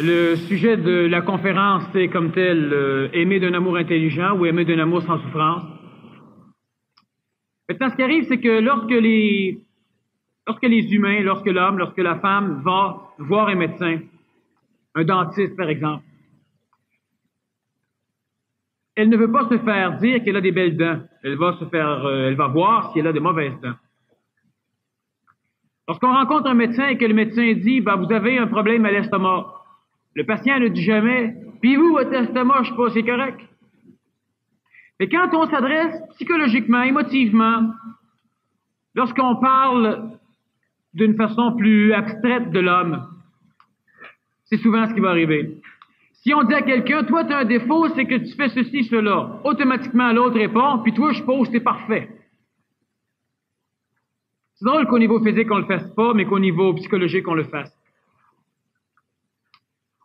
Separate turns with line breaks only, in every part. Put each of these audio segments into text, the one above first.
Le sujet de la conférence, c'est comme tel aimer d'un amour intelligent ou aimer d'un amour sans souffrance. Maintenant, ce qui arrive, c'est que lorsque les humains, lorsque l'homme, lorsque la femme va voir un médecin, un dentiste par exemple, elle ne veut pas se faire dire qu'elle a des belles dents. Elle va voir si elle a des mauvaises dents. Lorsqu'on rencontre un médecin et que le médecin dit, vous avez un problème à l'estomac, le patient ne dit jamais, puis vous, votre estomac, je sais pas, c'est correct. Mais quand on s'adresse psychologiquement, émotivement, lorsqu'on parle d'une façon plus abstraite de l'homme, c'est souvent ce qui va arriver. Si on dit à quelqu'un, toi, tu as un défaut, c'est que tu fais ceci, cela, automatiquement l'autre répond, puis toi, je suppose, c'est parfait. C'est drôle qu'au niveau physique, on le fasse pas, mais qu'au niveau psychologique, on le fasse.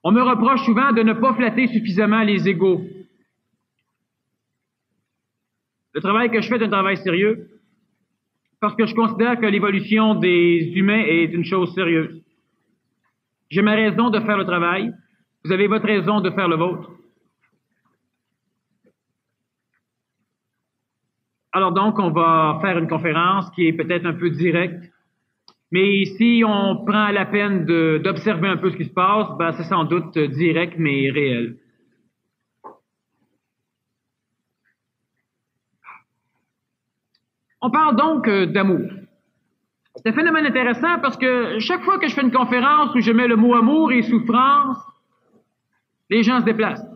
On me reproche souvent de ne pas flatter suffisamment les égos. Le travail que je fais est un travail sérieux, parce que je considère que l'évolution des humains est une chose sérieuse. J'ai ma raison de faire le travail, vous avez votre raison de faire le vôtre. Alors donc, on va faire une conférence qui est peut-être un peu directe, mais si on prend la peine d'observer un peu ce qui se passe, c'est sans doute direct, mais réel. On parle donc d'amour. C'est un phénomène intéressant parce que chaque fois que je fais une conférence où je mets le mot amour et souffrance, les gens se déplacent.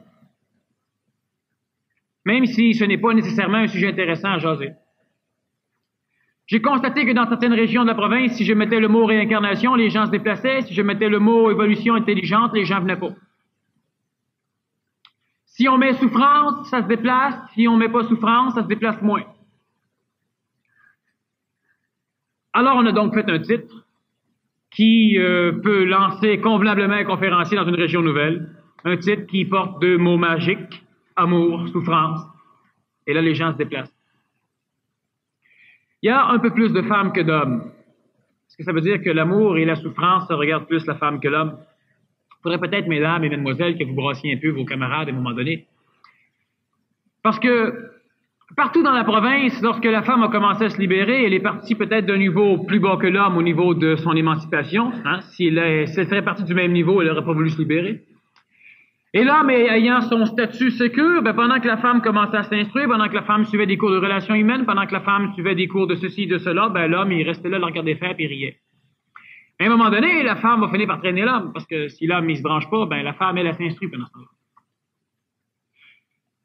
Même si ce n'est pas nécessairement un sujet intéressant à jaser. J'ai constaté que dans certaines régions de la province, si je mettais le mot réincarnation, les gens se déplaçaient. Si je mettais le mot évolution intelligente, les gens venaient pas. Si on met souffrance, ça se déplace. Si on met pas souffrance, ça se déplace moins. Alors, on a donc fait un titre qui peut lancer convenablement un conférencier dans une région nouvelle. Un titre qui porte deux mots magiques, amour, souffrance. Et là, les gens se déplacent. Il y a un peu plus de femmes que d'hommes. Est-ce que ça veut dire que l'amour et la souffrance, ça regarde plus la femme que l'homme? Il faudrait peut-être, mesdames et mesdemoiselles, que vous brassiez un peu vos camarades à un moment donné. Parce que partout dans la province, lorsque la femme a commencé à se libérer, elle est partie peut-être d'un niveau plus bas que l'homme au niveau de son émancipation. Si elle serait partie du même niveau, elle n'aurait pas voulu se libérer. Et l'homme ayant son statut sécure, pendant que la femme commençait à s'instruire, pendant que la femme suivait des cours de relations humaines, pendant que la femme suivait des cours de ceci, de cela, l'homme, il restait là, le regardait faire, puis il riait. À un moment donné, la femme va finir par traîner l'homme, parce que si l'homme, il se branche pas, la femme, elle s'instruit pendant ce temps-là.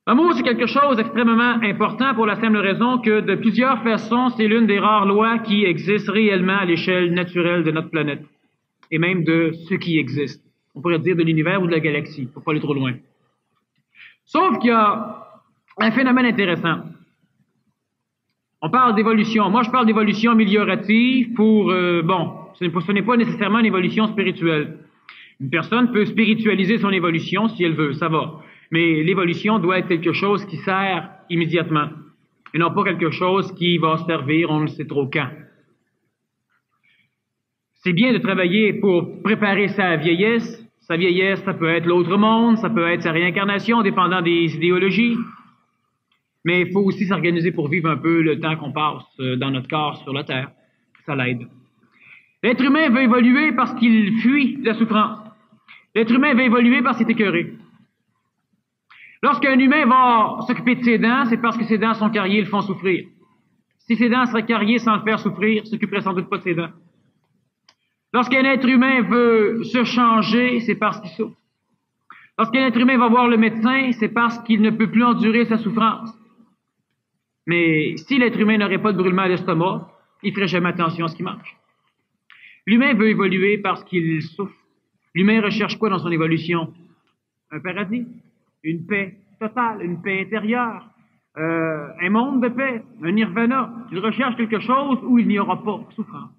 L'amour, c'est quelque chose d'extrêmement important pour la simple raison que, de plusieurs façons, c'est l'une des rares lois qui existent réellement à l'échelle naturelle de notre planète, et même de ce qui existe. On pourrait dire de l'univers ou de la galaxie, pour pas aller trop loin. Sauf qu'il y a un phénomène intéressant. On parle d'évolution. Moi, je parle d'évolution améliorative pour, ce n'est pas nécessairement une évolution spirituelle. Une personne peut spiritualiser son évolution si elle veut, ça va. Mais l'évolution doit être quelque chose qui sert immédiatement. Et non pas quelque chose qui va servir on ne sait trop quand. C'est bien de travailler pour préparer sa vieillesse. Sa vieillesse, ça peut être l'autre monde, ça peut être sa réincarnation, dépendant des idéologies. Mais il faut aussi s'organiser pour vivre un peu le temps qu'on passe dans notre corps sur la Terre. Ça l'aide. L'être humain veut évoluer parce qu'il fuit la souffrance. L'être humain veut évoluer parce qu'il est écœuré. Lorsqu'un humain va s'occuper de ses dents, c'est parce que ses dents sont carriées et le font souffrir. Si ses dents seraient carriées sans le faire souffrir, il ne s'occuperait sans doute pas de ses dents. Lorsqu'un être humain veut se changer, c'est parce qu'il souffre. Lorsqu'un être humain va voir le médecin, c'est parce qu'il ne peut plus endurer sa souffrance. Mais si l'être humain n'aurait pas de brûlement à l'estomac, il ne ferait jamais attention à ce qu'il mange. L'humain veut évoluer parce qu'il souffre. L'humain recherche quoi dans son évolution? Un paradis, une paix totale, une paix intérieure, un monde de paix, un nirvana. Il recherche quelque chose où il n'y aura pas de souffrance.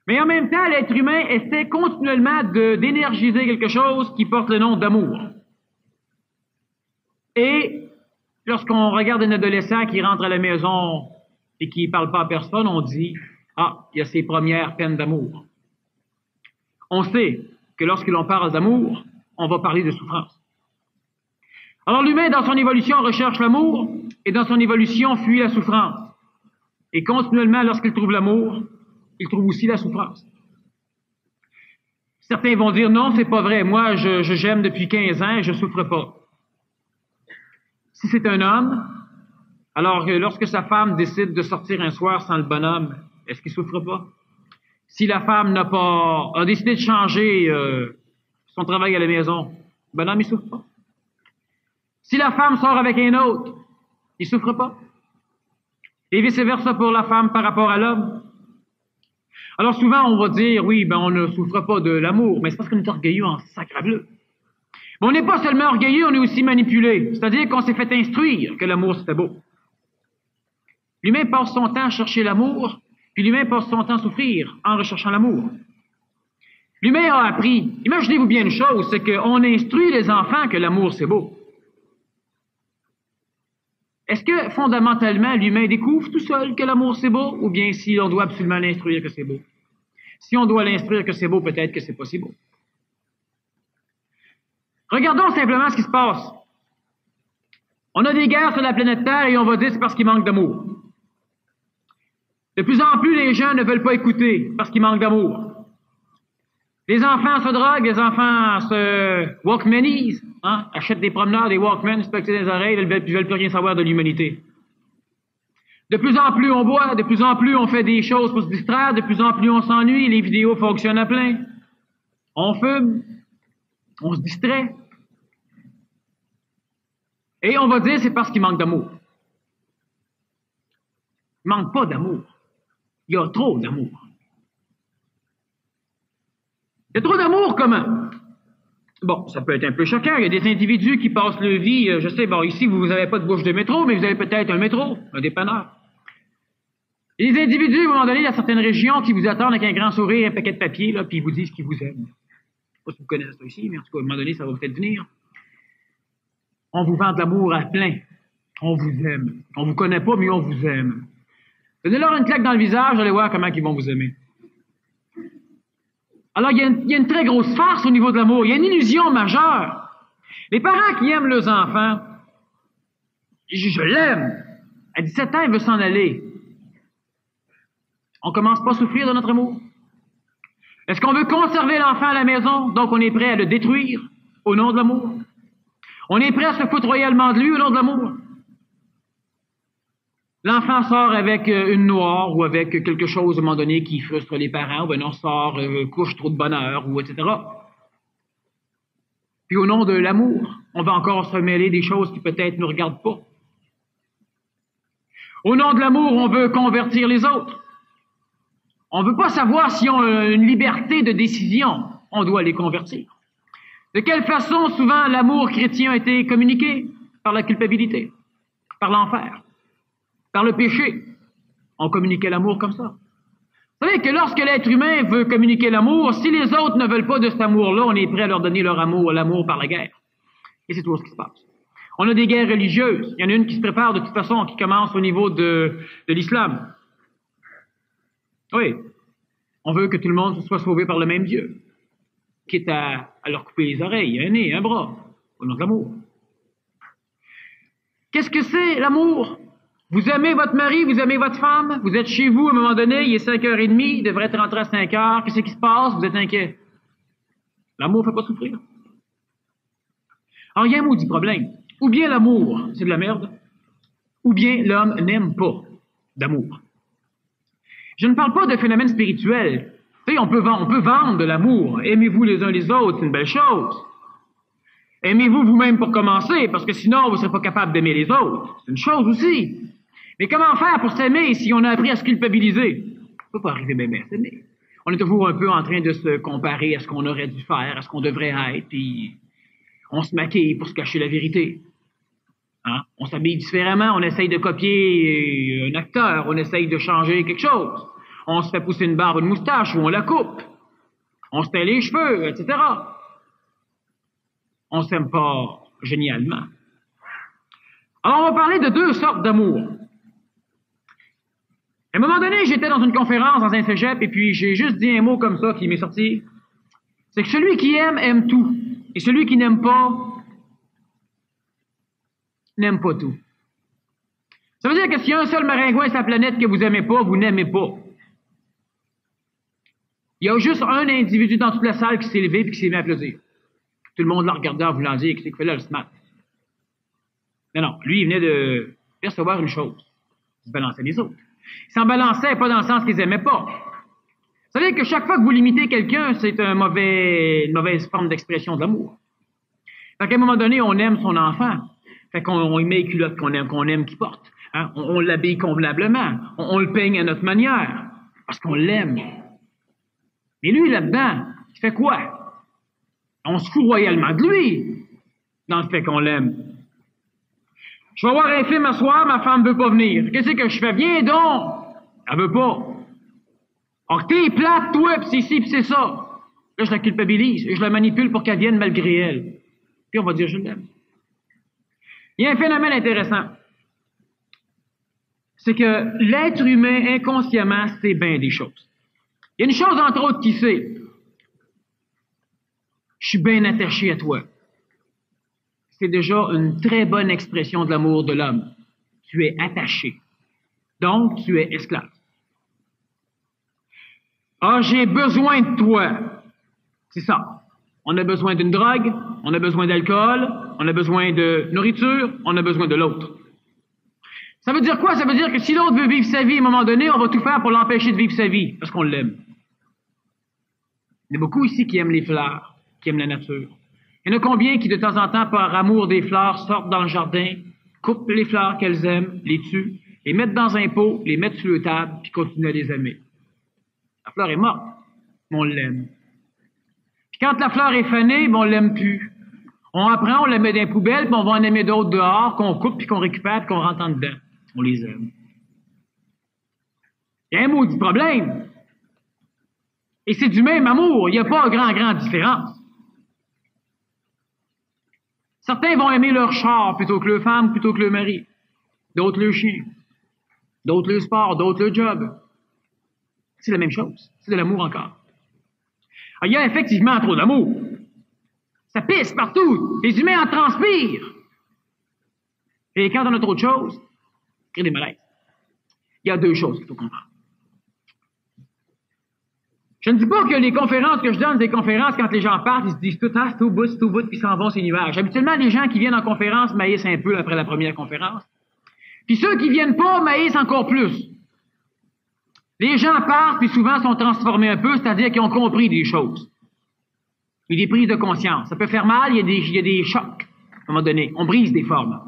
Mais en même temps, l'être humain essaie continuellement d'énergiser quelque chose qui porte le nom d'amour. Et lorsqu'on regarde un adolescent qui rentre à la maison et qui ne parle pas à personne, on dit « Ah, il y a ses premières peines d'amour ». On sait que lorsque l'on parle d'amour, on va parler de souffrance. Alors l'humain, dans son évolution, recherche l'amour, et dans son évolution, fuit la souffrance. Et continuellement, lorsqu'il trouve l'amour, il trouve aussi la souffrance. Certains vont dire, non, c'est pas vrai, moi, j'aime depuis 15 ans et je souffre pas. Si c'est un homme, alors lorsque sa femme décide de sortir un soir sans le bonhomme, est-ce qu'il souffre pas? Si la femme a décidé de changer son travail à la maison, le bonhomme, il souffre pas. Si la femme sort avec un autre, il souffre pas. Et vice-versa pour la femme par rapport à l'homme. Alors souvent, on va dire, oui, on ne souffre pas de l'amour, mais c'est parce qu'on est orgueilleux en sacrableu. Mais on n'est pas seulement orgueilleux, on est aussi manipulé. C'est-à-dire qu'on s'est fait instruire que l'amour, c'était beau. L'humain passe son temps à chercher l'amour, puis l'humain passe son temps à souffrir en recherchant l'amour. L'humain a appris, imaginez-vous bien une chose, c'est qu'on instruit les enfants que l'amour, c'est beau. Est-ce que, fondamentalement, l'humain découvre tout seul que l'amour, c'est beau, ou bien si on doit absolument l'instruire que c'est beau? Si on doit l'instruire que c'est beau, peut-être que c'est pas si beau. Regardons simplement ce qui se passe. On a des guerres sur la planète Terre et on va dire c'est parce qu'il manque d'amour. De plus en plus, les gens ne veulent pas écouter parce qu'ils manquent d'amour. Les enfants se droguent, les enfants se walkmanisent, achètent des promeneurs, des walkmans, se pètent les oreilles, ils ne veulent plus rien savoir de l'humanité. De plus en plus on boit, de plus en plus on fait des choses pour se distraire, de plus en plus on s'ennuie, les vidéos fonctionnent à plein. On fume, on se distrait. Et on va dire c'est parce qu'il manque d'amour. Il manque pas d'amour. Il y a trop d'amour. Il y a trop d'amour comment? Bon, ça peut être un peu choquant. Il y a des individus qui passent leur vie, je sais, ici, vous n'avez pas de bouche de métro, mais vous avez peut-être un métro, un dépanneur. Il y a des individus, à un moment donné, il y a certaines régions qui vous attendent avec un grand sourire, un paquet de papier, là, puis ils vous disent qu'ils vous aiment. Je ne sais pas si vous connaissez ça ici, mais en tout cas, à un moment donné, ça va peut-être venir. On vous vend de l'amour à plein. On vous aime. On vous connaît pas, mais on vous aime. Donnez-leur une claque dans le visage, allez voir comment ils vont vous aimer. Alors, il y a une très grosse farce au niveau de l'amour. Il y a une illusion majeure. Les parents qui aiment leurs enfants, je l'aime. À 17 ans, il veut s'en aller. On commence pas à souffrir de notre amour. Est-ce qu'on veut conserver l'enfant à la maison, donc on est prêt à le détruire au nom de l'amour? On est prêt à se foutre royalement de lui au nom de l'amour? L'enfant sort avec une noire ou avec quelque chose à un moment donné qui frustre les parents, ou non, sort, couche trop de bonheur, ou etc. Puis au nom de l'amour, on va encore se mêler des choses qui peut-être ne nous regardent pas. Au nom de l'amour, on veut convertir les autres. On ne veut pas savoir s'ils ont une liberté de décision. On doit les convertir. De quelle façon, souvent, l'amour chrétien a été communiqué? Par la culpabilité, par l'enfer, par le péché. On communiquait l'amour comme ça. Vous savez que lorsque l'être humain veut communiquer l'amour, si les autres ne veulent pas de cet amour-là, on est prêt à leur donner leur amour, l'amour par la guerre. Et c'est tout ce qui se passe. On a des guerres religieuses. Il y en a une qui se prépare de toute façon, qui commence au niveau de l'islam. Oui. On veut que tout le monde soit sauvé par le même Dieu, quitte à leur couper les oreilles, un nez, un bras, au nom de l'amour. Qu'est-ce que c'est l'amour? Vous aimez votre mari, vous aimez votre femme, vous êtes chez vous à un moment donné, il est 5h30, il devrait être rentré à 5h, qu'est-ce qui se passe? Vous êtes inquiet. L'amour ne fait pas souffrir. Alors, il y a un maudit problème. Ou bien l'amour, c'est de la merde, ou bien l'homme n'aime pas d'amour. Je ne parle pas de phénomène spirituel. Tu sais, on peut vendre de l'amour. Aimez-vous les uns les autres, c'est une belle chose. Aimez-vous vous-même pour commencer, parce que sinon, vous ne serez pas capable d'aimer les autres. C'est une chose aussi. Mais comment faire pour s'aimer si on a appris à se culpabiliser? On ne peut pas arriver même à s'aimer. On est toujours un peu en train de se comparer à ce qu'on aurait dû faire, à ce qu'on devrait être, puis on se maquille pour se cacher la vérité. On s'habille différemment, on essaye de copier un acteur, on essaye de changer quelque chose. On se fait pousser une barbe, une moustache, ou on la coupe. On se teint les cheveux, etc. On s'aime pas génialement. Alors, on va parler de deux sortes d'amour. À un moment donné, j'étais dans une conférence dans un cégep, et puis j'ai juste dit un mot comme ça qui m'est sorti. c'est que celui qui aime, aime tout. Et celui qui n'aime pas tout. Ça veut dire que s'il y a un seul maringouin sur la planète que vous n'aimez pas, vous n'aimez pas. Il y a juste un individu dans toute la salle qui s'est levé et qui s'est mis à applaudir. Tout le monde l'a regardé en voulant dire, qu'est-ce qu'il fait là, le smart? Mais non, lui, il venait de percevoir une chose. Il se balançait les autres. Il s'en balançait pas dans le sens qu'ils n'aimaient pas. Ça veut dire que chaque fois que vous limitez quelqu'un, c'est une mauvaise forme d'expression de l'amour. Fait qu'à un moment donné, on aime son enfant. Fait qu'on y met les culottes qu'on aime qu'il porte. Hein? On l'habille convenablement. On le peigne à notre manière. Parce qu'on l'aime. Mais lui, là-dedans, il fait quoi? On se fout royalement de lui, dans le fait qu'on l'aime. Je vais voir un film à soir, ma femme ne veut pas venir. Qu'est-ce que je fais? Viens donc! Elle veut pas. Alors, t'es plate, toi, pis c'est ci, pis c'est ça. Là, je la culpabilise, et je la manipule pour qu'elle vienne malgré elle. Puis on va dire, je l'aime. Il y a un phénomène intéressant. C'est que l'être humain, inconsciemment, sait bien des choses. Il y a une chose, entre autres, qui sait. Je suis bien attaché à toi. C'est déjà une très bonne expression de l'amour de l'homme. Tu es attaché. Donc, tu es esclave. Ah, j'ai besoin de toi. C'est ça. On a besoin d'une drogue, on a besoin d'alcool, on a besoin de nourriture, on a besoin de l'autre. Ça veut dire quoi? Ça veut dire que si l'autre veut vivre sa vie à un moment donné, on va tout faire pour l'empêcher de vivre sa vie, parce qu'on l'aime. Il y en a beaucoup ici qui aiment les fleurs, qui aiment la nature. Il y en a combien qui, de temps en temps, par amour des fleurs, sortent dans le jardin, coupent les fleurs qu'elles aiment, les tuent, les mettent dans un pot, les mettent sur le table, puis continuent à les aimer. La fleur est morte, mais on l'aime. Puis quand la fleur est fanée, ben on l'aime plus. On apprend, on la met dans les poubelles, puis on va en aimer d'autres dehors, qu'on coupe, puis qu'on récupère, puis qu'on rentre en dedans. On les aime. Il y a un maudit problème. Et c'est du même amour. Il n'y a pas grande différence. Certains vont aimer leur char plutôt que leur femme, plutôt que leur mari. D'autres leur chien. D'autres leur sport, d'autres leur job. C'est la même chose. C'est de l'amour encore. Alors, il y a effectivement trop d'amour. Ça pisse partout. Les humains en transpirent. Et quand on a trop de choses, ça crée des malaises. Il y a deux choses qu'il faut comprendre. Je ne dis pas que les conférences que je donne, des conférences, quand les gens partent, ils se disent tout, c'est tout bout, puis ils s'en vont, c'est nuages. Habituellement, les gens qui viennent en conférence maïssent un peu après la première conférence. Puis ceux qui viennent pas maïssent encore plus. Les gens partent, puis souvent sont transformés un peu, c'est-à-dire qu'ils ont compris des choses. Il y a des prises de conscience. Ça peut faire mal, il y a des chocs, à un moment donné. On brise des formes.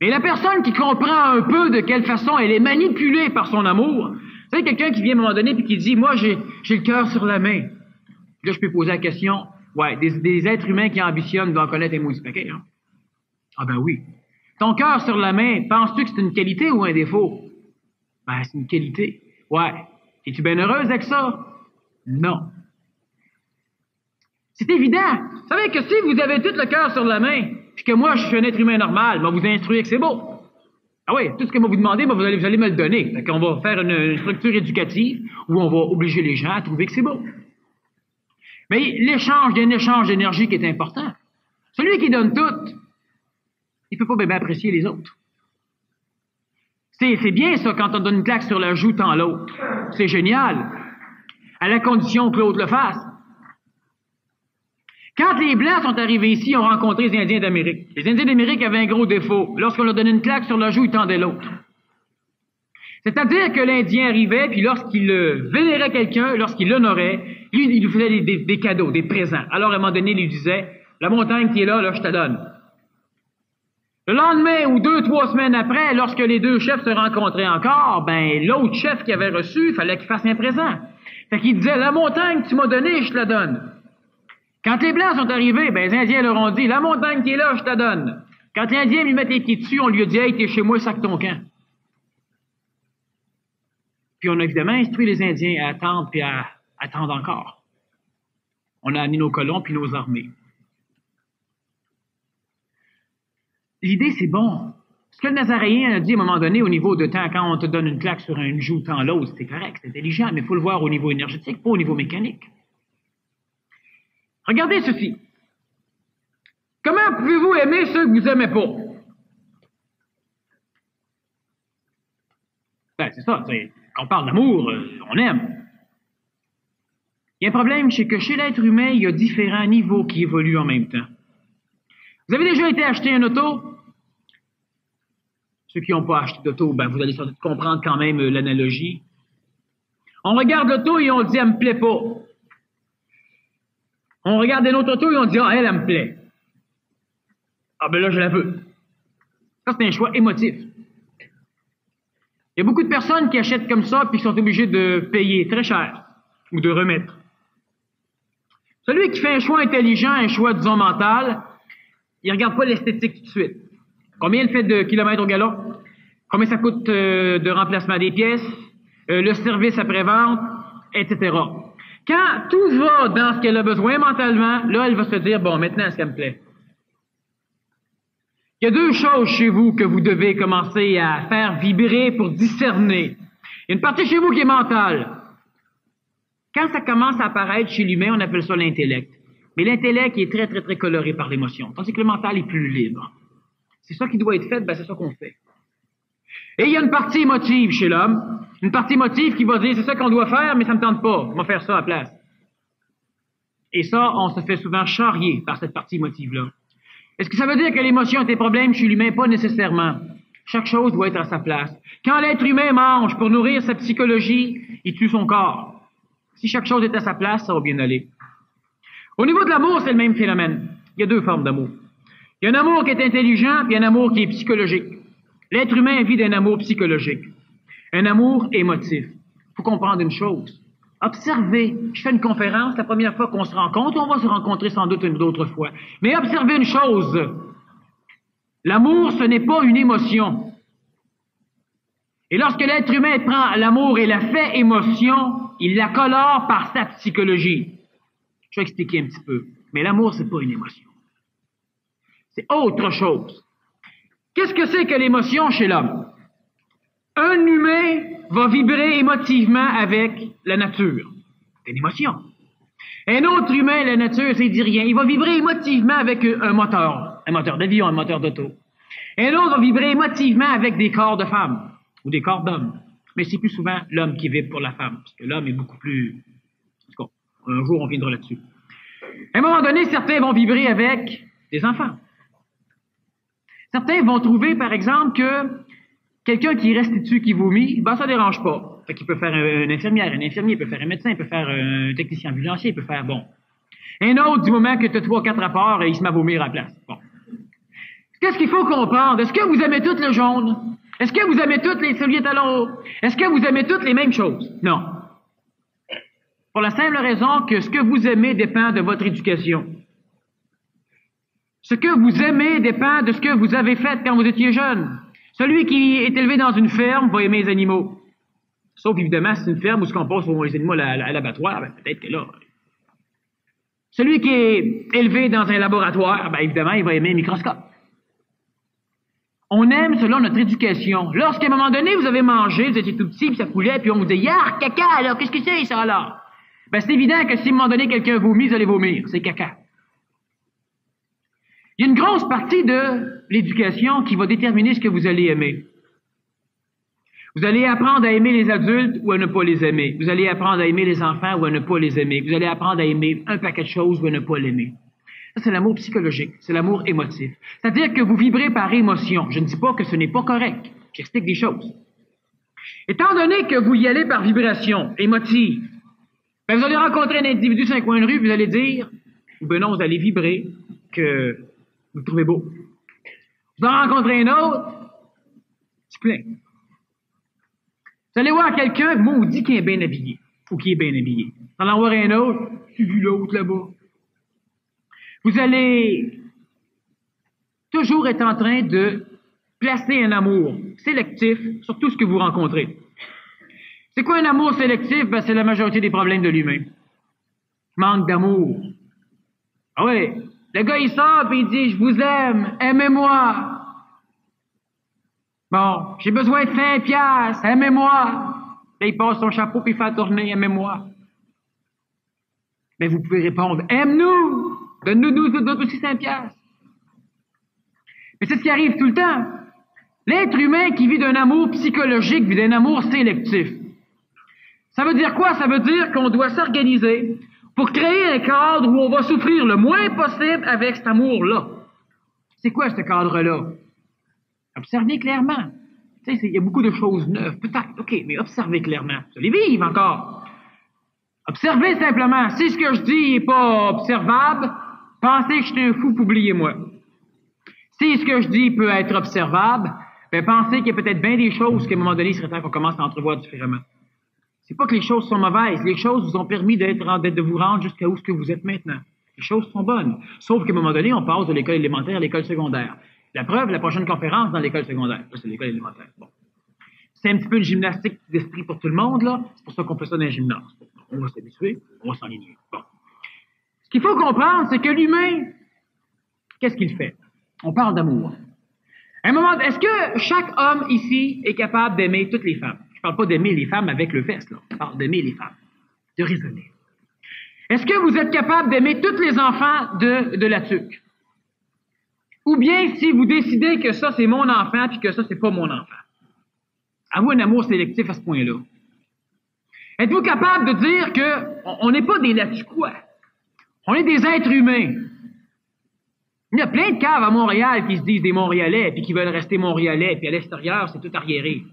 Mais la personne qui comprend un peu de quelle façon elle est manipulée par son amour, vous savez, quelqu'un qui vient à un moment donné et qui dit « Moi, j'ai le cœur sur la main. » Là, je peux poser la question, ouais, des êtres humains qui ambitionnent doivent connaître un maudit paquet, hein? Ah ben oui. Ton cœur sur la main, penses-tu que c'est une qualité ou un défaut? Ben, c'est une qualité. Ouais. Es-tu bien heureuse avec ça? Non. C'est évident. Vous savez que si vous avez tout le cœur sur la main, puis que moi, je suis un être humain normal, ben vous instruire que c'est beau. Ah oui, tout ce que moi vous demandez, ben vous allez me le donner. Fait qu'on va faire une structure éducative où on va obliger les gens à trouver que c'est beau. Mais l'échange, il y a un échange d'énergie qui est important. Celui qui donne tout, il peut pas bien apprécier les autres. C'est bien ça, quand on donne une claque sur la joue, tant l'autre. C'est génial. À la condition que l'autre le fasse. Quand les Blancs sont arrivés ici, ils ont rencontré les Indiens d'Amérique. Les Indiens d'Amérique avaient un gros défaut. Lorsqu'on leur donnait une claque sur la joue, ils tendaient l'autre. C'est-à-dire que l'Indien arrivait, puis lorsqu'il vénérait quelqu'un, lorsqu'il l'honorait, lui, il lui faisait des cadeaux, des présents. Alors, à un moment donné, il lui disait, « La montagne qui est là, je te donne. » Le lendemain ou 2-3 semaines après, lorsque les deux chefs se rencontraient encore, ben l'autre chef qui avait reçu, il fallait qu'il fasse un présent. Fait qu'il disait, « La montagne que tu m'as donnée, je te la donne. » Quand les Blancs sont arrivés, ben les Indiens leur ont dit, « La montagne qui est là, je te la donne. » Quand les Indiens lui mettent les pieds dessus, on lui a dit, « Hey, t'es chez moi, sac ton camp. » Puis on a évidemment instruit les Indiens à attendre, puis à attendre encore. On a amené nos colons, puis nos armées. L'idée, c'est bon. Ce que le Nazaréen a dit à un moment donné, au niveau de temps, quand on te donne une claque sur une joue, tant l'autre, c'est correct, c'est intelligent, mais il faut le voir au niveau énergétique, pas au niveau mécanique. Regardez ceci. Comment pouvez-vous aimer ceux que vous aimez pas? Ben, c'est ça, quand on parle d'amour, on aime. Il y a un problème, c'est que chez l'être humain, il y a différents niveaux qui évoluent en même temps. Vous avez déjà été acheter un auto? Ceux qui n'ont pas acheté d'auto, ben, vous allez sans doute comprendre quand même l'analogie. On regarde l'auto et on dit, elle me plaît pas. On regarde une autre auto et on dit, ah, elle me plaît. Ah, ben là, je la veux. Ça, c'est un choix émotif. Il y a beaucoup de personnes qui achètent comme ça puis qui sont obligées de payer très cher ou de remettre. Celui qui fait un choix intelligent, un choix, disons, mental, il ne regarde pas l'esthétique tout de suite. Combien il fait de kilomètres au gallon? Combien ça coûte de remplacement des pièces? Le service après-vente, etc. Quand tout va dans ce qu'elle a besoin mentalement, là, elle va se dire, bon, maintenant, est-ce qu'elle me plaît? Il y a deux choses chez vous que vous devez commencer à faire vibrer pour discerner. Il y a une partie chez vous qui est mentale. Quand ça commence à apparaître chez l'humain, on appelle ça l'intellect. Mais l'intellect est très, très, très coloré par l'émotion, tandis que le mental est plus libre. C'est ça qui doit être fait, ben c'est ça qu'on fait. Et il y a une partie émotive chez l'homme, une partie émotive qui va dire, c'est ça qu'on doit faire, mais ça me tente pas, on va faire ça à la place. Et ça, on se fait souvent charrier par cette partie émotive-là. Est-ce que ça veut dire que l'émotion est un problème chez l'humain? Pas nécessairement. Chaque chose doit être à sa place. Quand l'être humain mange pour nourrir sa psychologie, il tue son corps. Si chaque chose est à sa place, ça va bien aller. Au niveau de l'amour, c'est le même phénomène. Il y a deux formes d'amour. Il y a un amour qui est intelligent, puis un amour qui est psychologique. L'être humain vit d'un amour psychologique. Un amour émotif. Il faut comprendre une chose. Observez. Je fais une conférence, la première fois qu'on se rencontre, on va se rencontrer sans doute une autre fois. Mais observez une chose. L'amour, ce n'est pas une émotion. Et lorsque l'être humain prend l'amour et la fait émotion, il la colore par sa psychologie. Je vais expliquer un petit peu. Mais l'amour, c'est pas une émotion. C'est autre chose. Qu'est-ce que c'est que l'émotion chez l'homme? Un humain va vibrer émotivement avec la nature. C'est une émotion. Un autre humain, la nature, ça dit rien. Il va vibrer émotivement avec un moteur d'avion, un moteur d'auto. Un autre va vibrer émotivement avec des corps de femmes ou des corps d'hommes. Mais c'est plus souvent l'homme qui vibre pour la femme, parce que l'homme est beaucoup plus... En tout cas, un jour, on viendra là-dessus. À un moment donné, certains vont vibrer avec des enfants. Certains vont trouver, par exemple, que quelqu'un qui restitue, qui vomit, ben ça dérange pas. Fait qu'il peut faire une infirmière, un infirmier, il peut faire un médecin, il peut faire un technicien ambulancier, il peut faire, bon. Un autre, du moment que tu as 3-4 rapports, il se met à vomir à la place. Bon. Qu'est-ce qu'il faut comprendre? Est-ce que vous aimez tout le jaune? Est-ce que vous aimez toutes les souliers talons hauts? Est-ce que vous aimez toutes les mêmes choses? Non. Pour la simple raison que ce que vous aimez dépend de votre éducation. Ce que vous aimez dépend de ce que vous avez fait quand vous étiez jeune. Celui qui est élevé dans une ferme va aimer les animaux. Sauf évidemment, si c'est une ferme où ce qu'on passe les animaux à l'abattoir, ben, peut-être que là. Celui qui est élevé dans un laboratoire, ben, évidemment, il va aimer un microscope. On aime selon notre éducation. Lorsqu'à un moment donné, vous avez mangé, vous étiez tout petit, puis ça coulait, puis on vous dit, yark, caca, alors, qu'est-ce que c'est, ça, alors? Ben, c'est évident que si à un moment donné, quelqu'un vomit, vous allez vomir. C'est caca. Il y a une grosse partie de l'éducation qui va déterminer ce que vous allez aimer. Vous allez apprendre à aimer les adultes ou à ne pas les aimer. Vous allez apprendre à aimer les enfants ou à ne pas les aimer. Vous allez apprendre à aimer un paquet de choses ou à ne pas l'aimer. Ça, c'est l'amour psychologique, c'est l'amour émotif. C'est-à-dire que vous vibrez par émotion. Je ne dis pas que ce n'est pas correct. J'explique des choses. Étant donné que vous y allez par vibration émotive, ben vous allez rencontrer un individu sur un coin de rue, vous allez dire, ou ben non, vous allez vibrer que vous le trouvez beau. Vous en rencontrez un autre, c'est plein. Vous allez voir quelqu'un, maudit, qui est bien habillé, ou qui est bien habillé. Vous allez en voir un autre, j'ai vu l'autre là-bas. Vous allez toujours être en train de placer un amour sélectif sur tout ce que vous rencontrez. C'est quoi un amour sélectif? Ben, c'est la majorité des problèmes de l'humain. Manque d'amour. Ah oui, le gars il sort et il dit « Je vous aime, aimez-moi ». Bon, j'ai besoin de 5 piastres, aimez-moi. Là, il passe son chapeau puis il fait tourner, aimez-moi. Mais vous pouvez répondre, aime-nous! Donne-nous aussi 5 piastres. Mais c'est ce qui arrive tout le temps. L'être humain qui vit d'un amour psychologique vit d'un amour sélectif. Ça veut dire quoi? Ça veut dire qu'on doit s'organiser pour créer un cadre où on va souffrir le moins possible avec cet amour-là. C'est quoi ce cadre-là? Observez clairement. Tu sais, il y a beaucoup de choses neuves. Peut-être, OK, mais observez clairement. Vous allez vivre encore. Observez simplement. Si ce que je dis n'est pas observable, pensez que je suis un fou, puis oubliez-moi. Si ce que je dis peut être observable, ben pensez qu'il y a peut-être bien des choses qu'à un moment donné, il serait temps qu'on commence à entrevoir différemment. C'est pas que les choses sont mauvaises. Les choses vous ont permis de vous rendre jusqu'à où ce que vous êtes maintenant. Les choses sont bonnes. Sauf qu'à un moment donné, on passe de l'école élémentaire à l'école secondaire. La preuve, la prochaine conférence dans l'école secondaire. Là, c'est l'école élémentaire. Bon. C'est un petit peu une gymnastique d'esprit pour tout le monde, là. C'est pour ça qu'on fait ça dans les gymnases. On va s'habituer, on va s'enligner. Bon. Ce qu'il faut comprendre, c'est que l'humain, qu'est-ce qu'il fait? On parle d'amour. À un moment, est-ce que chaque homme ici est capable d'aimer toutes les femmes? Je ne parle pas d'aimer les femmes avec le fesse, là. Je parle d'aimer les femmes. De raisonner. Est-ce que vous êtes capable d'aimer tous les enfants de la tuque? Ou bien si vous décidez que ça, c'est mon enfant, puis que ça, c'est pas mon enfant. Avez-vous un amour sélectif à ce point-là? Êtes-vous capable de dire qu'on n'est pas des latuquois? On est des êtres humains. Il y a plein de caves à Montréal qui se disent des Montréalais, puis qui veulent rester Montréalais, puis à l'extérieur, c'est tout arriéré.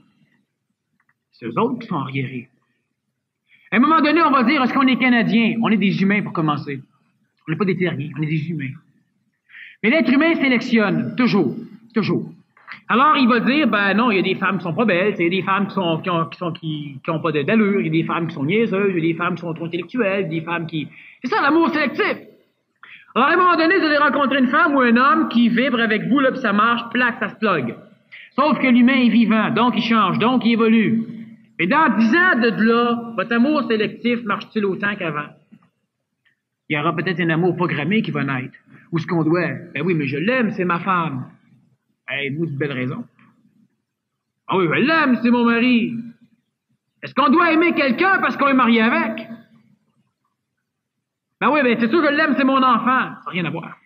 C'est eux autres qui sont arriérés. À un moment donné, on va dire, est-ce qu'on est Canadiens? On est des humains pour commencer. On n'est pas des terriens, on est des humains. Mais l'être humain sélectionne, toujours, toujours. Alors, il va dire, ben non, il y a des femmes qui sont pas belles, il y a des femmes qui ont pas d'allure, il y a des femmes qui sont niaiseuses, il y a des femmes qui sont trop intellectuelles, il y a des femmes qui... C'est ça, l'amour sélectif. Alors, à un moment donné, vous allez rencontrer une femme ou un homme qui vibre avec vous, là, puis ça marche, plaque, ça se plug. Sauf que l'humain est vivant, donc il change, donc il évolue. Et dans 10 ans de là, votre amour sélectif marche-t-il autant qu'avant? Il y aura peut-être un amour programmé qui va naître. Ou ce qu'on doit. Ben oui, mais je l'aime, c'est ma femme. Hey, vous, c'est une belle raison. Ah oui, je l'aime, c'est mon mari. Est-ce qu'on doit aimer quelqu'un parce qu'on est marié avec? Ben oui, ben c'est sûr que je l'aime, c'est mon enfant. Ça n'a rien à voir.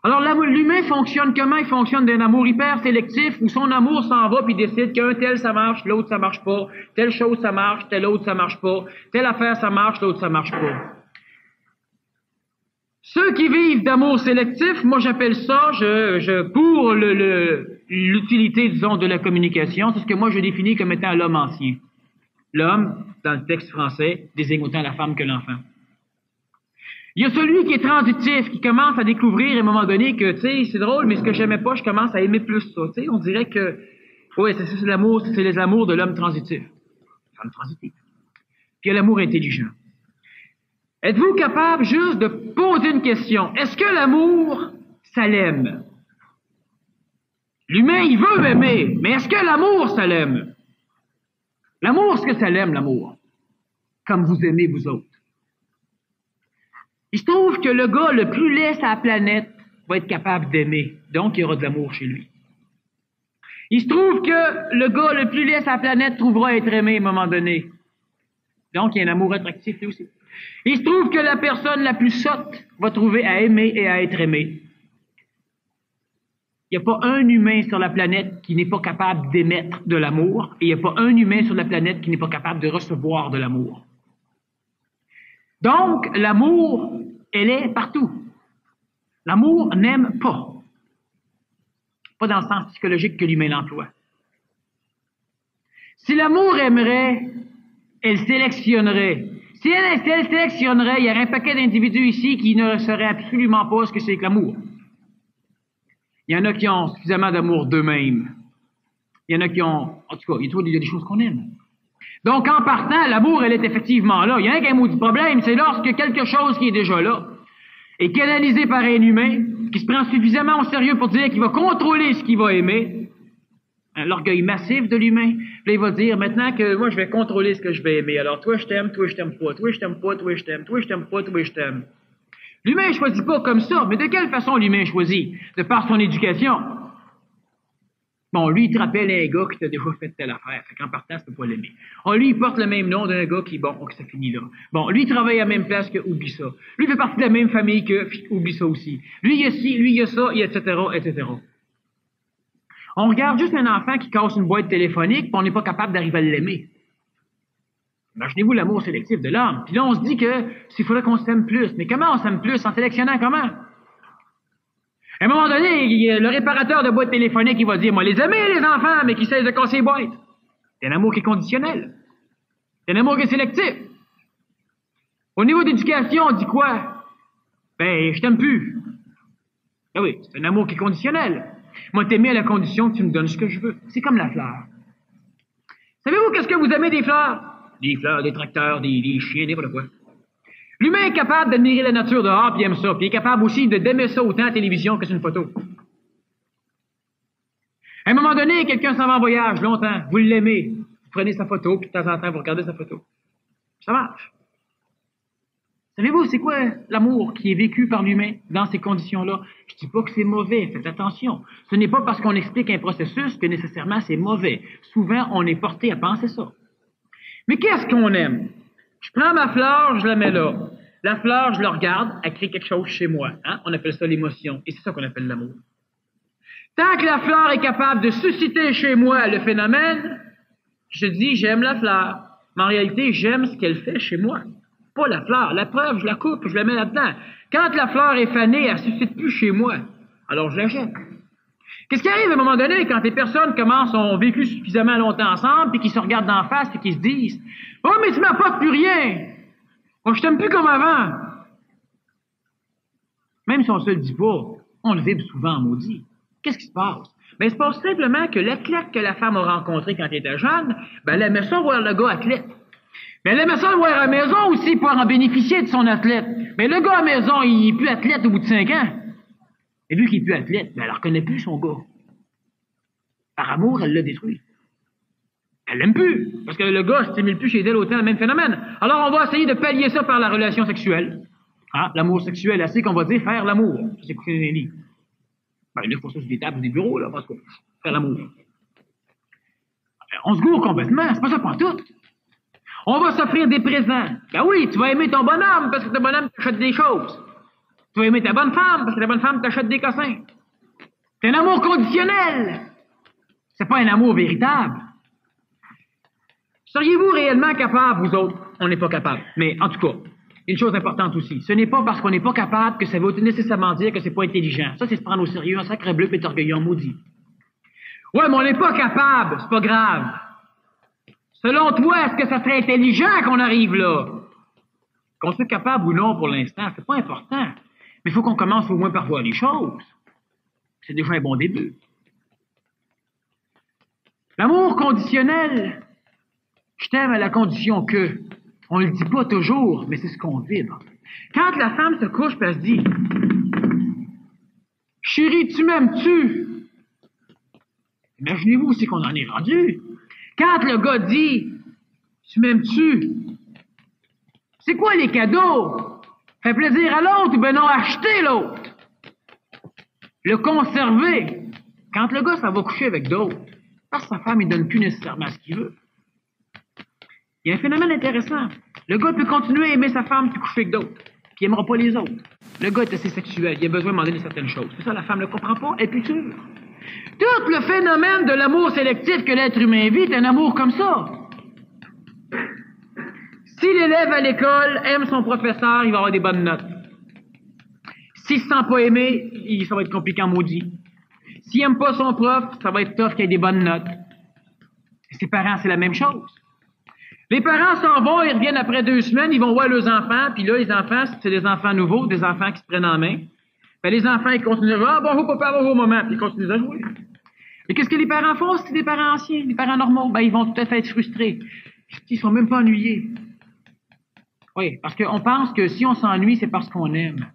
Alors, l'humain fonctionne comment? Il fonctionne d'un amour hyper sélectif où son amour s'en va puis décide qu'un tel ça marche, l'autre ça marche pas, telle chose ça marche, telle autre ça marche pas, telle affaire ça marche, l'autre ça marche pas. Ceux qui vivent d'amour sélectif, moi j'appelle ça, pour l'utilité, disons, de la communication, c'est ce que moi je définis comme étant l'homme ancien. L'homme, dans le texte français, désigne autant la femme que l'enfant. Il y a celui qui est transitif, qui commence à découvrir à un moment donné que, tu sais, c'est drôle, mais ce que j'aimais pas, je commence à aimer plus ça. Tu sais, on dirait que, ouais, c'est l'amour, c'est les amours de l'homme transitif. Femme transitive. Puis il y a l'amour intelligent. Êtes-vous capable juste de poser une question? Est-ce que l'amour, ça l'aime? L'humain, il veut aimer, mais est-ce que l'amour, ça l'aime? L'amour, est-ce que ça l'aime, l'amour? Comme vous aimez, vous autres. Il se trouve que le gars le plus laid sur la planète va être capable d'aimer. Donc, il y aura de l'amour chez lui. Il se trouve que le gars le plus laid sur la planète trouvera à être aimé à un moment donné. Donc, il y a un amour attractif lui aussi. Il se trouve que la personne la plus sotte va trouver à aimer et à être aimée. Il n'y a pas un humain sur la planète qui n'est pas capable d'émettre de l'amour, et il n'y a pas un humain sur la planète qui n'est pas capable de recevoir de l'amour. Donc, l'amour, elle est partout. L'amour n'aime pas. Pas dans le sens psychologique que l'humain l'emploie. Si l'amour aimerait, elle sélectionnerait. Si elle sélectionnerait, il y aurait un paquet d'individus ici qui ne sauraient absolument pas ce que c'est que l'amour. Il y en a qui ont suffisamment d'amour d'eux-mêmes. Il y en a qui ont... En tout cas, il y a des choses qu'on aime. Donc, en partant, l'amour, elle est effectivement là. Il y a un maudit problème, c'est lorsque quelque chose qui est déjà là est canalisé par un humain qui se prend suffisamment au sérieux pour dire qu'il va contrôler ce qu'il va aimer, l'orgueil massif de l'humain, puis il va dire, maintenant que moi, je vais contrôler ce que je vais aimer. Alors, toi, je t'aime, toi, je t'aime pas, toi, je t'aime pas, toi, je t'aime, toi, je t'aime pas, toi, je t'aime. L'humain ne choisit pas comme ça, mais de quelle façon l'humain choisit? De par son éducation. Bon, lui, il te rappelle un gars qui t'a déjà fait telle affaire. Fait qu'en partant, tu peux pas l'aimer. Oh, lui, il porte le même nom d'un gars qui, bon, que ça finit là. Bon, lui, il travaille à la même place que, oublie ça. Lui, il fait partie de la même famille que, oublie ça aussi. Lui, il y a ci, lui, il y a ça, etc., etc. On regarde juste un enfant qui casse une boîte téléphonique, puis on n'est pas capable d'arriver à l'aimer. Imaginez-vous l'amour sélectif de l'homme. Puis là, on se dit que s'il faudrait qu'on s'aime plus. Mais comment on s'aime plus? En sélectionnant comment? À un moment donné, le réparateur de boîtes téléphoniques, il va dire, moi, les aimer, les enfants, mais qui cessent de casser les boîtes. C'est un amour qui est conditionnel. C'est un amour qui est sélectif. Au niveau d'éducation, on dit quoi? Ben, je t'aime plus. Ah oui, c'est un amour qui est conditionnel. Moi, t'aimer à la condition que tu me donnes ce que je veux. C'est comme la fleur. Savez-vous qu'est-ce que vous aimez des fleurs? Des fleurs, des tracteurs, des chiens, n'importe quoi. L'humain est capable d'admirer la nature dehors, puis il aime ça. Puis il est capable aussi d'aimer ça autant à la télévision que sur une photo. À un moment donné, quelqu'un s'en va en voyage longtemps. Vous l'aimez. Vous prenez sa photo, puis de temps en temps, vous regardez sa photo. Ça marche. Savez-vous, c'est quoi l'amour qui est vécu par l'humain dans ces conditions-là? Je dis pas que c'est mauvais, faites attention. Ce n'est pas parce qu'on explique un processus que nécessairement c'est mauvais. Souvent, on est porté à penser ça. Mais qu'est-ce qu'on aime? Je prends ma fleur, je la mets là. La fleur, je la regarde, elle crée quelque chose chez moi. Hein? On appelle ça l'émotion. Et c'est ça qu'on appelle l'amour. Tant que la fleur est capable de susciter chez moi le phénomène, je dis j'aime la fleur. Mais en réalité, j'aime ce qu'elle fait chez moi. Pas la fleur. La preuve, je la coupe, je la mets là-dedans. Quand la fleur est fanée, elle ne suscite plus chez moi. Alors je la jette. Qu'est-ce qui arrive à un moment donné quand les personnes ont vécu suffisamment longtemps ensemble, puis qu'ils se regardent d'en face, puis qu'ils se disent « Oh, mais tu m'apportes plus rien! Moi, je t'aime plus comme avant! » Même si on se le dit pas, on le vibre souvent en maudit. Qu'est-ce qui se passe? Ben, il se passe simplement que l'athlète que la femme a rencontré quand elle était jeune, ben, elle aimait ça voir le gars athlète. Mais elle aimait ça le voir à la maison aussi pour en bénéficier de son athlète. Mais le gars à la maison, il est plus athlète au bout de 5 ans. Et vu qu'il est plus athlète, ben, elle ne reconnaît plus son gars. Par amour, elle l'a détruit. Elle l'aime plus, parce que le gars ne stimule plus chez elle autant le même phénomène. Alors, on va essayer de pallier ça par la relation sexuelle. Hein? L'amour sexuel, assez qu'on va dire faire l'amour. Ça, c'est coucher dans les lits. Ben, là, il faut ça sur des tables ou des bureaux, là, parce que faire l'amour. On se gourre complètement, c'est pas ça pour tout. On va s'offrir des présents. Ben oui, tu vas aimer ton bonhomme, parce que ton bonhomme t'achète des choses. Tu vas aimer ta bonne femme, parce que ta bonne femme t'achète des cossins. C'est un amour conditionnel. C'est pas un amour véritable. Seriez-vous réellement capable, vous autres? On n'est pas capable. Mais en tout cas, une chose importante aussi, ce n'est pas parce qu'on n'est pas capable que ça veut nécessairement dire que c'est pas intelligent. Ça, c'est se prendre au sérieux, un sacre bleu et orgueilleux en maudit. Ouais, mais on n'est pas capable, c'est pas grave. Selon toi, est-ce que ça serait intelligent qu'on arrive là? Qu'on soit capable ou non pour l'instant, c'est pas important. Mais il faut qu'on commence au moins par voir les choses. C'est déjà un bon début. L'amour conditionnel, je t'aime à la condition que. On le dit pas toujours, mais c'est ce qu'on vibre. Quand la femme se couche, puis elle se dit « Chérie, tu m'aimes-tu? » Imaginez-vous aussi qu'on en est rendu. Quand le gars dit « Tu m'aimes-tu? » C'est quoi les cadeaux? Fait plaisir à l'autre ou ben non, acheter l'autre? Le conserver. Quand le gars, ça va coucher avec d'autres, parce que sa femme, il donne plus nécessairement ce qu'il veut. Il y a un phénomène intéressant. Le gars peut continuer à aimer sa femme puis coucher avec d'autres, puis il n'aimera pas les autres. Le gars est assez sexuel, il a besoin de demander certaines choses. C'est ça, la femme ne le comprend pas, elle est plus sûre. Tout le phénomène de l'amour sélectif que l'être humain vit est un amour comme ça. Si l'élève à l'école aime son professeur, il va avoir des bonnes notes. S'il ne se sent pas aimé, ça va être compliqué en maudit. S'il n'aime pas son prof, ça va être tough qu'il ait des bonnes notes. Ses parents, c'est la même chose. Les parents s'en vont, ils reviennent après 2 semaines, ils vont voir leurs enfants, puis là, les enfants, c'est des enfants nouveaux, des enfants qui se prennent en main. Ben, les enfants, ils continuent, ah, bonjour papa, bonjour maman, puis ils continuent à jouer. Mais qu'est-ce que les parents font? C'est des parents anciens, des parents normaux. Ben, ils vont tout à fait être frustrés. Ils sont même pas ennuyés. Oui, parce qu'on pense que si on s'ennuie, c'est parce qu'on aime.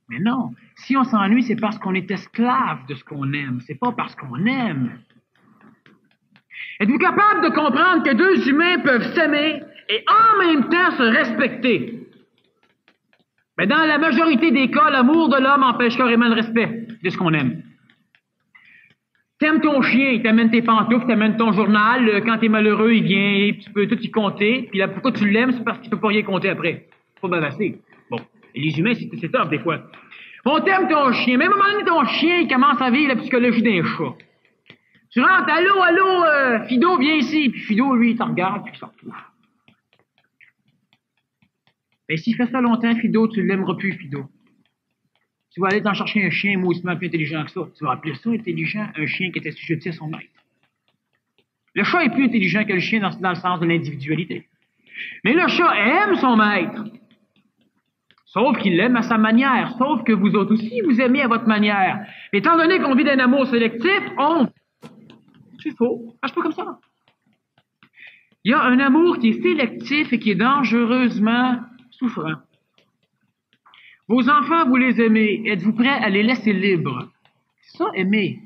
Mais non. Si on s'ennuie, c'est parce qu'on est esclave de ce qu'on aime. C'est pas parce qu'on aime. Êtes-vous capable de comprendre que 2 humains peuvent s'aimer et en même temps se respecter? Mais dans la majorité des cas, l'amour de l'homme empêche carrément le respect de ce qu'on aime. T'aimes ton chien, il t'amène tes pantoufles, t'amène ton journal, quand t'es malheureux, il vient, tu peux tout y compter, puis là, pourquoi tu l'aimes, c'est parce qu'il peut pas rien compter après. Faut bavasser. Bon, et les humains, c'est tough des fois. On t'aime ton chien, mais à un moment donné, ton chien, il commence à vivre la psychologie d'un chat. Tu rentres, allô, Fido, viens ici, puis Fido, lui, il te regarde, puis il s'en fout. Mais s'il fait ça longtemps, Fido, tu l'aimeras plus, Fido. Tu vas aller t'en chercher un chien mauditement plus intelligent que ça. Tu vas appeler ça intelligent, un chien qui était assujetti à son maître. Le chat est plus intelligent que le chien dans le sens de l'individualité. Mais le chat aime son maître. Sauf qu'il l'aime à sa manière. Sauf que vous autres aussi, vous aimez à votre manière. Étant donné qu'on vit d'un amour sélectif, c'est faux. Ça marche pas comme ça. Il y a un amour qui est sélectif et qui est dangereusement souffrant. Vos enfants, vous les aimez. Êtes-vous prêts à les laisser libres? C'est ça, aimer.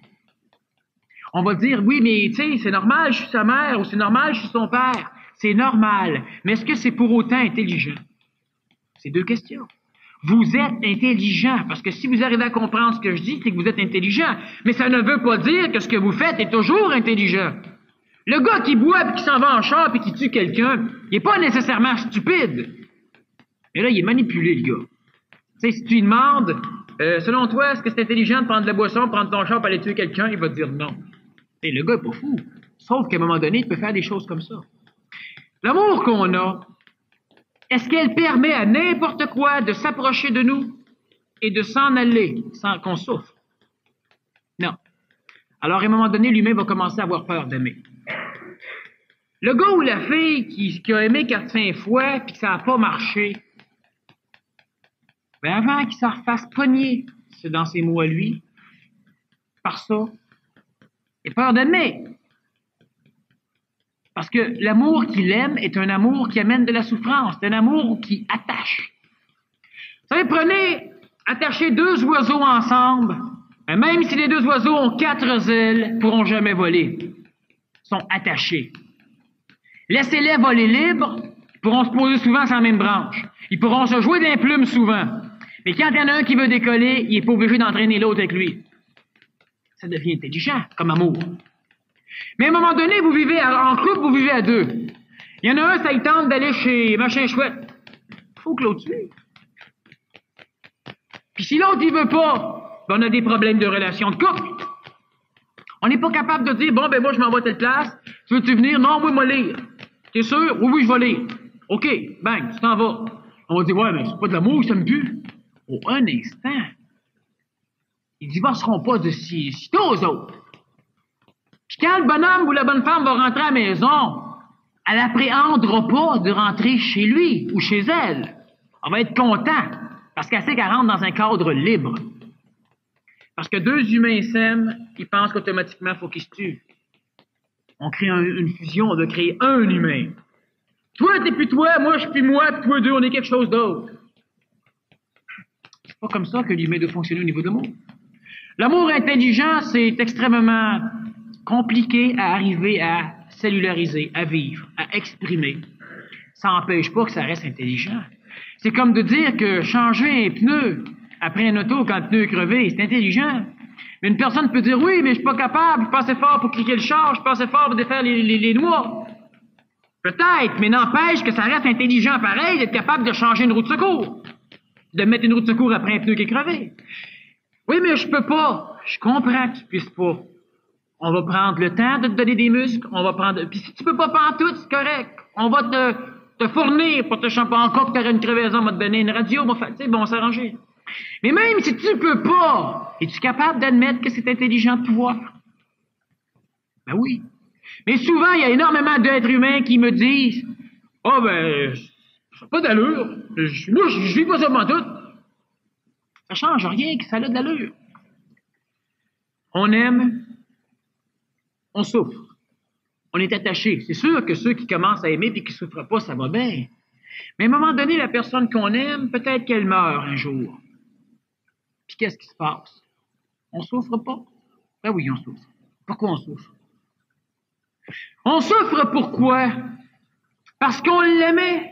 On va dire, oui, mais tu sais, c'est normal, je suis sa mère, ou c'est normal, je suis son père. C'est normal. Mais est-ce que c'est pour autant intelligent? C'est deux questions. Vous êtes intelligent, parce que si vous arrivez à comprendre ce que je dis, c'est que vous êtes intelligent. Mais ça ne veut pas dire que ce que vous faites est toujours intelligent. Le gars qui boit, puis qui s'en va en char, puis qui tue quelqu'un, il n'est pas nécessairement stupide. Mais là, il est manipulé, le gars. Tu sais, si tu lui demandes, selon toi, est-ce que c'est intelligent de prendre de la boisson, prendre ton char pour aller tuer quelqu'un, il va te dire non. Et le gars n'est pas fou. Sauf qu'à un moment donné, il peut faire des choses comme ça. L'amour qu'on a, est-ce qu'elle permet à n'importe quoi de s'approcher de nous et de s'en aller sans qu'on souffre? Non. Alors, à un moment donné, l'humain va commencer à avoir peur d'aimer. Le gars ou la fille qui a aimé 4-5 fois et que ça n'a pas marché, ben avant qu'il s'en refasse pogner, c'est dans ses mots à lui, par ça, il a peur d'aimer. Parce que l'amour qu'il aime est un amour qui amène de la souffrance, c'est un amour qui attache. Vous savez, attachez 2 oiseaux ensemble, ben même si les 2 oiseaux ont 4 ailes, ne pourront jamais voler. Ils sont attachés. Laissez-les voler libres, ils pourront se poser souvent sur la même branche. Ils pourront se jouer d'un plume souvent. Mais quand il y en a un qui veut décoller, il n'est pas obligé d'entraîner l'autre avec lui. Ça devient intelligent comme amour. Mais à un moment donné, vous vivez en couple, vous vivez à 2. Il y en a un, ça lui tente d'aller chez machin chouette. Il faut que l'autre suive. Puis si l'autre, il veut pas, ben on a des problèmes de relation de couple. On n'est pas capable de dire, bon, ben moi, je m'en vais à telle place. Tu veux-tu venir? Non, oui, moi, lire. T'es sûr? Oui, oui, je vais lire. OK, bang, tu t'en vas. On va dire, ouais, mais c'est pas de l'amour, ça me pue. Oh, un instant. Ils divorceront pas de sitôt aux autres. Puis quand le bonhomme ou la bonne femme va rentrer à la maison, elle n'appréhendera pas de rentrer chez lui ou chez elle. Elle va être contente parce qu'elle sait qu'elle rentre dans un cadre libre. Parce que 2 humains s'aiment, ils pensent qu'automatiquement, il faut qu'ils se tuent. On crée une fusion, on doit créer un humain. Toi, t'es plus toi, moi, je suis plus moi, puis toi 2, on est quelque chose d'autre. C'est pas comme ça que l'humain doit fonctionner au niveau de l'amour. L'amour intelligent, c'est extrêmement compliqué à arriver à cellulariser, à vivre, à exprimer. Ça n'empêche pas que ça reste intelligent. C'est comme de dire que changer un pneu après un auto quand le pneu est crevé, c'est intelligent. Mais une personne peut dire, oui, mais je suis pas capable, je suis pas assez fort pour cliquer le char, je suis pas assez fort pour défaire les noix. Peut-être, mais n'empêche que ça reste intelligent pareil d'être capable de changer une roue de secours. De mettre une roue de secours après un pneu qui est crevé. Oui, mais je peux pas. Je comprends que tu puisses pas. On va prendre le temps de te donner des muscles, on va prendre... Puis si tu peux pas faire tout, c'est correct. On va te fournir pour te champer en cas que tu aurais une crevaison, on va te donner une radio, on va faire, tu sais, bon, s'arranger. Mais même si tu peux pas, es-tu capable d'admettre que c'est intelligent de pouvoir? Ben oui. Mais souvent, il y a énormément d'êtres humains qui me disent, oh ben, ça n'a pas d'allure. Moi, je vis pas ça pour tout. Ça change rien que ça a de l'allure. On aime, on souffre. On est attaché. C'est sûr que ceux qui commencent à aimer et qui ne souffrent pas, ça va bien. Mais à un moment donné, la personne qu'on aime, peut-être qu'elle meurt un jour. Puis qu'est-ce qui se passe? On souffre pas? Ben oui, on souffre. Pourquoi on souffre? On souffre pourquoi? Parce qu'on l'aimait.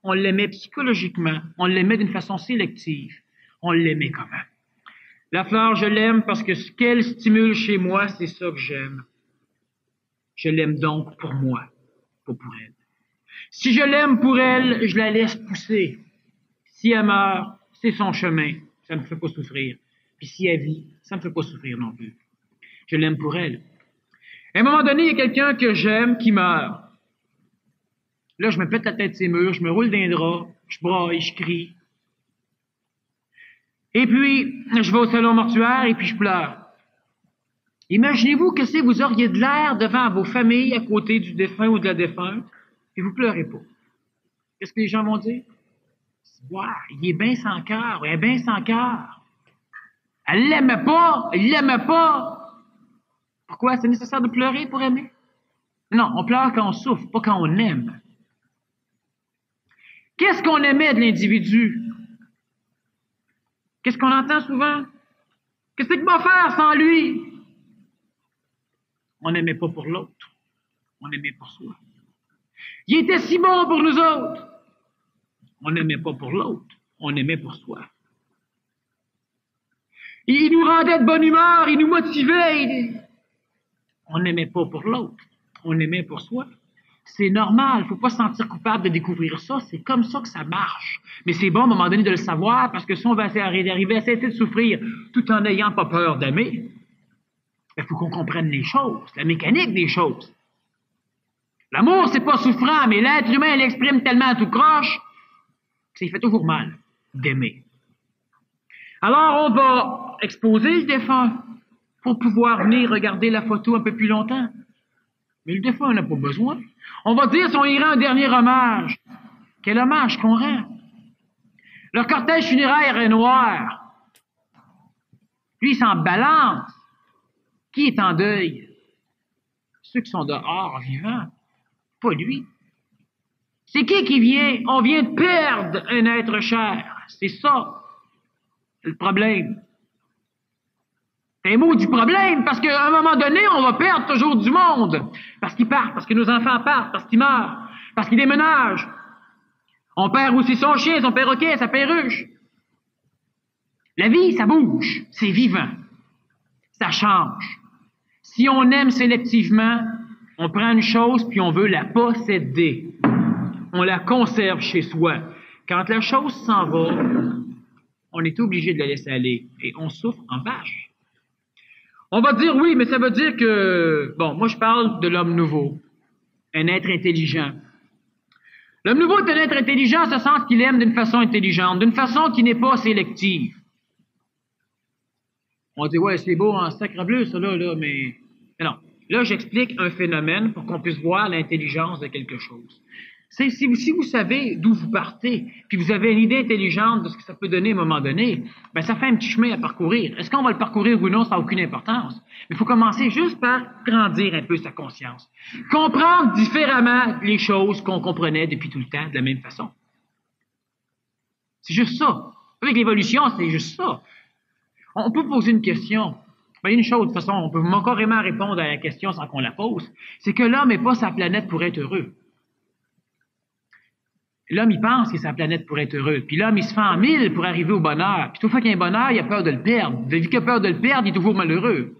On l'aimait psychologiquement. On l'aimait d'une façon sélective. On l'aimait quand même. La fleur, je l'aime parce que ce qu'elle stimule chez moi, c'est ça que j'aime. Je l'aime donc pour moi, pas pour elle. Si je l'aime pour elle, je la laisse pousser. Si elle meurt, c'est son chemin, ça ne me fait pas souffrir. Puis si elle vit, ça ne me fait pas souffrir non plus. Je l'aime pour elle. À un moment donné, il y a quelqu'un que j'aime qui meurt. Là, je me pète la tête sur les murs, je me roule dans les draps, je braille, je crie. Et puis, je vais au salon mortuaire et puis je pleure. Imaginez-vous que si vous auriez de l'air devant vos familles à côté du défunt ou de la défunte et vous pleurez pas. Qu'est-ce que les gens vont dire? Wow, il est bien sans cœur, elle est bien sans cœur. Elle l'aimait pas, il l'aimait pas. Pourquoi? C'est nécessaire de pleurer pour aimer? Non, on pleure quand on souffre, pas quand on aime. Qu'est-ce qu'on aimait de l'individu? Qu'est-ce qu'on entend souvent? Qu'est-ce qu'il va faire sans lui? On n'aimait pas pour l'autre, on aimait pour soi. Il était si bon pour nous autres. On n'aimait pas pour l'autre, on aimait pour soi. Il nous rendait de bonne humeur, il nous motivait. On n'aimait pas pour l'autre, on aimait pour soi. C'est normal, il ne faut pas se sentir coupable de découvrir ça, c'est comme ça que ça marche. Mais c'est bon à un moment donné de le savoir, parce que si on va arriver à cesser de souffrir tout en n'ayant pas peur d'aimer, il faut qu'on comprenne les choses, la mécanique des choses. L'amour, c'est pas souffrant, mais l'être humain l'exprime tellement à tout croche que ça lui fait toujours mal d'aimer. Alors, on va exposer le défunt pour pouvoir venir regarder la photo un peu plus longtemps. Mais le défunt n'a pas besoin. On va dire si on y rend un dernier hommage. Quel hommage qu'on rend? Leur cortège funéraire est noir. Lui, il s'en balance. Qui est en deuil? Ceux qui sont dehors, vivants. Pas lui. C'est qui vient? On vient de perdre un être cher. C'est ça, le problème. C'est un mot du problème, parce qu'à un moment donné, on va perdre toujours du monde. Parce qu'ils partent, parce que nos enfants partent, parce qu'ils meurent, parce qu'ils déménagent. On perd aussi son chien, son perroquet, sa perruche. La vie, ça bouge, c'est vivant. Ça change. Si on aime sélectivement, on prend une chose puis on veut la posséder. On la conserve chez soi. Quand la chose s'en va, on est obligé de la laisser aller. Et on souffre en vache. On va dire oui, mais ça veut dire que... Bon, moi je parle de l'homme nouveau. Un être intelligent. L'homme nouveau est un être intelligent en ce sens qu'il aime d'une façon intelligente, d'une façon qui n'est pas sélective. On dit, ouais, c'est beau en sacre-bleu, ça, là, mais... Non. Là, j'explique un phénomène pour qu'on puisse voir l'intelligence de quelque chose. C'est si vous savez d'où vous partez, puis vous avez une idée intelligente de ce que ça peut donner à un moment donné, ben ça fait un petit chemin à parcourir. Est-ce qu'on va le parcourir ou non, ça n'a aucune importance. Mais il faut commencer juste par grandir un peu sa conscience. Comprendre différemment les choses qu'on comprenait depuis tout le temps de la même façon. C'est juste ça. Avec l'évolution, c'est juste ça. On peut poser une question. Ben, une chose, de toute façon, on peut carrément répondre à la question sans qu'on la pose. C'est que l'homme n'est pas sa planète pour être heureux. L'homme, il pense qu'il est sa planète pour être heureux. Puis l'homme, il se fait en mille pour arriver au bonheur. Puis tout fois qu'il y a un bonheur, il a peur de le perdre. Vu qu'il a peur de le perdre, il est toujours malheureux.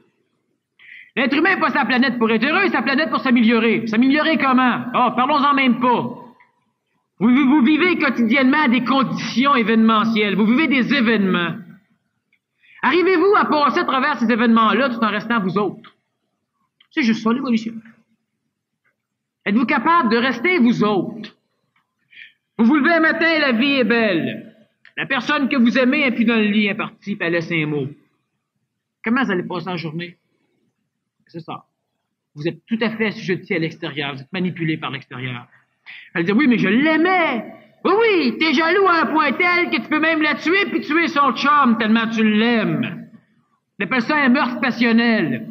L'être humain n'est pas sa planète pour être heureux, il est sa planète pour s'améliorer. S'améliorer comment? Oh, parlons-en même pas. Vous vivez quotidiennement des conditions événementielles. Vous vivez des événements. Arrivez-vous à passer à travers ces événements-là tout en restant vous autres? C'est juste ça, l'évolution. Êtes-vous capable de rester vous autres? Vous vous levez un matin et la vie est belle. La personne que vous aimez est plus dans le lit, est partie, puis elle laisse un mot. Comment vous allez passer la journée? C'est ça. Vous êtes tout à fait assujetti à l'extérieur. Vous êtes manipulé par l'extérieur. Elle dit, oui, mais je l'aimais. Oui, t'es jaloux à un point tel que tu peux même la tuer puis tuer son chum tellement tu l'aimes. On appelle ça un meurtre passionnel.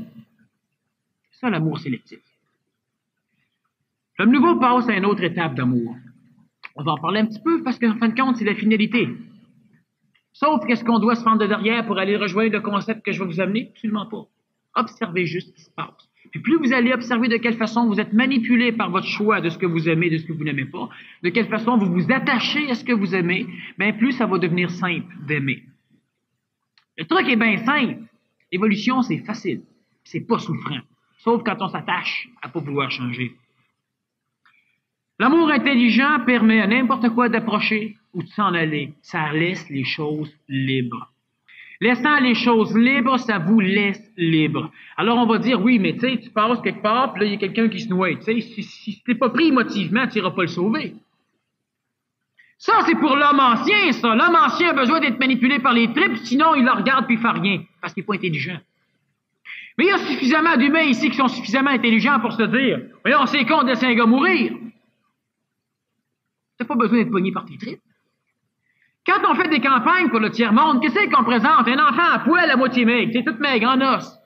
C'est ça l'amour sélectif. L'homme nouveau passe à une autre étape d'amour. On va en parler un petit peu parce qu'en fin de compte, c'est la finalité. Sauf qu'est-ce qu'on doit se prendre de derrière pour aller rejoindre le concept que je vais vous amener? Absolument pas. Observez juste ce qui se passe. Puis plus vous allez observer de quelle façon vous êtes manipulé par votre choix de ce que vous aimez, de ce que vous n'aimez pas, de quelle façon vous vous attachez à ce que vous aimez, bien plus ça va devenir simple d'aimer. Le truc est bien simple. L'évolution, c'est facile. C'est pas souffrant. Sauf quand on s'attache à pas pouvoir changer. L'amour intelligent permet à n'importe quoi d'approcher ou de s'en aller. Ça laisse les choses libres. Laissant les choses libres, ça vous laisse libre. Alors on va dire, oui, mais tu sais, tu passes quelque part, puis là, il y a quelqu'un qui se noie. Tu sais, si t'es pas pris émotivement, tu n'iras pas le sauver. Ça, c'est pour l'homme ancien, ça. L'homme ancien a besoin d'être manipulé par les tripes, sinon il le regarde puis il fait rien, parce qu'il n'est pas intelligent. Mais il y a suffisamment d'humains ici qui sont suffisamment intelligents pour se dire, voyons, c'est con de laisser un gars mourir. T'as pas besoin d'être pogné par tes tripes. Quand on fait des campagnes pour le tiers-monde, qu'est-ce qu'on présente? Un enfant à poil à moitié maigre, c'est tout maigre, en os.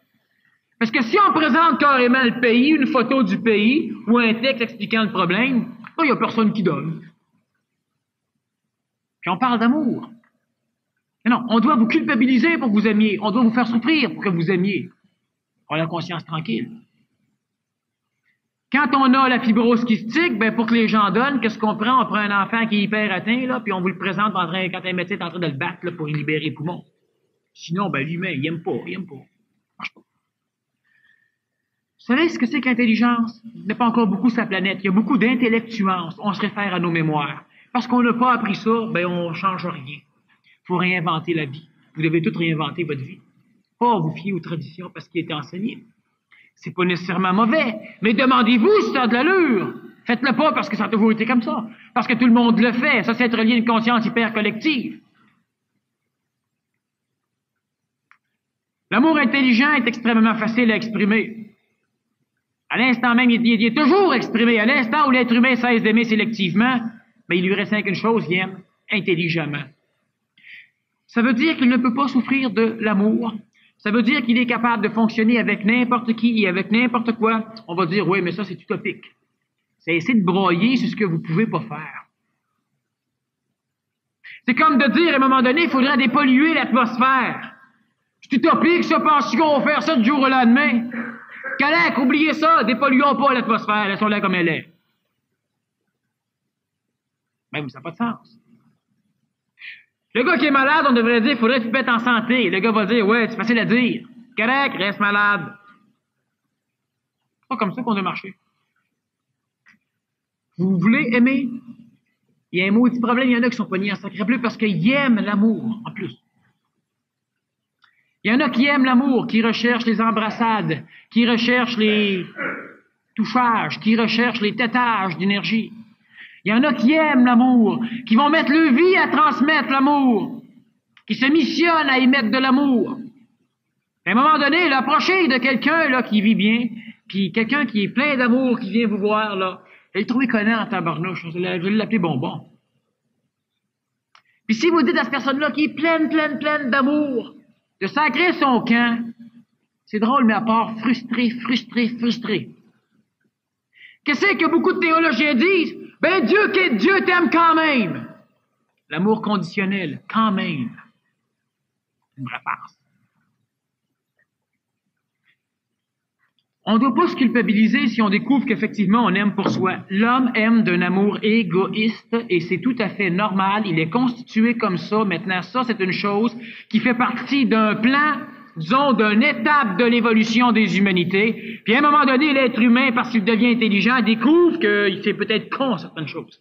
Parce que si on présente carrément le pays, une photo du pays, ou un texte expliquant le problème, il n'y a personne qui donne. Puis on parle d'amour. Mais non, on doit vous culpabiliser pour que vous aimiez. On doit vous faire souffrir pour que vous aimiez. On a la conscience tranquille. Quand on a la fibrose kystique, ben pour que les gens donnent, qu'est-ce qu'on prend? On prend un enfant qui est hyper atteint, là, puis on vous le présente quand un médecin est en train de le battre là, pour y libérer les poumons. Sinon, ben l'humain, il aime pas. Marche pas. Vous savez ce que c'est que l'intelligence? Il n'y a pas encore beaucoup sur la planète. Il y a beaucoup d'intellectuance. On se réfère à nos mémoires. Parce qu'on n'a pas appris ça, ben on change rien. Il faut réinventer la vie. Vous devez tout réinventer votre vie. Pas vous fier aux traditions parce qu'il est enseigné. C'est pas nécessairement mauvais, mais demandez-vous si ça a de l'allure. Faites-le pas parce que ça a toujours été comme ça. Parce que tout le monde le fait. Ça, c'est être relié à une conscience hyper collective. L'amour intelligent est extrêmement facile à exprimer. À l'instant même, il est toujours exprimé. À l'instant où l'être humain cesse d'aimer sélectivement, mais il lui reste qu'une chose, il aime intelligemment. Ça veut dire qu'il ne peut pas souffrir de l'amour. Ça veut dire qu'il est capable de fonctionner avec n'importe qui et avec n'importe quoi. On va dire, oui, mais ça, c'est utopique. C'est essayer de broyer sur ce que vous ne pouvez pas faire. C'est comme de dire, à un moment donné, il faudrait dépolluer l'atmosphère. C'est utopique, ça, pense qu'on va faire ça du jour au lendemain. Calac, oubliez ça, dépolluons pas l'atmosphère, laissons-la comme elle est. Même ça n'a pas de sens. Le gars qui est malade, on devrait dire, il faudrait que tu te mettes en santé. Le gars va dire, ouais, c'est facile à dire. Correct, reste malade. C'est pas comme ça qu'on doit marcher. Vous voulez aimer? Il y a un maudit problème, il y en a qui sont pognés en sacré bleu parce qu'ils aiment l'amour, en plus. Il y en a qui aiment l'amour, qui recherchent les embrassades, qui recherchent les touchages, qui recherchent les têtages d'énergie. Il y en a qui aiment l'amour, qui vont mettre leur vie à transmettre l'amour, qui se missionnent à émettre de l'amour. À un moment donné, l'approcher de quelqu'un là qui vit bien, puis quelqu'un qui est plein d'amour, qui vient vous voir, là, et le trouver connant en tabarnouche, je vais l'appeler bonbon. Puis si vous dites à cette personne-là qui est pleine d'amour, de sacrer son camp, c'est drôle, mais à part frustré. Qu'est-ce que beaucoup de théologiens disent? Ben Dieu t'aime quand même. L'amour conditionnel, quand même. Une vraie farce. On ne doit pas se culpabiliser si on découvre qu'effectivement on aime pour soi. L'homme aime d'un amour égoïste et c'est tout à fait normal. Il est constitué comme ça. Maintenant, ça, c'est une chose qui fait partie d'un plan, disons, d'une étape de l'évolution des humanités. Puis à un moment donné, l'être humain, parce qu'il devient intelligent, découvre qu'il fait peut-être con certaines choses.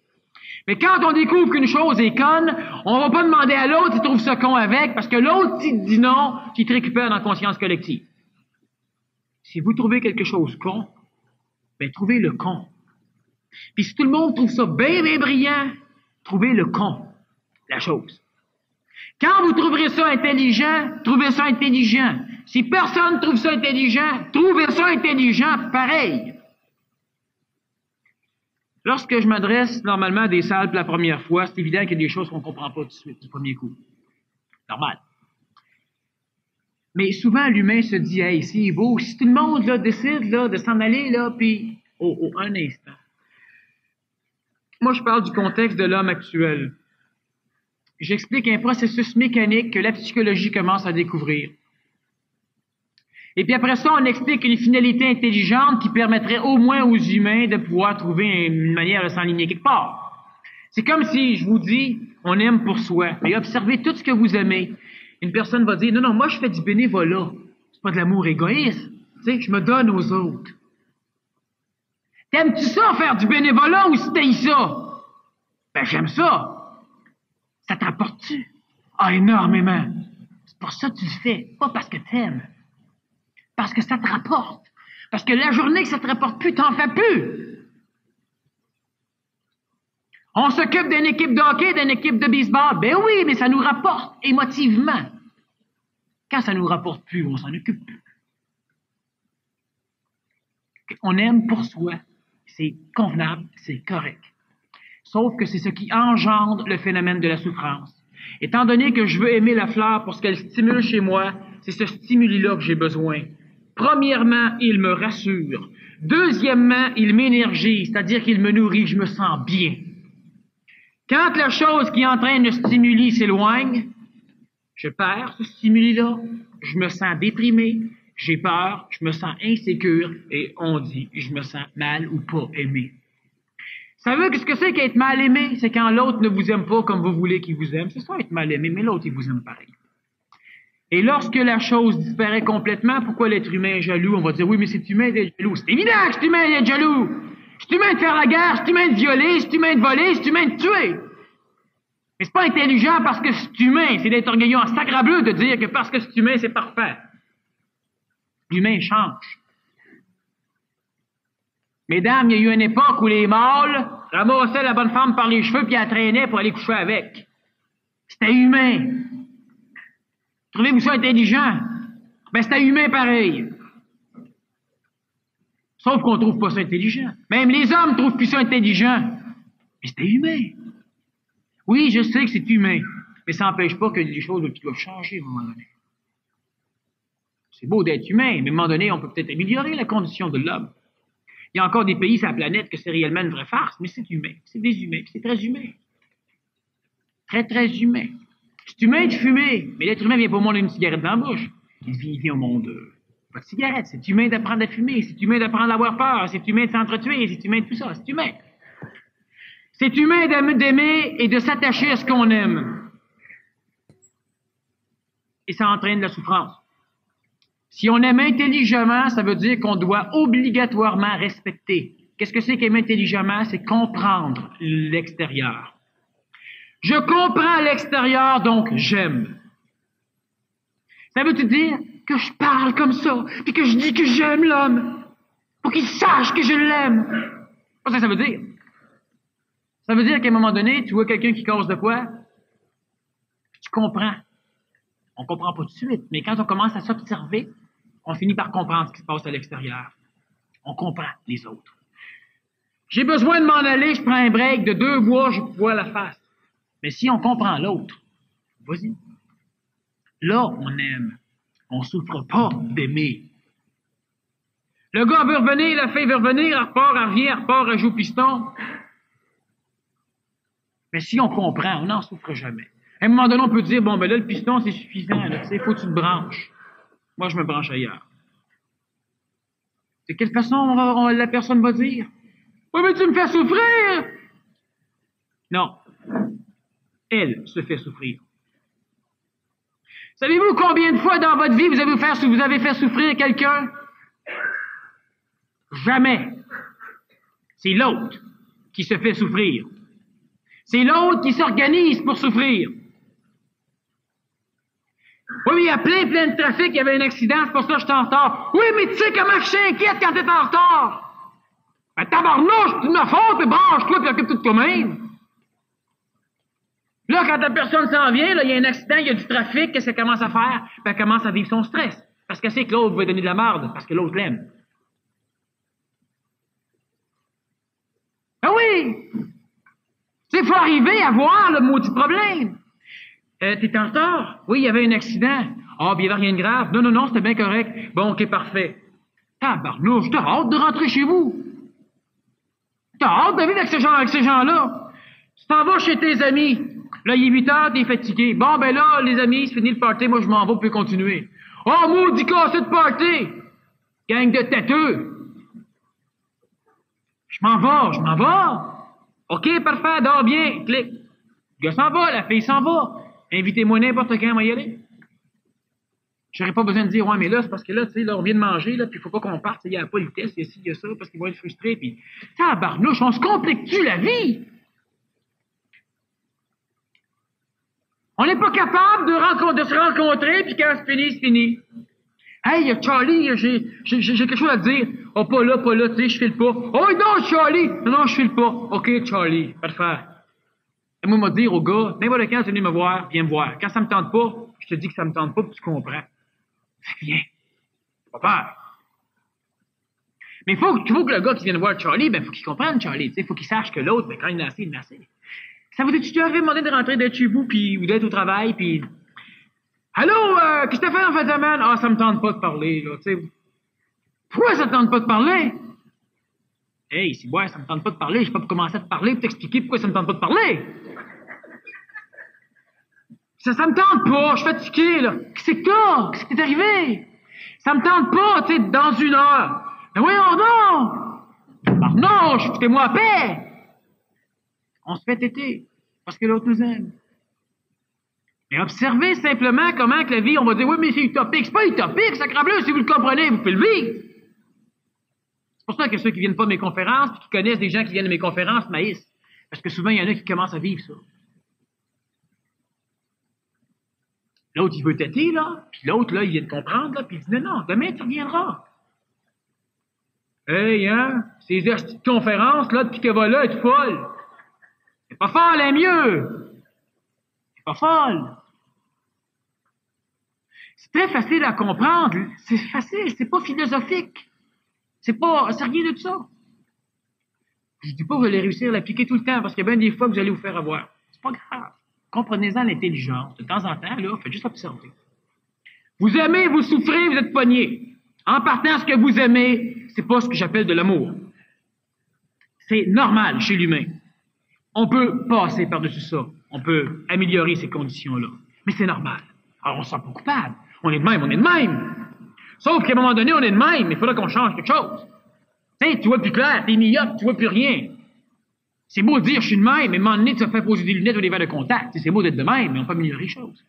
Mais quand on découvre qu'une chose est conne, on va pas demander à l'autre s'il trouve ça con avec, parce que l'autre, s'il dit non, il te récupère dans la conscience collective. Si vous trouvez quelque chose con, ben trouvez le con. Puis si tout le monde trouve ça bien brillant, trouvez le con, la chose. Quand vous trouverez ça intelligent, trouvez ça intelligent. Si personne trouve ça intelligent, trouvez ça intelligent pareil. Lorsque je m'adresse normalement à des salles pour la première fois, c'est évident qu'il y a des choses qu'on ne comprend pas tout de suite, du premier coup. Normal. Mais souvent, l'humain se dit, hey, c'est beau, si tout le monde là, décide là, de s'en aller, là, puis, un instant. Moi, je parle du contexte de l'homme actuel. J'explique un processus mécanique que la psychologie commence à découvrir. Et puis après ça, on explique une finalité intelligente qui permettrait au moins aux humains de pouvoir trouver une manière de s'enligner quelque part. C'est comme si je vous dis, on aime pour soi, mais observez tout ce que vous aimez. Une personne va dire, non, moi je fais du bénévolat. C'est pas de l'amour égoïste. Tu sais, je me donne aux autres. T'aimes-tu ça, faire du bénévolat, ou si t'aimes ça? Ben, j'aime ça. Ça te rapporte-tu? Ah, énormément. C'est pour ça que tu le fais, pas parce que t'aimes. Parce que ça te rapporte. Parce que la journée que ça te rapporte plus, t'en fais plus. On s'occupe d'une équipe de hockey, d'une équipe de baseball. Ben oui, mais ça nous rapporte émotivement. Quand ça nous rapporte plus, on s'en occupe plus. On aime pour soi. C'est convenable, c'est correct. Sauf que c'est ce qui engendre le phénomène de la souffrance. Étant donné que je veux aimer la fleur pour ce qu'elle stimule chez moi, c'est ce stimuli-là que j'ai besoin. Premièrement, il me rassure. Deuxièmement, il m'énergise, c'est-à-dire qu'il me nourrit, je me sens bien. Quand la chose qui entraîne le stimuli s'éloigne, je perds ce stimuli-là, je me sens déprimé, j'ai peur, je me sens insécure, et on dit, je me sens mal ou pas aimé. Savez ce que c'est qu'être mal aimé? C'est quand l'autre ne vous aime pas comme vous voulez qu'il vous aime. C'est ça être mal aimé, mais l'autre, il vous aime pareil. Et lorsque la chose disparaît complètement, pourquoi l'être humain est jaloux? On va dire, oui, mais c'est humain d'être jaloux. C'est évident que c'est humain d'être jaloux. C'est humain de faire la guerre, c'est humain de violer, c'est humain de voler, c'est humain de tuer. Mais c'est pas intelligent parce que c'est humain, c'est d'être orgueilleux en sacrableu de dire que parce que c'est humain, c'est parfait. L'humain change. Mesdames, il y a eu une époque où les mâles ramassaient la bonne femme par les cheveux puis la traînaient pour aller coucher avec. C'était humain. Trouvez-vous ça intelligent? Ben, c'était humain pareil. Sauf qu'on trouve pas ça intelligent. Même les hommes trouvent plus ça intelligent. Mais c'était humain. Oui, je sais que c'est humain, mais ça n'empêche pas que les choses doivent changer à un moment donné. C'est beau d'être humain, mais à un moment donné, on peut peut-être améliorer la condition de l'homme. Il y a encore des pays sur la planète que c'est réellement une vraie farce, mais c'est humain, c'est des humains, c'est très humain. Très, très humain. C'est humain de fumer, mais l'être humain vient pas au monde une cigarette dans la bouche. Il vient au monde pas de cigarette. C'est humain d'apprendre à fumer, c'est humain d'apprendre à avoir peur, c'est humain de s'entretuer, c'est humain de tout ça, c'est humain. C'est humain d'aimer et de s'attacher à ce qu'on aime. Et ça entraîne la souffrance. Si on aime intelligemment, ça veut dire qu'on doit obligatoirement respecter. Qu'est-ce que c'est qu'aimer intelligemment? C'est comprendre l'extérieur. Je comprends l'extérieur, donc j'aime. Ça veut dire que je parle comme ça, puis que je dis que j'aime l'homme, pour qu'il sache que je l'aime. C'est ça que ça veut dire. Ça veut dire qu'à un moment donné, tu vois quelqu'un qui cause de quoi, tu comprends. On comprend pas tout de suite, mais quand on commence à s'observer, on finit par comprendre ce qui se passe à l'extérieur. On comprend les autres. J'ai besoin de m'en aller, je prends un break de 2 mois, je vois la face. Mais si on comprend l'autre, vas-y. Là, on aime. On souffre pas d'aimer. Le gars veut revenir, la fille veut revenir, elle repart, elle revient, elle repart, elle joue au piston. Mais si on comprend, on n'en souffre jamais. À un moment donné, on peut dire, bon, ben là, le piston, c'est suffisant, là, tu sais, faut que tu te branches. Moi, je me branche ailleurs. De quelle façon la personne va dire? Oui, mais tu me fais souffrir! Non. Elle se fait souffrir. Savez-vous combien de fois dans votre vie vous avez fait souffrir quelqu'un? Jamais. C'est l'autre qui se fait souffrir. C'est l'autre qui s'organise pour souffrir. Oui, mais il y a plein de trafic, il y avait un accident, c'est pour ça que j'étais en retard. Oui, mais tu sais comment je suis inquiète quand t'es en retard? Ben, tabarnouche, c'est de ma faute, mais branche-toi puis occupe-toi de toi-même. Là, quand la personne s'en vient, là, il y a un accident, il y a du trafic, qu'est-ce qu'elle commence à faire? Ben, elle commence à vivre son stress. Parce qu'elle sait que l'autre va lui donner de la marde, parce que l'autre l'aime. Ah oui! Tu sais, il faut arriver à voir le maudit problème. T'es en retard? Oui, il y avait un accident. Ah, puis il n'y avait rien de grave. Non, c'était bien correct. Bon, OK, parfait. Tabarnouche, t'as hâte de rentrer chez vous. T'as hâte de vivre avec ces gens-là. Tu t'en vas chez tes amis. Là, il est 8 heures, t'es fatigué. Bon, ben là, les amis, c'est fini le party, moi je m'en vais, vous pouvez continuer. Oh, maudit cassé de party! Gang de têteux. Je m'en vais. OK, parfait, dors bien, clique. Le gars s'en va, la fille s'en va. Invitez-moi n'importe quand, moi y aller. J'aurais pas besoin de dire, ouais, mais là, c'est parce que là, tu sais, là, on vient de manger, là, puis il faut pas qu'on parte, il y a la politesse, il y a ci, il y a ça, parce qu'ils vont être frustrés, puis, tabarnouche, on se complique-tu la vie? On n'est pas capable de se rencontrer, puis quand c'est fini, c'est fini. Hey, Charlie, j'ai quelque chose à te dire. Oh, pas là, tu sais, je file pas. Oh, non, Charlie! Non, je file pas. OK, Charlie, parfait. Et moi, me dire au gars, n'importe quand, tu viens me voir, viens me voir. Quand ça me tente pas, je te dis que ça me tente pas, puis tu comprends. Viens. Pas peur. Mais il faut que le gars qui vient voir Charlie, ben, faut qu'il comprenne Charlie, tu sais, faut qu'il sache que l'autre, ben, quand il est assez, il est assez. Ça vous dit, tu t'aurais demandé de rentrer d'être chez vous, puis, ou d'être au travail, puis... Allô, qu'est-ce que t'as fait en fin de semaine? Ah, ça me tente pas de parler, là, tu sais. Pourquoi ça te tente pas de parler? Hey, si ouais, ça me tente pas de parler, je sais pas pour commencer à te parler, pour t'expliquer pourquoi ça me tente pas de parler. Ça me tente pas, je suis fatigué, là. Qu'est-ce que t'as? Qu'est-ce qui t'est arrivé? Ça me tente pas, tu sais, dans 1 heure. Mais voyons donc! Ah non, foutez-moi à paix! On se fait têter, parce que l'autre nous aime. Mais observez simplement comment que la vie, on va dire, oui, mais c'est utopique. C'est pas utopique, sacrebleu, si vous le comprenez, vous pouvez le vivre. C'est pour ça que ceux qui viennent pas de mes conférences, puis qui connaissent des gens qui viennent de mes conférences, maïs. Parce que souvent, il y en a qui commencent à vivre ça. L'autre, il veut têter, là, puis l'autre, là, il vient de comprendre, là, puis il dit, non, demain, tu reviendras. Hey, hein, ces petites conférences, là, depuis qu'elle va là, elle est folle. C'est pas folle, elle est mieux. C'est pas folle. C'est très facile à comprendre. C'est facile, c'est pas philosophique. C'est rien de ça. Je dis pas que vous allez réussir à l'appliquer tout le temps, parce qu'il y a bien des fois que vous allez vous faire avoir. C'est pas grave. Comprenez-en l'intelligence. De temps en temps, là, faites juste observer. Vous aimez, vous souffrez, vous êtes pogné. En partant, ce que vous aimez, c'est pas ce que j'appelle de l'amour. C'est normal chez l'humain. On peut passer par-dessus ça. On peut améliorer ces conditions-là. Mais c'est normal. Alors, on se sent pas coupable. On est de même, on est de même. Sauf qu'à un moment donné, on est de même, mais il faudra qu'on change quelque chose. Tu sais, tu vois plus clair, t'es myope, tu vois plus rien. C'est beau de dire, je suis de même, mais à un moment donné, tu te fais poser des lunettes ou des verres de contact. C'est beau d'être de même, mais on peut améliorer les choses.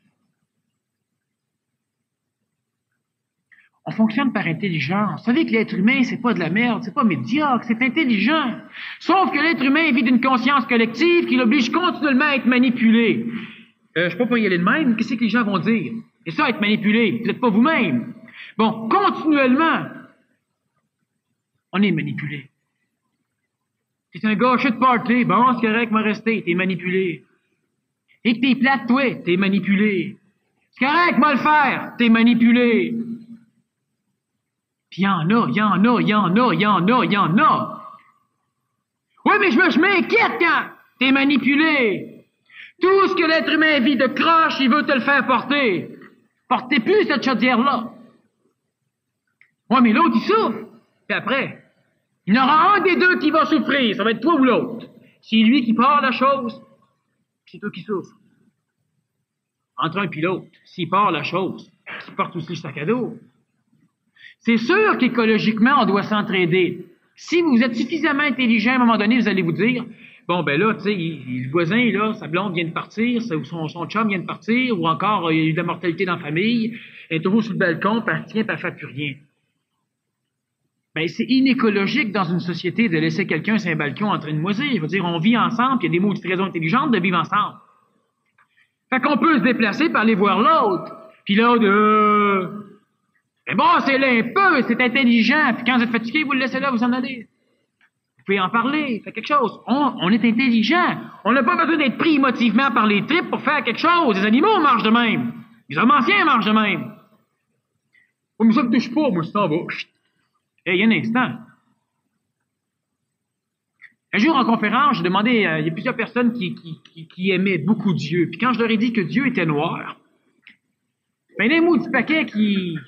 On fonctionne par intelligence. Vous savez que l'être humain, c'est pas de la merde, c'est pas médiocre, c'est intelligent. Sauf que l'être humain vit d'une conscience collective qui l'oblige continuellement à être manipulé. Je peux pas y aller de même, qu'est-ce que les gens vont dire? Et ça, être manipulé, vous n'êtes pas vous-même. Bon, continuellement, on est manipulé. T'es un gâcheux de party, bon, c'est correct, m'a resté, t'es manipulé. Et que t'es plate, toi, t'es manipulé. C'est correct, m'a le faire, t'es manipulé. Puis il y en a. Oui, mais je m'inquiète quand t'es manipulé. Tout ce que l'être humain vit de croche, il veut te le faire porter. Portez plus cette chaudière-là. Oui, mais l'autre, il souffre. Puis après, il y en aura un des deux qui va souffrir. Ça va être toi ou l'autre. C'est lui qui part la chose, c'est toi qui souffres. Entre un puis l'autre, s'il part la chose, il porte aussi le sac à dos. C'est sûr qu'écologiquement, on doit s'entraider. Si vous êtes suffisamment intelligent, à un moment donné, vous allez vous dire, bon, ben là, tu sais, le voisin, là, sa blonde vient de partir, ou son chum vient de partir, ou encore, il y a eu de la mortalité dans la famille, elle est toujours sur le balcon, puis elle tient, puis elle fait plus rien. Ben, c'est inécologique dans une société de laisser quelqu'un sur un balcon en train de moisir. Il faut dire, on vit ensemble, puis il y a des maudites raisons intelligentes de vivre ensemble. Fait qu'on peut se déplacer pour aller voir l'autre. Puis l'autre, mais bon, c'est là un peu, c'est intelligent. Puis quand vous êtes fatigué, vous le laissez là, vous en allez. Vous pouvez en parler, faites quelque chose. On est intelligent. On n'a pas besoin d'être pris émotivement par les tripes pour faire quelque chose. Les animaux marchent de même. Les hommes anciens marchent de même. Oh, mais ça me touche pas, moi, ça va. Il y a un instant. Un jour, en conférence, j'ai demandé, il y a plusieurs personnes qui aimaient beaucoup Dieu. Puis quand je leur ai dit que Dieu était noir, ben, les mots du paquet qui...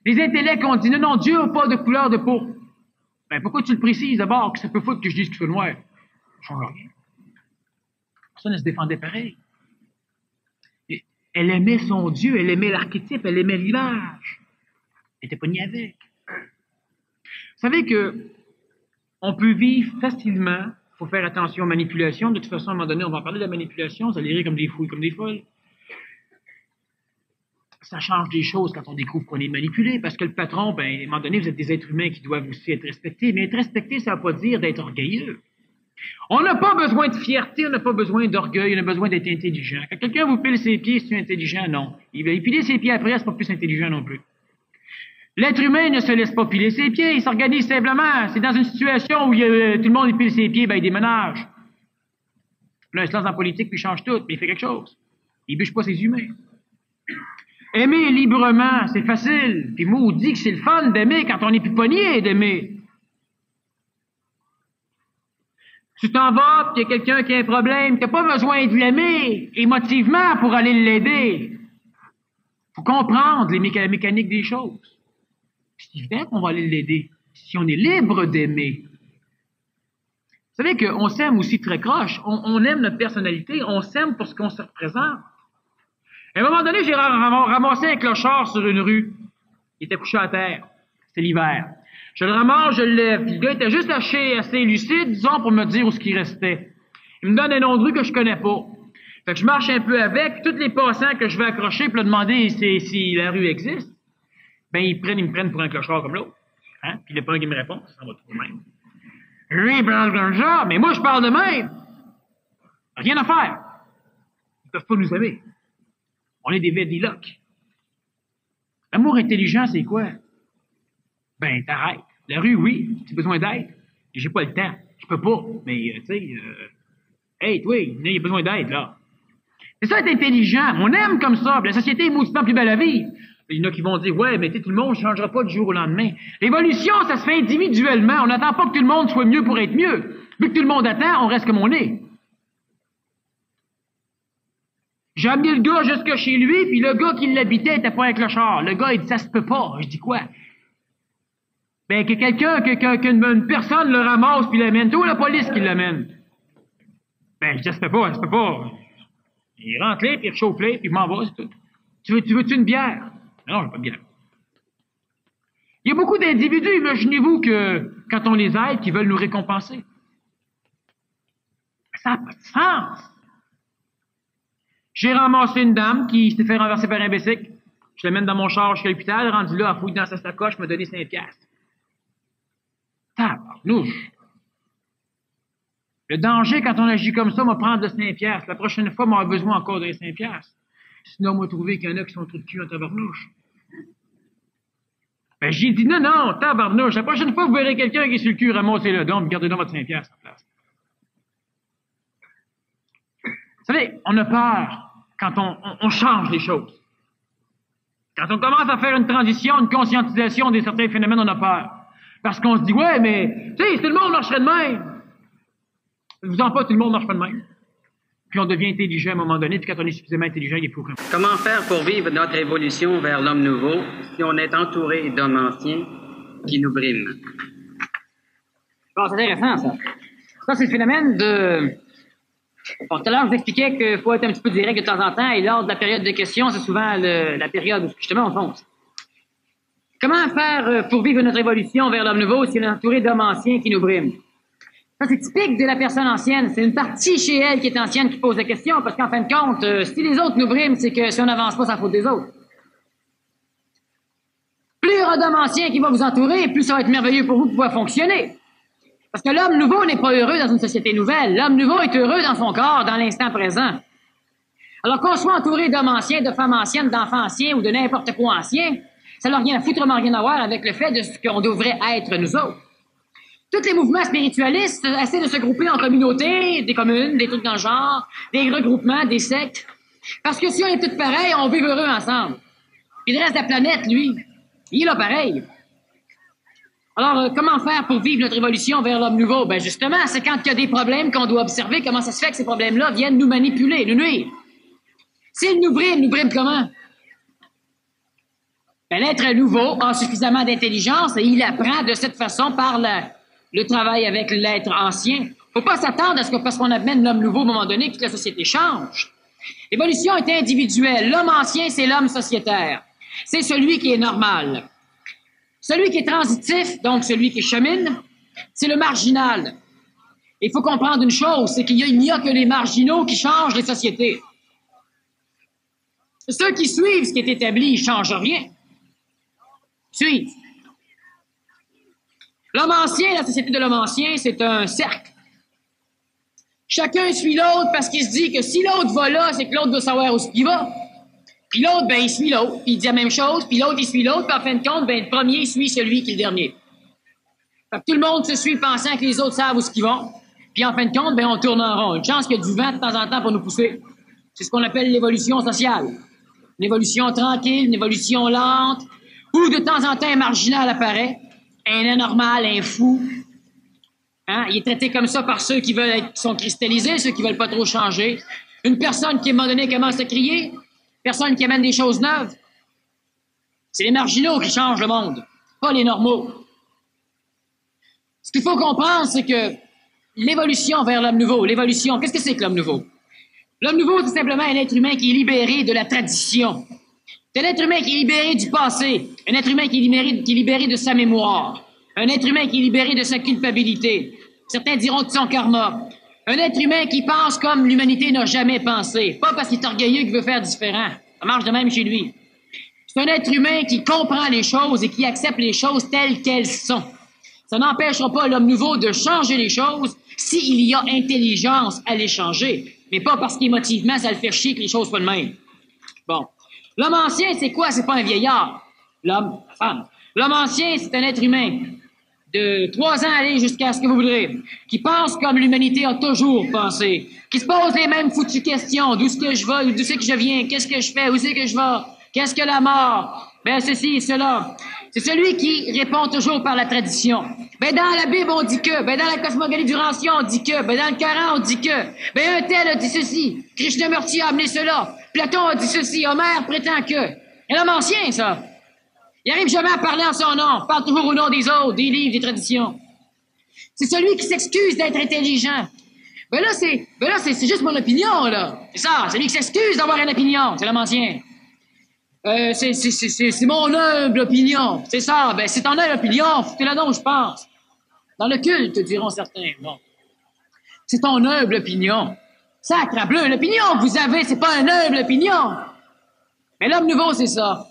Les intellects ont dit, non, Dieu n'a pas de couleur de peau. Ben, pourquoi tu le précises d'abord, que ça peut foutre que je dise que c'est noir? Ça change rien. Personne ne se défendait pareil. Et elle aimait son Dieu, elle aimait l'archétype, elle aimait l'image. Elle était pognée avec. Vous savez que on peut vivre facilement, il faut faire attention aux manipulations. De toute façon, à un moment donné, on va en parler de la manipulation, vous allez rire comme des fous, comme des folles. Ça change des choses quand on découvre qu'on est manipulé, parce que le patron, ben, à un moment donné, vous êtes des êtres humains qui doivent aussi être respectés, mais être respecté, ça ne veut pas dire d'être orgueilleux. On n'a pas besoin de fierté, on n'a pas besoin d'orgueil, on a besoin d'être intelligent. Quand quelqu'un vous pile ses pieds, c'est intelligent? Non. Il va piler ses pieds après, c'est pas plus intelligent non plus. L'être humain ne se laisse pas piler ses pieds, il s'organise simplement. C'est dans une situation où tout le monde pile ses pieds, ben il déménage. Là, il se lance en politique, puis il change tout, mais il fait quelque chose. Il bûche pas ses humains. Aimer librement, c'est facile. Puis maudit que c'est le fun d'aimer quand on n'est plus pogné d'aimer. Tu t'en vas, puis il y a quelqu'un qui a un problème, t'as pas besoin de l'aimer émotivement pour aller l'aider. Faut comprendre la mécanique des choses. C'est évident qu'on va aller l'aider, si on est libre d'aimer. Vous savez qu'on s'aime aussi très croche, on aime notre personnalité, on s'aime pour ce qu'on se représente. À un moment donné, j'ai ramassé un clochard sur une rue. Il était couché à terre. C'était l'hiver. Je le ramasse, je le lève. Puis le gars était juste assez lucide, disons, pour me dire où ce qui restait. Il me donne un nom de rue que je connais pas. Fait que je marche un peu avec. Tous les passants que je vais accrocher pour leur demander si la rue existe, ben ils me prennent pour un clochard comme l'autre. Hein? Puis il n'y a pas un qui me répond, ça va tout de même. Lui, il parle comme ça, mais moi, je parle de même. Rien à faire. Ils peuvent pas nous aimer. On est des védiloques. L'amour intelligent, c'est quoi? Ben, t'arrêtes. La rue, oui, tu as besoin d'aide. J'ai pas le temps. Je peux pas. Mais, tu sais, hey, toi, il y a besoin d'aide, là. C'est ça, être intelligent. On aime comme ça. La société est mauditement plus belle à vivre. Il y en a qui vont dire, ouais, mais tout le monde ne changera pas du jour au lendemain. L'évolution, ça se fait individuellement. On n'attend pas que tout le monde soit mieux pour être mieux. Vu que tout le monde attend, on reste comme on est. J'ai amené le gars jusque chez lui, puis le gars qui l'habitait était pas un clochard. Le gars, il dit, ça se peut pas. Je dis quoi? Ben, que quelqu'un, qu'une personne le ramasse puis l'amène. Toi, la police qui l'amène. Ben, je dis, ça se peut pas. Il rentre là, puis il réchauffe là, puis il m'en va, c'est tout. Tu veux-tu une bière? Non, j'ai pas de bière. Il y a beaucoup d'individus, imaginez-vous, que quand on les aide, qui veulent nous récompenser. Ça n'a pas de sens. J'ai ramassé une dame qui s'était fait renverser par un bicycle. Je l'amène dans mon char jusqu'à l'hôpital, rendu là, elle fouille dans sa sacoche, m'a donné 5 piastres. Tabarnouche. Le danger, quand on agit comme ça, m'a prendre de 5 piastres. La prochaine fois, m'aura besoin encore de 5 piastres. Sinon, on m'a trouvé qu'il y en a qui sont trop de cul en tabarnouche. Ben, j'ai dit, non, tabarnouche. La prochaine fois, vous verrez quelqu'un qui est sur le cul, ramassez-le donc, gardez donc votre 5 piastres en place. Vous savez, on a peur quand on change les choses. Quand on commence à faire une transition, une conscientisation de certains phénomènes, on a peur. Parce qu'on se dit, ouais, mais, tu sais, si tout le monde marcherait de même. Vous en pas, tout le monde marche pas de même. Puis on devient intelligent à un moment donné, puis quand on est suffisamment intelligent, il est plus grand.
Comment faire pour vivre notre évolution vers l'homme nouveau si on est entouré d'hommes anciens qui nous briment?
Bon, c'est intéressant, ça. Ça, c'est le phénomène de... Bon, tout à l'heure, je vous expliquais qu'il faut être un petit peu direct de temps en temps, et lors de la période de questions, c'est souvent la période où, justement, on fonce. Comment faire pour vivre notre évolution vers l'homme nouveau si on est entouré d'hommes anciens qui nous briment? Ça, c'est typique de la personne ancienne. C'est une partie chez elle qui est ancienne qui pose la question, parce qu'en fin de compte, si les autres nous briment, c'est que si on n'avance pas, c'est la faute des autres. Plus il y aura d'hommes anciens qui vont vous entourer, plus ça va être merveilleux pour vous de pouvoir fonctionner. Parce que l'homme nouveau n'est pas heureux dans une société nouvelle. L'homme nouveau est heureux dans son corps, dans l'instant présent. Alors qu'on soit entouré d'hommes anciens, de femmes anciennes, d'enfants anciens ou de n'importe quoi ancien, ça n'a rien foutrement rien à voir avec le fait de ce qu'on devrait être nous autres. Tous les mouvements spiritualistes essaient de se grouper en communautés, des communes, des trucs dans le genre, des regroupements, des sectes. Parce que si on est tous pareils, on vit heureux ensemble. Puis le reste de la planète, lui, il est là pareil. Alors, comment faire pour vivre notre évolution vers l'homme nouveau? Ben justement, c'est quand il y a des problèmes qu'on doit observer, comment ça se fait que ces problèmes-là viennent nous manipuler, nous nuire. S'ils nous briment comment? Ben, l'être nouveau a suffisamment d'intelligence et il apprend de cette façon par le travail avec l'être ancien. Faut pas s'attendre à ce que parce qu'on amène l'homme nouveau à un moment donné, toute la société change. L'évolution est individuelle. L'homme ancien, c'est l'homme sociétaire. C'est celui qui est normal. Celui qui est transitif, donc celui qui chemine, c'est le marginal. Il faut comprendre une chose, c'est qu'il n'y a que les marginaux qui changent les sociétés. Ceux qui suivent ce qui est établi, ils ne changent rien. Suivent. L'homme ancien, la société de l'homme ancien, c'est un cercle. Chacun suit l'autre parce qu'il se dit que si l'autre va là, c'est que l'autre doit savoir où il va. Puis l'autre, ben, il suit l'autre, puis il dit la même chose, puis l'autre, il suit l'autre, puis en fin de compte, ben, le premier suit celui qui est le dernier. Fait que tout le monde se suit pensant que les autres savent où ils vont. Puis en fin de compte, ben, on tourne en rond. Une chance qu'il y a du vent de temps en temps pour nous pousser. C'est ce qu'on appelle l'évolution sociale. Une évolution tranquille, une évolution lente, où de temps en temps un marginal apparaît, un anormal, un fou. Hein? Il est traité comme ça par ceux qui sont cristallisés, ceux qui veulent pas trop changer. Une personne qui, à un moment donné, commence à crier, personne qui amène des choses neuves. C'est les marginaux qui changent le monde, pas les normaux. Ce qu'il faut comprendre, c'est que l'évolution vers l'homme nouveau, l'évolution, qu'est-ce que c'est que l'homme nouveau? L'homme nouveau, c'est simplement un être humain qui est libéré de la tradition. C'est un être humain qui est libéré du passé, un être humain qui est libéré de sa mémoire, un être humain qui est libéré de sa culpabilité. Certains diront de son karma. Un être humain qui pense comme l'humanité n'a jamais pensé, pas parce qu'il est orgueilleux qu'il veut faire différent. Ça marche de même chez lui. C'est un être humain qui comprend les choses et qui accepte les choses telles qu'elles sont. Ça n'empêchera pas l'homme nouveau de changer les choses s'il y a intelligence à les changer, mais pas parce qu'émotivement, ça le fait chier que les choses soient de même. Bon. L'homme ancien, c'est quoi? C'est pas un vieillard. L'homme, la femme. L'homme ancien, c'est un être humain de 3 ans aller jusqu'à ce que vous voudrez, qui pense comme l'humanité a toujours pensé, qui se pose les mêmes foutues questions. D'où est-ce que je vais? D'où c'est que je viens? Qu'est-ce que je fais? Où c'est que je vais? Qu'est-ce que la mort? Ben, ceci et cela. C'est celui qui répond toujours par la tradition. Ben, dans la Bible, on dit que. Ben, dans la cosmogonie du Rancien, on dit que. Ben, dans le Coran, on dit que. Ben, un tel a dit ceci. Krishnamurti a amené cela. Platon a dit ceci. Homère prétend que. C'est l'homme ancien, ça. Il n'arrive jamais à parler en son nom. Il parle toujours au nom des autres, des livres, des traditions. C'est celui qui s'excuse d'être intelligent. Ben là, c'est juste mon opinion, là. C'est ça. C'est celui qui s'excuse d'avoir une opinion. C'est l'homme ancien. C'est mon humble opinion. C'est ça. Ben, c'est ton humble opinion. C'est là dont je pense. Dans le culte, diront certains. Bon. C'est ton humble opinion. Sacre bleu, l'opinion que vous avez, c'est pas une humble opinion. Mais l'homme nouveau, c'est ça.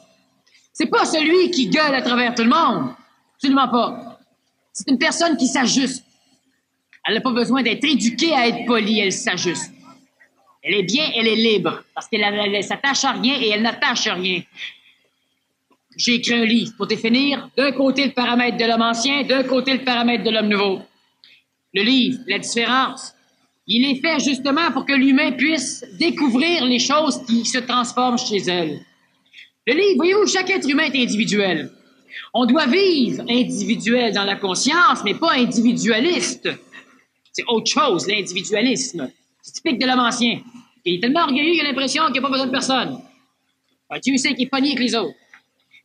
C'est pas celui qui gueule à travers tout le monde. Absolument pas. C'est une personne qui s'ajuste. Elle n'a pas besoin d'être éduquée à être polie, elle s'ajuste. Elle est bien, elle est libre, parce qu'elle s'attache à rien et elle n'attache à rien. J'ai écrit un livre pour définir d'un côté le paramètre de l'homme ancien, d'un côté le paramètre de l'homme nouveau. Le livre, la différence, il est fait justement pour que l'humain puisse découvrir les choses qui se transforment chez elle. Le livre, voyez-vous, chaque être humain est individuel. On doit vivre individuel dans la conscience, mais pas individualiste. C'est autre chose, l'individualisme. C'est typique de l'homme ancien. Il est tellement orgueilleux qu'il a l'impression qu'il n'a pas besoin de personne. Dieu sait qu'il est pogné avec les autres.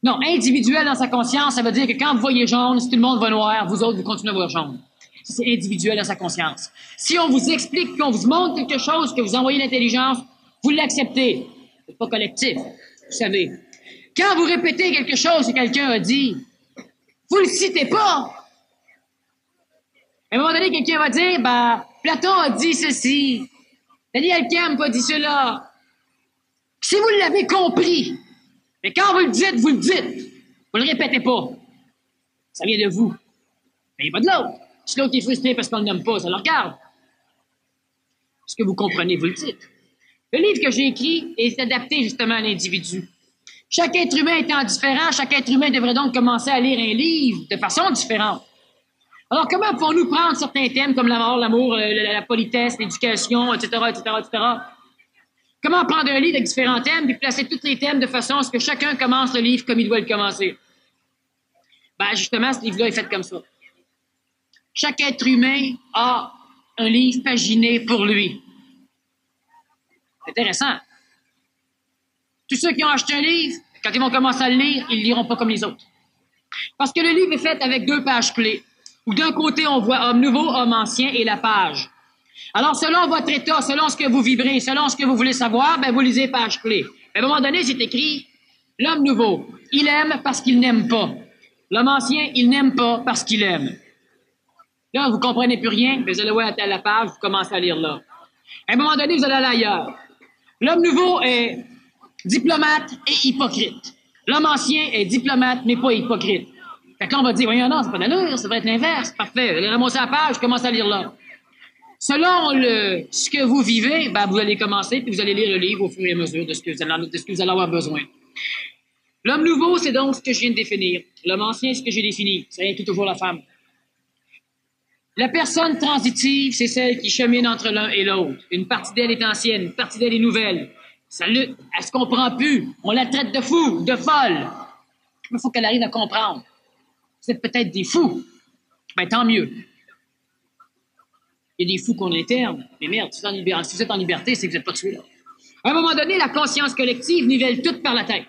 Non, individuel dans sa conscience, ça veut dire que quand vous voyez jaune, si tout le monde va noir, vous autres, vous continuez à voir jaune. C'est individuel dans sa conscience. Si on vous explique, qu'on vous montre quelque chose, que vous envoyez l'intelligence, vous l'acceptez. C'est pas collectif, vous savez. Quand vous répétez quelque chose que quelqu'un a dit, vous le citez pas. À un moment donné, quelqu'un va dire, ben, Platon a dit ceci. Daniel Kemp a dit cela. Si vous l'avez compris, mais quand vous le dites, vous le dites. Vous le répétez pas. Ça vient de vous. Mais il n'y a pas de l'autre. Si l'autre est frustré parce qu'on ne l'aime pas, ça le regarde. Ce que vous comprenez, vous le dites. Le livre que j'ai écrit est adapté justement à l'individu. Chaque être humain étant différent, chaque être humain devrait donc commencer à lire un livre de façon différente. Alors, comment pouvons-nous prendre certains thèmes comme la mort, l'amour, la politesse, l'éducation, etc., etc., etc.? Comment prendre un livre avec différents thèmes puis placer tous les thèmes de façon à ce que chacun commence le livre comme il doit le commencer? Ben, justement, ce livre-là est fait comme ça. Chaque être humain a un livre paginé pour lui. C'est intéressant. Tous ceux qui ont acheté un livre, quand ils vont commencer à le lire, ils ne le liront pas comme les autres. Parce que le livre est fait avec 2 pages clés, où d'un côté, on voit homme nouveau, homme ancien et la page. Alors, selon votre état, selon ce que vous vibrez, selon ce que vous voulez savoir, ben, vous lisez page clé. À un moment donné, c'est écrit l'homme nouveau, il aime parce qu'il n'aime pas. L'homme ancien, il n'aime pas parce qu'il aime. Là, vous comprenez plus rien, vous allez voir à la page, vous commencez à lire là. À un moment donné, vous allez aller ailleurs. L'homme nouveau est diplomate et hypocrite. L'homme ancien est diplomate, mais pas hypocrite. Fait que là, on va dire, voyons, non, c'est pas d'allure, ça devrait être l'inverse. Parfait. Allez ramasser la page, je commence à lire là. Selon ce que vous vivez, ben, vous allez commencer, puis vous allez lire le livre au fur et à mesure de ce que vous allez avoir besoin. L'homme nouveau, c'est donc ce que je viens de définir. L'homme ancien, c'est ce que j'ai défini. Ça inclut toujours la femme. La personne transitive, c'est celle qui chemine entre l'un et l'autre. Une partie d'elle est ancienne, une partie d'elle est nouvelle. Ça lutte, elle se comprend plus. On la traite de fou, de folle. Il faut qu'elle arrive à comprendre. Vous êtes peut-être des fous. Ben, tant mieux. Il y a des fous qu'on interne. Mais merde, si vous êtes en liberté, c'est que vous n'êtes pas tué là. À un moment donné, la conscience collective nivelle tout par la tête.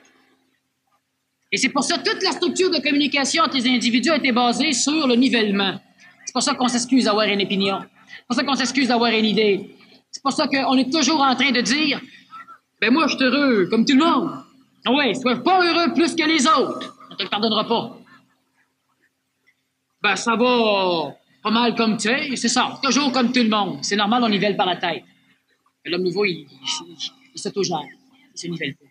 Et c'est pour ça que toute la structure de communication entre les individus a été basée sur le nivellement. C'est pour ça qu'on s'excuse d'avoir une opinion. C'est pour ça qu'on s'excuse d'avoir une idée. C'est pour ça qu'on est toujours en train de dire « Ben moi, je suis heureux, comme tout le monde. » Ah ouais, sois pas heureux plus que les autres. On te le pardonnera pas. Ben, ça va pas mal comme tu es, c'est ça. Toujours comme tout le monde. C'est normal, on nivelle par la tête. L'homme nouveau, il s'autogère. Il se nivelle pas.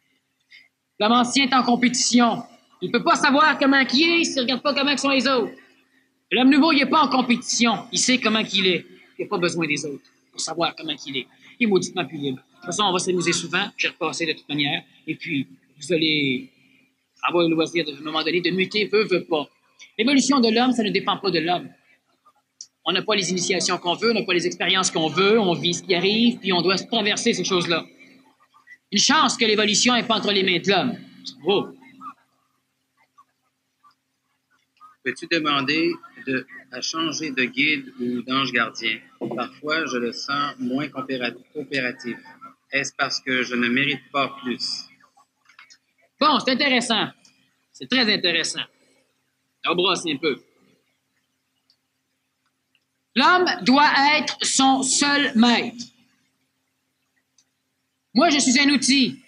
L'homme ancien est en compétition. Il peut pas savoir comment il est s'il regarde pas comment sont les autres. L'homme nouveau, il est pas en compétition. Il sait comment il est. Il n'a pas besoin des autres pour savoir comment il est. Il est mauditement plus libre. De toute façon, on va s'amuser souvent. J'ai repassé de toute manière. Et puis, vous allez avoir le loisir, à un moment donné, de muter, veut pas. L'évolution de l'homme, ça ne dépend pas de l'homme. On n'a pas les initiations qu'on veut, on n'a pas les expériences qu'on veut, on vit ce qui arrive, puis on doit traverser ces choses-là. Une chance que l'évolution n'est pas entre les mains de l'homme. Oh.
Peux-tu demander à changer de guide ou d'ange gardien? Parfois, je le sens moins coopératif. Est-ce parce que je ne mérite pas plus?
Bon, c'est intéressant. C'est très intéressant. On brosse un peu. L'homme doit être son seul maître. Moi, je suis un outil.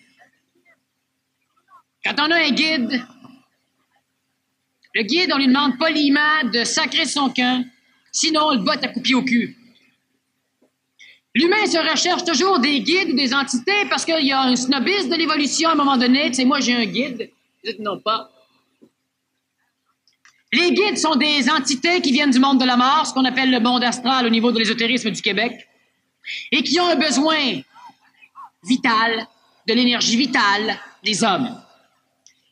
Quand on a un guide, le guide, on lui demande poliment de sacrer son camp, sinon on le botte à coups de pied au cul. L'humain se recherche toujours des guides ou des entités parce qu'il y a un snobisme de l'évolution à un moment donné. Tu sais, moi, j'ai un guide. Vous dites non pas. Les guides sont des entités qui viennent du monde de la mort, ce qu'on appelle le monde astral au niveau de l'ésotérisme du Québec, et qui ont un besoin vital, de l'énergie vitale des hommes.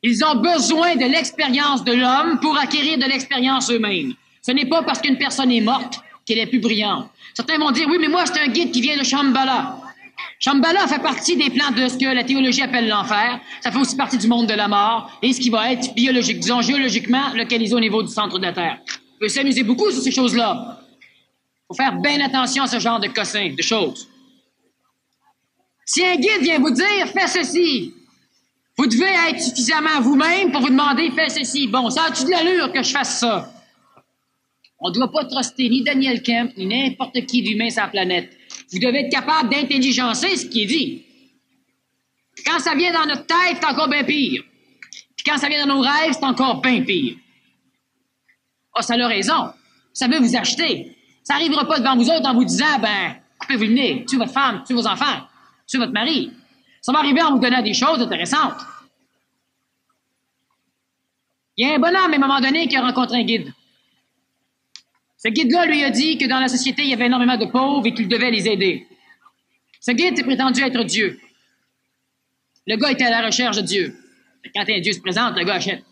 Ils ont besoin de l'expérience de l'homme pour acquérir de l'expérience eux-mêmes. Ce n'est pas parce qu'une personne est morte qu'elle est plus brillante. Certains vont dire, oui, mais moi, c'est un guide qui vient de Shambhala. Shambhala fait partie des plans de ce que la théologie appelle l'enfer. Ça fait aussi partie du monde de la mort et ce qui va être biologique, disons géologiquement, localisé au niveau du centre de la Terre. On peut s'amuser beaucoup sur ces choses-là. Il faut faire bien attention à ce genre de cossins, de choses. Si un guide vient vous dire, fais ceci, vous devez être suffisamment vous-même pour vous demander, fais ceci. Bon, ça a-tu de l'allure que je fasse ça? On ne doit pas truster ni Daniel Kemp, ni n'importe qui d'humain sur la planète. Vous devez être capable d'intelligencer ce qui est dit. Quand ça vient dans notre tête, c'est encore bien pire. Puis quand ça vient dans nos rêves, c'est encore bien pire. Ah, ça a raison. Ça veut vous acheter. Ça n'arrivera pas devant vous autres en vous disant, ben, coupez-vous le nez, tuez votre femme, tuez vos enfants, tuez votre mari. Ça va arriver en vous donnant des choses intéressantes. Il y a un bonhomme, à un moment donné, qui a rencontré un guide. Ce guide-là lui a dit que dans la société, il y avait énormément de pauvres et qu'il devait les aider. Ce guide s'est prétendu être Dieu. Le gars était à la recherche de Dieu. Quand un Dieu se présente, le gars achète.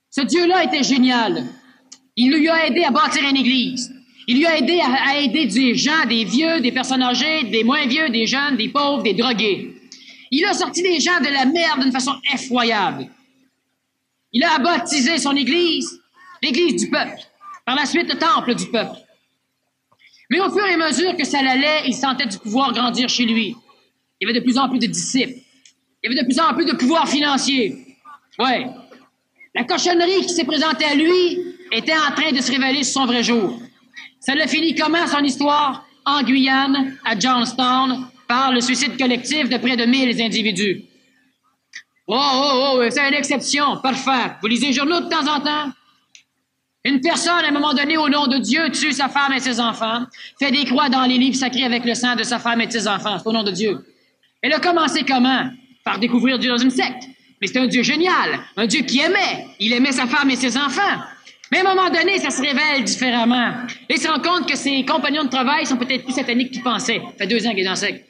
Ce Dieu-là était génial. Il lui a aidé à bâtir une église. Il lui a aidé à aider des gens, des vieux, des personnes âgées, des moins vieux, des jeunes, des pauvres, des drogués. Il a sorti des gens de la merde d'une façon effroyable. Il a baptisé son église, l'église du peuple. Par la suite, le temple du peuple. Mais au fur et à mesure que ça l'allait, il sentait du pouvoir grandir chez lui. Il y avait de plus en plus de disciples. Il y avait de plus en plus de pouvoir financier. Ouais. La cochonnerie qui s'est présentée à lui était en train de se révéler sur son vrai jour. Ça l'a fini comment, son histoire? En Guyane, à Johnstown, par le suicide collectif de près de 1000 individus. Oh, c'est une exception. Parfait. Vous lisez les journaux de temps en temps? Une personne, à un moment donné, au nom de Dieu, tue sa femme et ses enfants, fait des croix dans les livres sacrés avec le sang de sa femme et de ses enfants. C'est au nom de Dieu. Elle a commencé comment? par découvrir Dieu dans une secte. Mais c'est un Dieu génial, un Dieu qui aimait. Il aimait sa femme et ses enfants. Mais à un moment donné, ça se révèle différemment. Et il se rend compte que ses compagnons de travail sont peut-être plus sataniques qu'il pensait. Ça fait 2 ans qu'il est dans la secte.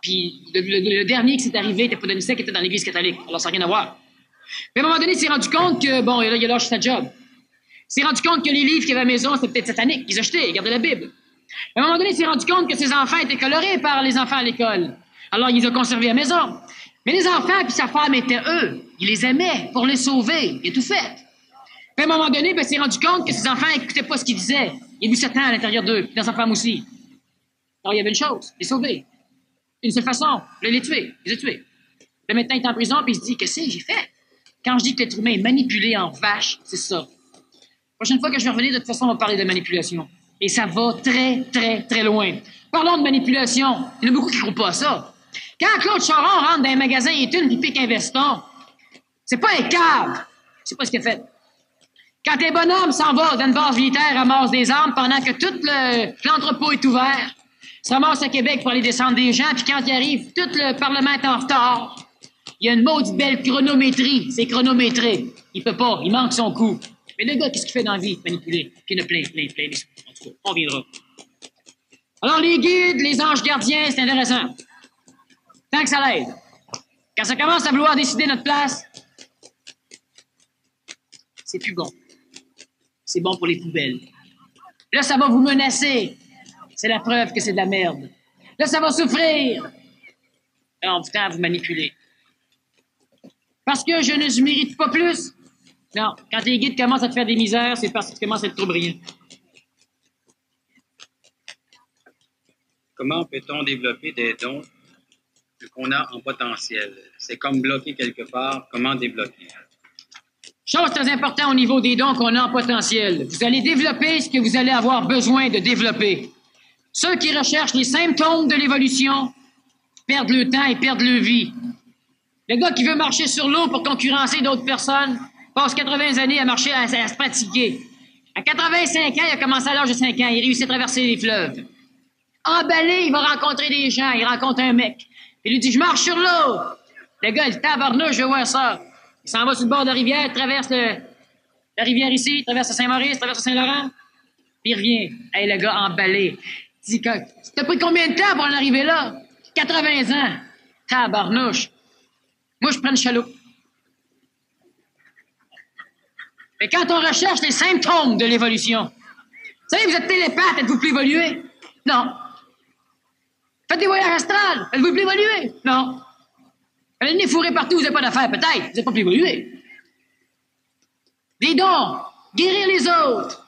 Puis le dernier qui s'est arrivé n'était pas dans une secte, il était dans l'Église catholique. Alors ça n'a rien à voir. Mais à un moment donné, il s'est rendu compte que, bon, là, il a lâché sa job. Il s'est rendu compte que les livres qu'il avait à la maison, c'était peut-être satanique. Ils achetaient, ils gardaient la Bible. À un moment donné, il s'est rendu compte que ses enfants étaient colorés par les enfants à l'école. Alors, il les a conservés à la maison. Mais les enfants puis sa femme étaient eux. Il les aimait pour les sauver. Il a tout fait. Puis à un moment donné, il s'est rendu compte que ses enfants n'écoutaient pas ce qu'il disait. Il a vu Satan à l'intérieur d'eux, puis dans sa femme aussi. Alors, il y avait une chose, les sauver. Une seule façon, les tuer. Il les a tués. Là, maintenant, il est en prison, puis il se dit, qu'est-ce que j'ai fait? Quand je dis que l'être humain est manipulé en vache, c'est ça. La prochaine fois que je vais revenir, de toute façon, on va parler de manipulation. Et ça va très, très, très loin. Parlons de manipulation. Il y en a beaucoup qui ne croient pas à ça. Quand Claude Charon rentre dans un magasin et puis pique un veston, c'est pas un cave. C'est pas ce qu'il a fait. Quand un bonhomme s'en va dans une base militaire, ramasse des armes pendant que tout l'entrepôt est ouvert, se ramasse à Québec pour aller descendre des gens, puis quand il arrive, tout le Parlement est en retard. Il y a une maudite belle chronométrie. C'est chronométré. Il peut pas. Il manque son coup. Mais le gars, qu'est-ce qu'il fait dans la vie? Manipuler. Puis il y en a plein. En tout cas, on viendra. Alors, les guides, les anges gardiens, c'est intéressant. Tant que ça l'aide. Quand ça commence à vouloir décider notre place, c'est plus bon. C'est bon pour les poubelles. Là, ça va vous menacer. C'est la preuve que c'est de la merde. Là, ça va souffrir. Là, on vous tend à vous manipuler. Parce que je ne mérite pas plus? Non. Quand les guides commencent à te faire des misères, c'est parce que tu commences à être trop brillant.
Comment peut-on développer des dons qu'on a en potentiel? C'est comme bloquer quelque part. Comment débloquer?
Chose très importante au niveau des dons qu'on a en potentiel. Vous allez développer ce que vous allez avoir besoin de développer. Ceux qui recherchent les symptômes de l'évolution perdent le temps et perdent leur vie. Le gars qui veut marcher sur l'eau pour concurrencer d'autres personnes passe 80 années à marcher, à se pratiquer. À 85 ans, il a commencé à l'âge de 5 ans. Il réussit à traverser les fleuves. Emballé, il va rencontrer des gens. Il rencontre un mec. Il lui dit, je marche sur l'eau. Le gars, il dit, tabarnouche, je veux voir ça. Il s'en va sur le bord de la rivière, traverse la rivière ici, traverse le Saint-Maurice, traverse le Saint-Laurent. Puis il revient. Hey, le gars emballé. Il dit, t'as pris combien de temps pour en arriver là? 80 ans. Tabarnouche. Moi, je prends une chaloupe. Mais quand on recherche les symptômes de l'évolution, vous savez, vous êtes télépathe, êtes-vous plus évolué? Non. Faites des voyages astrales, êtes-vous plus évolué? Non. Allez venir fourrer partout, vous n'avez pas d'affaires, peut-être, vous n'êtes pas plus évolué. Des dons, guérir les autres.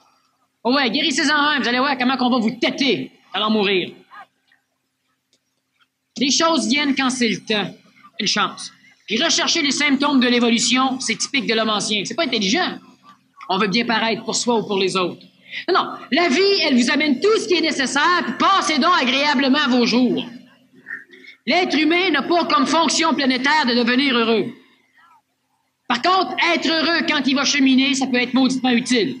Oh ouais, guérissez-en un, vous allez voir comment on va vous têter à en mourir. Les choses viennent quand c'est le temps. Une chance. Puis rechercher les symptômes de l'évolution, c'est typique de l'homme ancien. C'est pas intelligent. On veut bien paraître pour soi ou pour les autres. Non, la vie, elle vous amène tout ce qui est nécessaire, puis passez donc agréablement vos jours. L'être humain n'a pas comme fonction planétaire de devenir heureux. Par contre, être heureux quand il va cheminer, ça peut être mauditement utile.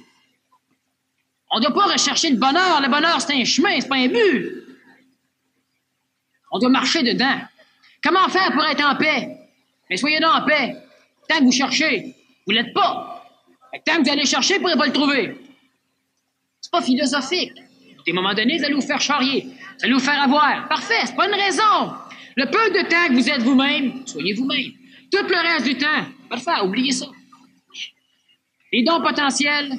On ne doit pas rechercher le bonheur. Le bonheur, c'est un chemin, c'est pas un but. On doit marcher dedans. Comment faire pour être en paix? Mais soyez donc en paix. Tant que vous cherchez, vous ne l'êtes pas. Tant que vous allez chercher, vous ne pourrez pas le trouver. C'est pas philosophique. À un moment donné, vous allez vous faire charrier. Vous allez vous faire avoir. Parfait, c'est pas une raison. Le peu de temps que vous êtes vous-même, soyez vous-même. Tout le reste du temps, parfait, oubliez ça. Les dons potentiels,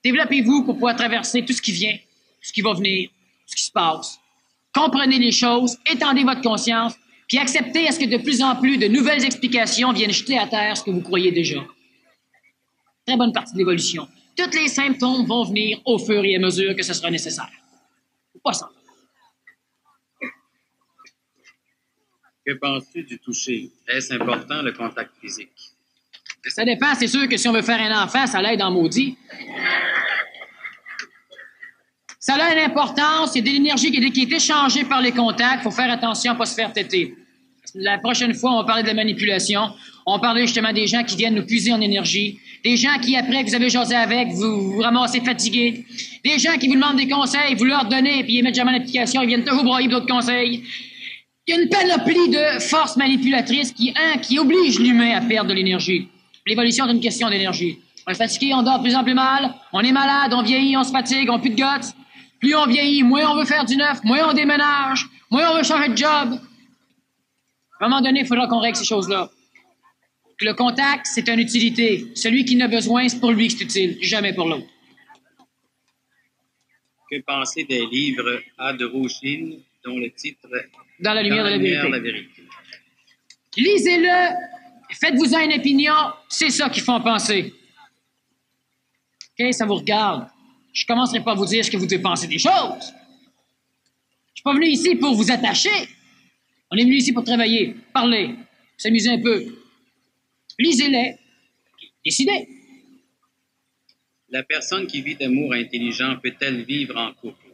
développez-vous pour pouvoir traverser tout ce qui vient, tout ce qui va venir, tout ce qui se passe. Comprenez les choses, étendez votre conscience, puis acceptez à ce que de plus en plus de nouvelles explications viennent jeter à terre ce que vous croyez déjà. Très bonne partie de l'évolution. Tous les symptômes vont venir au fur et à mesure que ce sera nécessaire. Pas ça.
Que penses-tu du toucher? Est-ce important, le contact physique?
Ça dépend. C'est sûr que si on veut faire un enfant, ça l'aide en maudit. Ça a une importance. Il y a de l'énergie qui est échangée par les contacts. Il faut faire attention à ne pas se faire têter. La prochaine fois, on va parler de la manipulation. On va parler justement des gens qui viennent nous puiser en énergie. Des gens qui, après que vous avez jasé avec, vous ramassez fatigué. Des gens qui vous demandent des conseils, vous leur donnez, puis ils mettent jamais en application. Ils viennent toujours broyer d'autres conseils. Il y a une panoplie de forces manipulatrices qui obligent l'humain à perdre de l'énergie. L'évolution est une question d'énergie. On est fatigué, on dort de plus en plus mal, on est malade, on vieillit, on se fatigue, on n'a plus de guts. Plus on vieillit, moins on veut faire du neuf, moins on déménage, moins on veut changer de job. À un moment donné, il faudra qu'on règle ces choses-là. Le contact, c'est une utilité. Celui qui en a besoin, c'est pour lui que c'est utile, jamais pour l'autre.
Que penser des livres A. de Rothschild, dont le titre
Dans la lumière de la
la
vérité.
vérité.
Lisez-le, faites-vous-en une opinion, c'est ça qu'ils font penser. OK, ça vous regarde. Je commencerai pas à vous dire ce que vous devez penser des choses. Je suis pas venu ici pour vous attacher. On est venu ici pour travailler, parler, s'amuser un peu. Lisez-les, décidez.
La personne qui vit d'amour intelligent peut-elle vivre en couple?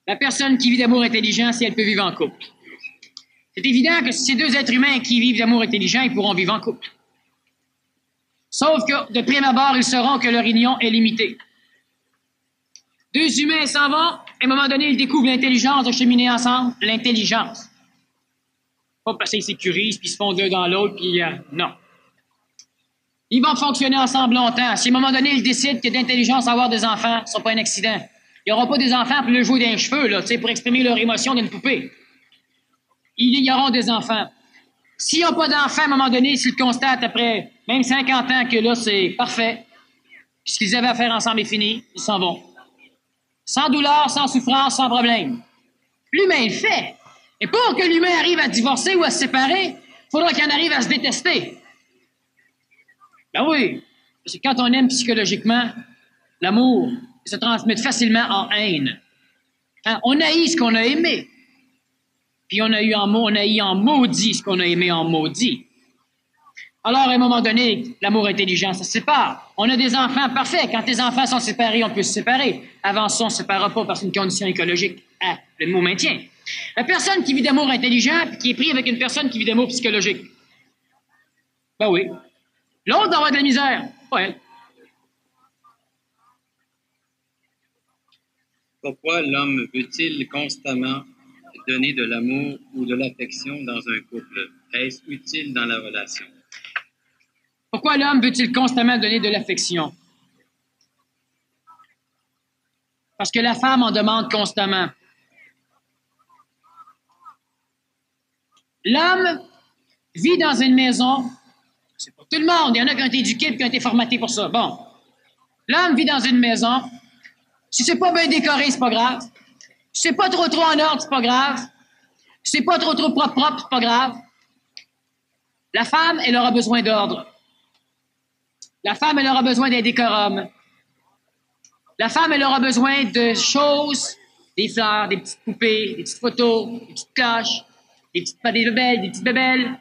La personne qui vit d'amour intelligent, si elle peut vivre en couple. C'est évident que si ces deux êtres humains qui vivent d'amour intelligent, ils pourront vivre en couple. Sauf que, de prime abord, ils sauront que leur union est limitée. Deux humains s'en vont, à un moment donné, ils découvrent l'intelligence de cheminer ensemble. L'intelligence. Pas parce qu'ils sécurisent, puis ils se font deux dans l'autre, puis non. Ils vont fonctionner ensemble longtemps. Si à un moment donné, ils décident que d'intelligence avoir des enfants, ce ne sera pas un accident. Ils n'auront pas des enfants pour leur jouer d'un cheveu, là, pour exprimer leur émotion d'une poupée. Ils auront des enfants. S'ils n'ont pas d'enfants, à un moment donné, s'ils constatent après même 50 ans que là, c'est parfait, puis ce qu'ils avaient à faire ensemble est fini, ils s'en vont. Sans douleur, sans souffrance, sans problème. L'humain le fait. Et pour que l'humain arrive à divorcer ou à se séparer, il faudra qu'il en arrive à se détester. Ben oui, parce que quand on aime psychologiquement, l'amour se transmet facilement en haine. Hein? On haït ce qu'on a aimé. Puis on haït en maudit ce qu'on a aimé en maudit. Alors, à un moment donné, l'amour intelligent, ça se sépare. On a des enfants parfaits. Quand les enfants sont séparés, on peut se séparer. Avant ça, on ne se séparera pas parce qu'une condition écologique, le mot maintien. La personne qui vit d'amour intelligent, puis qui est prise avec une personne qui vit d'amour psychologique. Ben oui. L'autre va avoir de la misère, pas elle.
Pourquoi l'homme veut-il constamment donner de l'amour ou de l'affection dans un couple? Est-ce utile dans la relation?
Pourquoi l'homme veut-il constamment donner de l'affection? Parce que la femme en demande constamment. L'homme vit dans une maison, c'est pour tout le monde, il y en a qui ont été éduqués et qui ont été formatés pour ça. Bon, l'homme vit dans une maison, si c'est pas bien décoré, c'est pas grave. Si c'est pas trop en ordre, c'est pas grave. Si c'est pas trop propre, c'est pas grave. La femme, elle aura besoin d'ordre. La femme, elle aura besoin d'un décorum. La femme, elle aura besoin de choses, des fleurs, des petites poupées, des petites photos, des petites cloches, des petites bébelles.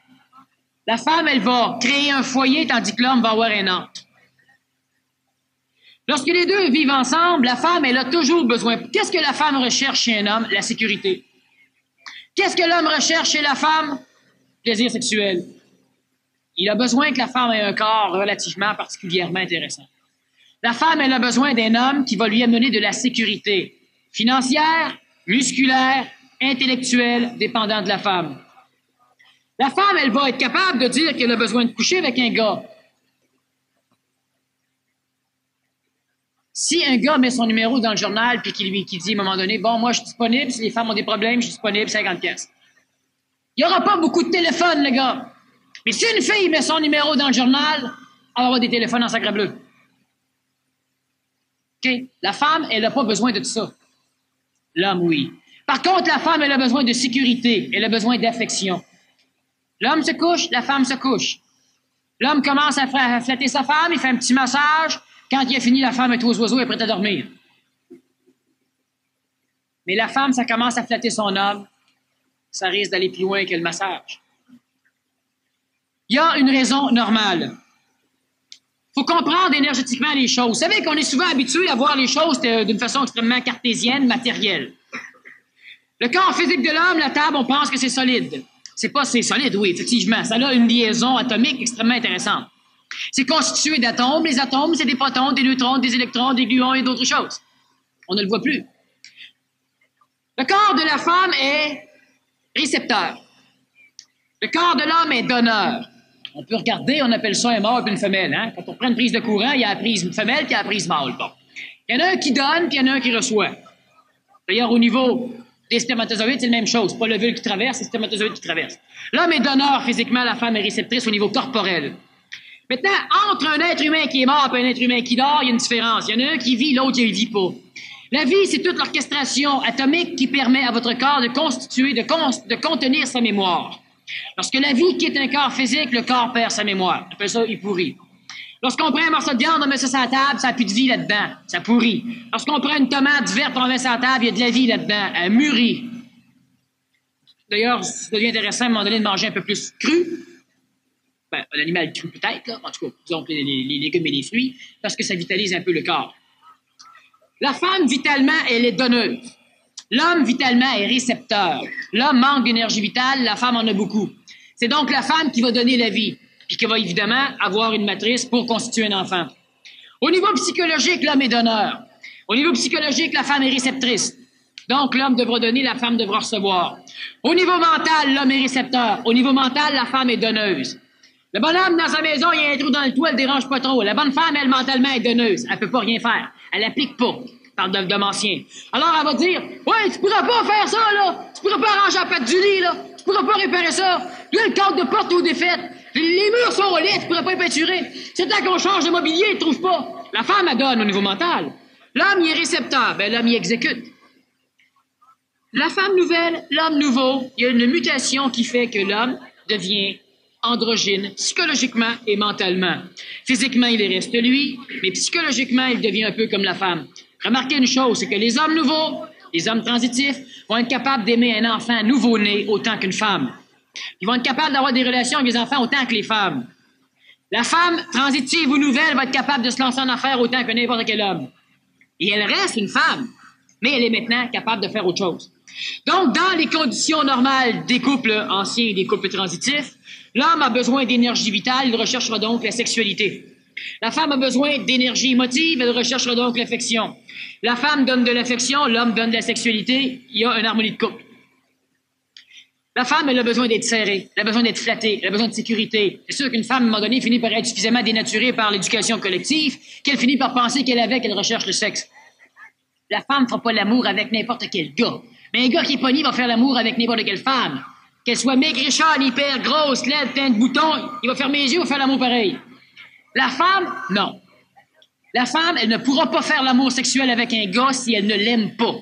La femme, elle va créer un foyer, tandis que l'homme va avoir un ordre. Lorsque les deux vivent ensemble, la femme, elle a toujours besoin. Qu'est-ce que la femme recherche chez un homme? La sécurité. Qu'est-ce que l'homme recherche chez la femme? Plaisir sexuel. Il a besoin que la femme ait un corps relativement particulièrement intéressant. La femme, elle a besoin d'un homme qui va lui amener de la sécurité financière, musculaire, intellectuelle, dépendant de la femme. La femme, elle va être capable de dire qu'elle a besoin de coucher avec un gars. Si un gars met son numéro dans le journal puis qui dit à un moment donné, bon, moi, je suis disponible, si les femmes ont des problèmes, je suis disponible, 50 pièces. Il n'y aura pas beaucoup de téléphones, le gars. Mais si une fille met son numéro dans le journal, elle aura des téléphones en sacre bleu. OK? La femme, elle n'a pas besoin de tout ça. L'homme, oui. Par contre, la femme, elle a besoin de sécurité. Elle a besoin d'affection. L'homme se couche, la femme se couche. L'homme commence à flatter sa femme, il fait un petit massage. Quand il a fini, la femme est aux oiseaux et est prête à dormir. Mais la femme, ça commence à flatter son homme. Ça risque d'aller plus loin que le massage. Il y a une raison normale. Il faut comprendre énergétiquement les choses. Vous savez qu'on est souvent habitué à voir les choses d'une façon extrêmement cartésienne, matérielle. Le corps physique de l'homme, la table, on pense que c'est solide. C'est solide, oui, effectivement. Ça a une liaison atomique extrêmement intéressante. C'est constitué d'atomes. Les atomes, c'est des protons, des neutrons, des électrons, des gluons et d'autres choses. On ne le voit plus. Le corps de la femme est récepteur. Le corps de l'homme est donneur. On peut regarder, on appelle ça un mâle et une femelle. Hein? Quand on prend une prise de courant, il y a la prise femelle et il y a la prise mâle. Bon. Il y en a un qui donne, puis il y en a un qui reçoit. D'ailleurs, au niveau des spermatozoïdes, c'est la même chose. C'est pas l'ovule qui traverse, c'est le spermatozoïde qui traverse. L'homme est donneur physiquement, la femme est réceptrice au niveau corporel. Maintenant, entre un être humain qui est mort et un être humain qui dort, il y a une différence. Il y en a un qui vit, l'autre, il vit pas. La vie, c'est toute l'orchestration atomique qui permet à votre corps de constituer, de contenir sa mémoire. Lorsque la vie quitte un corps physique, le corps perd sa mémoire. On appelle ça, il pourrit. Lorsqu'on prend un morceau de viande, on met ça sur la table, ça n'a plus de vie là-dedans. Ça pourrit. Lorsqu'on prend une tomate verte, on met ça sur la table, il y a de la vie là-dedans. Elle mûrit. D'ailleurs, ça devient intéressant à un moment donné de manger un peu plus cru. Ben, un animal cru peut-être, là. En tout cas, disons les légumes et les fruits, parce que ça vitalise un peu le corps. La femme, vitalement, elle est donneuse. L'homme, vitalement, est récepteur. L'homme manque d'énergie vitale, la femme en a beaucoup. C'est donc la femme qui va donner la vie, puis qui va évidemment avoir une matrice pour constituer un enfant. Au niveau psychologique, l'homme est donneur. Au niveau psychologique, la femme est réceptrice. Donc, l'homme devra donner, la femme devra recevoir. Au niveau mental, l'homme est récepteur. Au niveau mental, la femme est donneuse. Le bonhomme, dans sa maison, il y a un trou dans le toit, elle ne dérange pas trop. La bonne femme, elle, mentalement, est donneuse. Elle peut pas rien faire. Elle applique pas. Parle de ancien. Alors, elle va dire, ouais, tu pourras pas faire ça, là. Tu pourras pas arranger la patte du lit, là. Tu pourras pas réparer ça. Là, le cadre de porte est défaite. Les murs sont au lit, tu pourras pas les peinturer. C'est temps qu'on change de mobilier, ils ne trouvent pas. La femme, elle donne au niveau mental. L'homme, il est récepteur. Ben, l'homme, il exécute. La femme nouvelle, l'homme nouveau, il y a une mutation qui fait que l'homme devient androgyne, psychologiquement et mentalement. Physiquement, il reste lui, mais psychologiquement, il devient un peu comme la femme. Remarquez une chose, c'est que les hommes nouveaux, les hommes transitifs, vont être capables d'aimer un enfant nouveau-né autant qu'une femme. Ils vont être capables d'avoir des relations avec les enfants autant que les femmes. La femme transitive ou nouvelle va être capable de se lancer en affaires autant que n'importe quel homme. Et elle reste une femme, mais elle est maintenant capable de faire autre chose. Donc, dans les conditions normales des couples anciens et des couples transitifs, l'homme a besoin d'énergie vitale, il recherchera donc la sexualité. La femme a besoin d'énergie émotive, elle recherchera donc l'affection. La femme donne de l'affection, l'homme donne de la sexualité, il y a une harmonie de couple. La femme, elle a besoin d'être serrée, elle a besoin d'être flattée, elle a besoin de sécurité. C'est sûr qu'une femme, à un moment donné, finit par être suffisamment dénaturée par l'éducation collective qu'elle finit par penser qu'elle recherche le sexe. La femme ne fera pas l'amour avec n'importe quel gars. Mais un gars qui est pogné va faire l'amour avec n'importe quelle femme. Qu'elle soit maigrichonne, hyper grosse, laide, plein de boutons, il va fermer les yeux, il va faire l'amour pareil. La femme, non. La femme, elle ne pourra pas faire l'amour sexuel avec un gars si elle ne l'aime pas.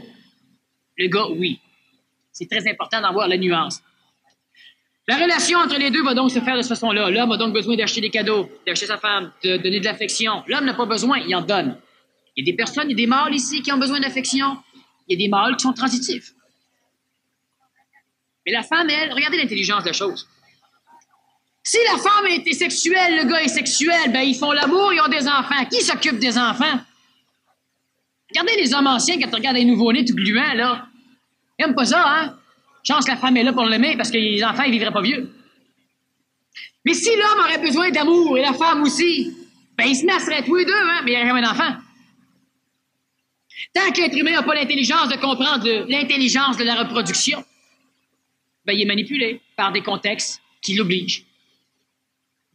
Le gars, oui. C'est très important d'en voir la nuance. La relation entre les deux va donc se faire de cette façon-là. L'homme a donc besoin d'acheter des cadeaux, d'acheter sa femme, de donner de l'affection. L'homme n'a pas besoin, il en donne. Il y a des personnes, il y a des mâles ici qui ont besoin d'affection. Il y a des mâles qui sont transitifs. Mais la femme, elle, regardez l'intelligence de la chose. Si la femme est sexuelle, le gars est sexuel, ben ils font l'amour, ils ont des enfants. Qui s'occupe des enfants? Regardez les hommes anciens, quand tu regardes les nouveau-nés tout gluants, là. Ils n'aiment pas ça, hein? Chance que la femme est là pour l'aimer, parce que les enfants, ils vivraient pas vieux. Mais si l'homme aurait besoin d'amour, et la femme aussi, ben ils se nasseraient tous les deux, hein? Mais il n'y aurait jamais d'enfant. Tant que l'être humain n'a pas l'intelligence de comprendre l'intelligence de la reproduction, ben il est manipulé par des contextes qui l'obligent.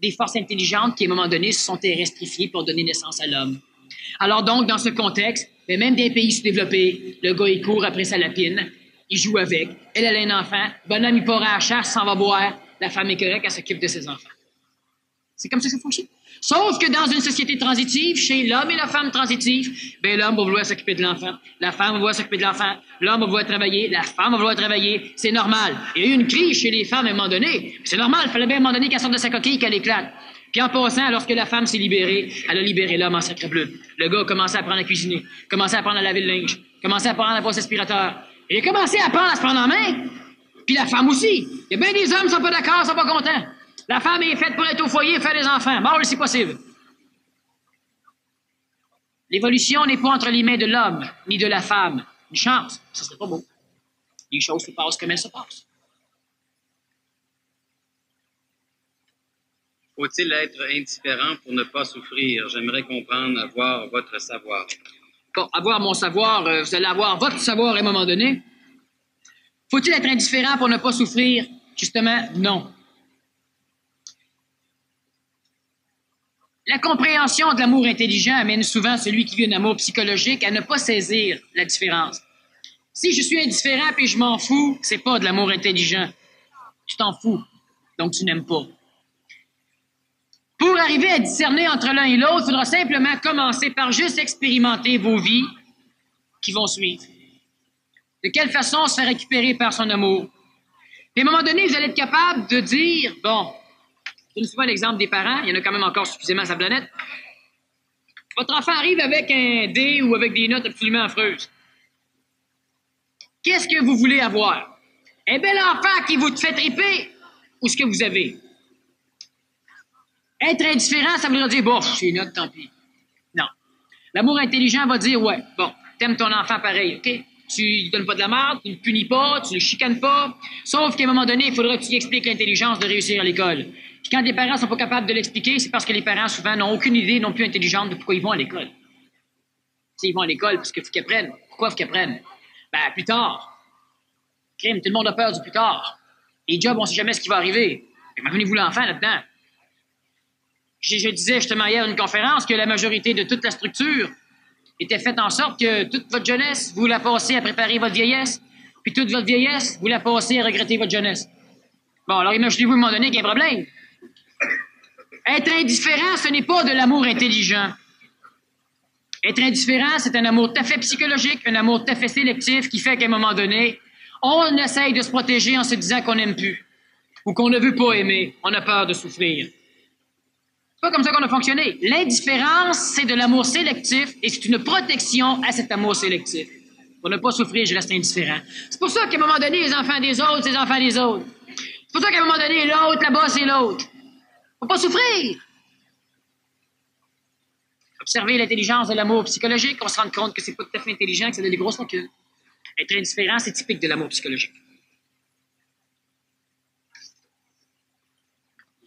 Des forces intelligentes qui, à un moment donné, se sont terrestrifiées pour donner naissance à l'homme. Alors donc, dans ce contexte, même des pays sous-développés, le gars, il court après sa lapine, il joue avec, elle a un enfant, bonhomme, il part à la chasse, s'en va boire, la femme est correcte, elle s'occupe de ses enfants. C'est comme ça que ça fonctionne. Sauf que dans une société transitive, chez l'homme et la femme transitive, ben l'homme va vouloir s'occuper de l'enfant, la femme va vouloir s'occuper de l'enfant, l'homme va vouloir travailler, la femme va vouloir travailler, c'est normal. Il y a eu une crise chez les femmes à un moment donné, c'est normal, il fallait bien à un moment donné qu'elle sorte de sa coquille, qu'elle éclate. Puis en passant, lorsque la femme s'est libérée, elle a libéré l'homme en sacre bleu. Le gars a commencé à apprendre à cuisiner, commencé à apprendre à laver le linge, commencé à apprendre à passer aspirateur. Il a commencé à apprendre à se prendre en main. Puis la femme aussi. Il y a bien des hommes qui sont pas d'accord, sont pas contents. La femme est faite pour être au foyer et faire des enfants. Mort si possible. L'évolution n'est pas entre les mains de l'homme ni de la femme. Une chance, ça serait pas beau. Les choses se passent comme elles se passent.
Faut-il être indifférent pour ne pas souffrir? J'aimerais comprendre, avoir votre savoir.
Bon, avoir mon savoir, vous allez avoir votre savoir à un moment donné. Faut-il être indifférent pour ne pas souffrir? Justement, non. La compréhension de l'amour intelligent amène souvent celui qui vit un amour psychologique à ne pas saisir la différence. Si je suis indifférent puis je m'en fous, c'est pas de l'amour intelligent. Tu t'en fous, donc tu n'aimes pas. Pour arriver à discerner entre l'un et l'autre, il faudra simplement commencer par juste expérimenter vos vies qui vont suivre. De quelle façon on se fait récupérer par son amour? Puis à un moment donné, vous allez être capable de dire, bon, je donne souvent l'exemple des parents, il y en a quand même encore suffisamment à sa planète. Votre enfant arrive avec un D ou avec des notes absolument affreuses. Qu'est-ce que vous voulez avoir? Un bel enfant qui vous fait triper ou ce que vous avez? Être indifférent, ça voudrait dire, bon, c'est une note, tant pis. Non. L'amour intelligent va dire, ouais, bon, t'aimes ton enfant pareil, OK? Tu lui donnes pas de la merde, tu le punis pas, tu le chicanes pas. Sauf qu'à un moment donné, il faudra que tu lui expliques l'intelligence de réussir à l'école. Puis quand les parents sont pas capables de l'expliquer, c'est parce que les parents, souvent, n'ont aucune idée non plus intelligente de pourquoi ils vont à l'école. S'ils vont à l'école parce qu'il faut qu'ils apprennent. Pourquoi il faut qu'ils apprennent? Ben, plus tard. Crime, tout le monde a peur du plus tard. Les jobs, on sait jamais ce qui va arriver. Imaginez-vous l'enfant là-dedans. Je disais justement hier à une conférence que la majorité de toute la structure était faite en sorte que toute votre jeunesse, vous la passez à préparer votre vieillesse, puis toute votre vieillesse, vous la passez à regretter votre jeunesse. Bon, alors imaginez-vous à un moment donné qu'il y a un problème. Être indifférent, ce n'est pas de l'amour intelligent. Être indifférent, c'est un amour tout à fait psychologique, un amour tout à fait sélectif qui fait qu'à un moment donné, on essaye de se protéger en se disant qu'on n'aime plus ou qu'on ne veut pas aimer. On a peur de souffrir. C'est pas comme ça qu'on a fonctionné. L'indifférence, c'est de l'amour sélectif et c'est une protection à cet amour sélectif. Pour ne pas souffrir, je reste indifférent. C'est pour ça qu'à un moment donné, les enfants des autres, c'est les enfants des autres. C'est pour ça qu'à un moment donné, l'autre, là-bas, c'est l'autre. Faut pas souffrir. Observer l'intelligence de l'amour psychologique, on se rend compte que c'est pas tout à fait intelligent, que ça donne des grosses lacunes. Être indifférent, c'est typique de l'amour psychologique.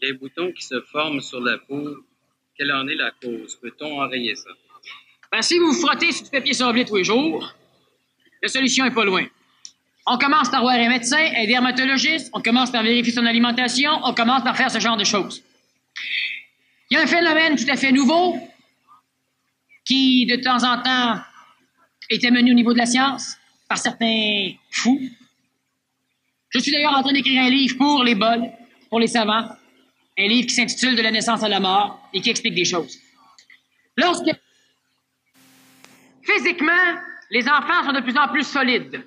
Les boutons qui se forment sur la peau, quelle en est la cause? Peut-on enrayer ça?
Ben, si vous vous frottez sur du papier sablé tous les jours, la solution est pas loin. On commence par voir un médecin, un dermatologiste, on commence par vérifier son alimentation, on commence par faire ce genre de choses. Il y a un phénomène tout à fait nouveau qui, de temps en temps, est amené au niveau de la science par certains fous. Je suis d'ailleurs en train d'écrire un livre pour les bols, pour les savants, un livre qui s'intitule « De la naissance à la mort » et qui explique des choses. Lorsque, physiquement, les enfants sont de plus en plus solides.